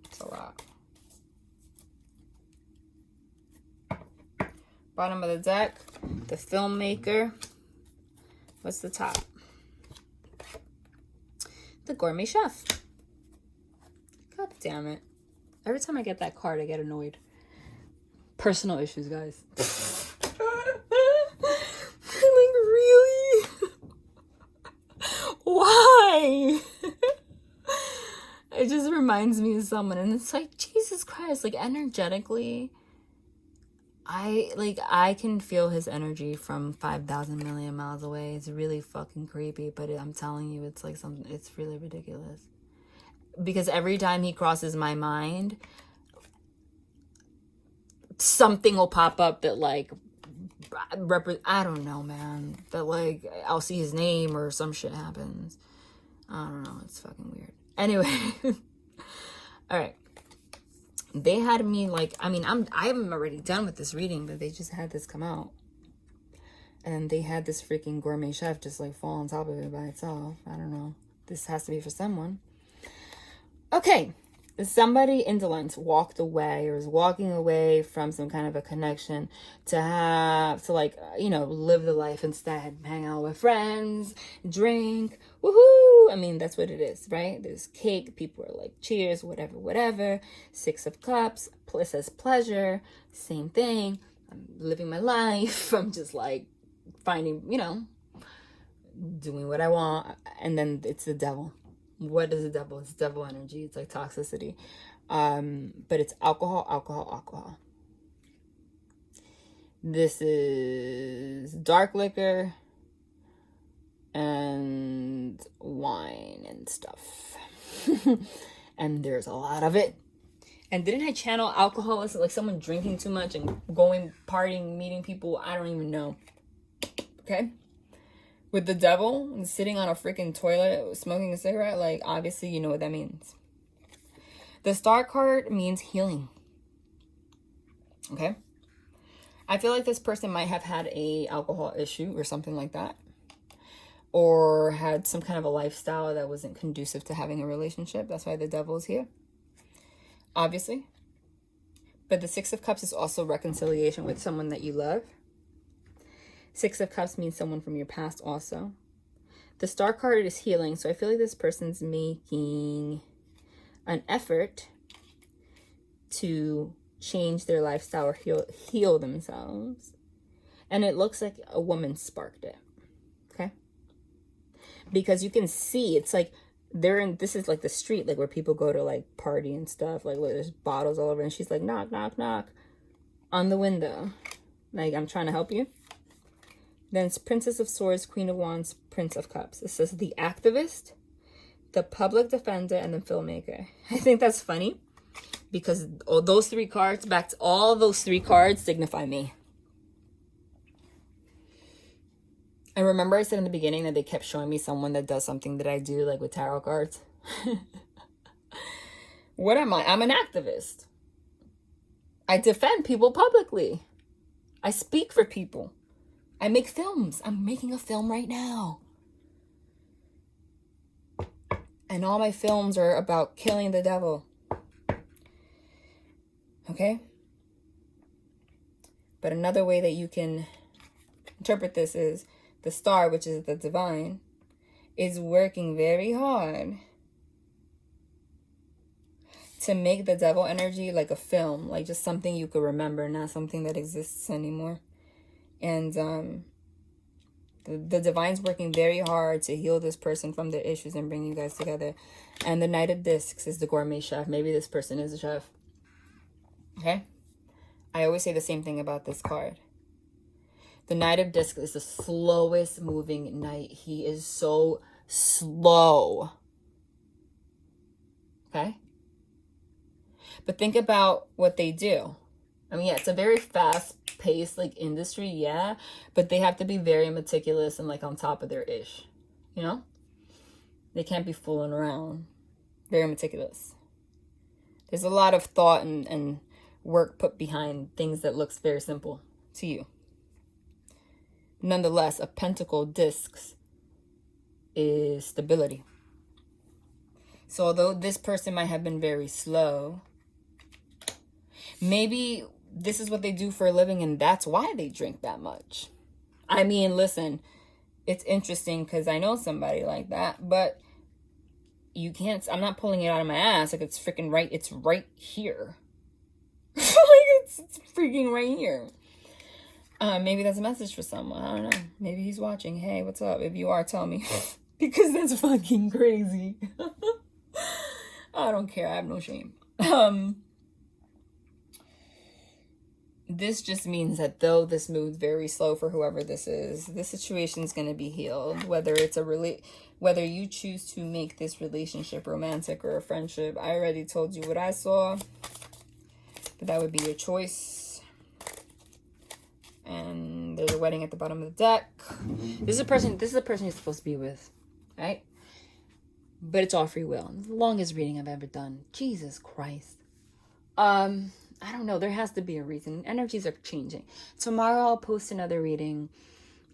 It's a lot. Bottom of the deck, the Filmmaker. What's the top? The Gourmet Chef. God damn it. Every time I get that card, I get annoyed. Personal issues, guys. Like, really? Why? It just reminds me of someone. And it's like, Jesus Christ. Like, energetically, I can feel his energy from 5,000 million miles away. It's really fucking creepy, but I'm telling you, it's like something, it's really ridiculous. Because every time he crosses my mind, something will pop up that, like, I don't know, man. That, like, I'll see his name or some shit happens. I don't know. It's fucking weird. Anyway. All right. They had me, like, I mean, I'm already done with this reading, but they just had this come out. And they had this freaking Gourmet Chef just, like, fall on top of it by itself. I don't know. This has to be for someone. Okay. Somebody indolent walked away or is walking away from some kind of a connection to like, you know, live the life instead. Hang out with friends, drink, woohoo. I mean, that's what it is, right? There's cake. People are like, cheers, whatever, whatever. Six of Cups, says pleasure. Same thing. I'm living my life. I'm just like finding, you know, doing what I want. And then it's the devil. What is the devil? It's devil energy. It's like toxicity. But it's alcohol, alcohol, alcohol. This is dark liquor and wine and stuff. And there's a lot of it. And didn't I channel alcohol as like someone drinking too much and going partying, meeting people? I don't even know. Okay? With the devil and sitting on a freaking toilet smoking a cigarette, like, obviously you know what that means. The Star card means healing. Okay? I feel like this person might have had a alcohol issue or something like that. Or had some kind of a lifestyle that wasn't conducive to having a relationship. That's why the devil is here. Obviously. But the Six of Cups is also reconciliation with someone that you love. Six of Cups means someone from your past also. The Star card is healing. So I feel like this person's making an effort to change their lifestyle or heal themselves. And it looks like a woman sparked it. Okay? Because you can see, it's like this is like the street, like where people go to like party and stuff. Like there's bottles all over. And she's like, knock, knock, knock on the window. Like, I'm trying to help you. Then it's Princess of Swords, Queen of Wands, Prince of Cups. It says the Activist, the Public Defender, and the Filmmaker. I think that's funny because all those three cards, all those three cards signify me. And remember I said in the beginning that they kept showing me someone that does something that I do, like with tarot cards? What am I? I'm an activist. I defend people publicly. I speak for people. I make films. I'm making a film right now. And all my films are about killing the devil. Okay? But another way that you can interpret this is the star, which is the divine, is working very hard to make the devil energy like a film, like just something you could remember, not something that exists anymore. And the divine's working very hard to heal this person from their issues and bring you guys together. And the Knight of Discs is the gourmet chef. Maybe this person is a chef. Okay? I always say the same thing about this card. The Knight of Discs is the slowest moving knight. He is so slow. Okay? But think about what they do. I mean, yeah, it's a very fast-paced, like, industry, yeah. But they have to be very meticulous and, like, on top of their ish. You know? They can't be fooling around. Very meticulous. There's a lot of thought and work put behind things that looks very simple to you. Nonetheless, a pentacle discs is stability. So although this person might have been very slow, maybe this is what they do for a living and that's why they drink that much. I mean, listen, it's interesting because I know somebody like that, but you can't, I'm not pulling it out of my ass. Like, it's freaking right. It's right here. Like, it's freaking right here. Maybe that's a message for someone. I don't know. Maybe he's watching. Hey, what's up? If you are, tell me. Because that's fucking crazy. I don't care. I have no shame. This just means that though this moves very slow for whoever this is, this situation is going to be healed. Whether it's whether you choose to make this relationship romantic or a friendship. I already told you what I saw, but that would be your choice. And there's a wedding at the bottom of the deck. This is a person you're supposed to be with, right? But it's all free will. It's the longest reading I've ever done. Jesus Christ. I don't know. There has to be a reason. Energies are changing. Tomorrow I'll post another reading.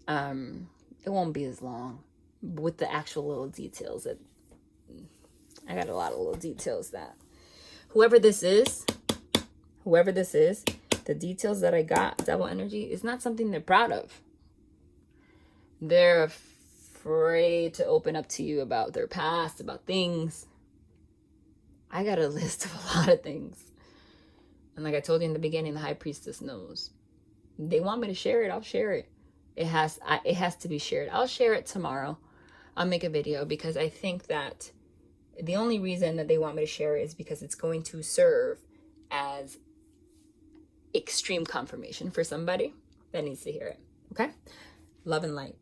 It won't be as long with the actual little details. I got a lot of little details that whoever this is, the details that I got, devil energy, is not something they're proud of. They're afraid to open up to you about their past, about things. I got a list of a lot of things. And like I told you in the beginning, the High Priestess knows. They want me to share it, I'll share it. It has to be shared. I'll share it tomorrow. I'll make a video because I think that the only reason that they want me to share it is because it's going to serve as extreme confirmation for somebody that needs to hear it. Okay? Love and light.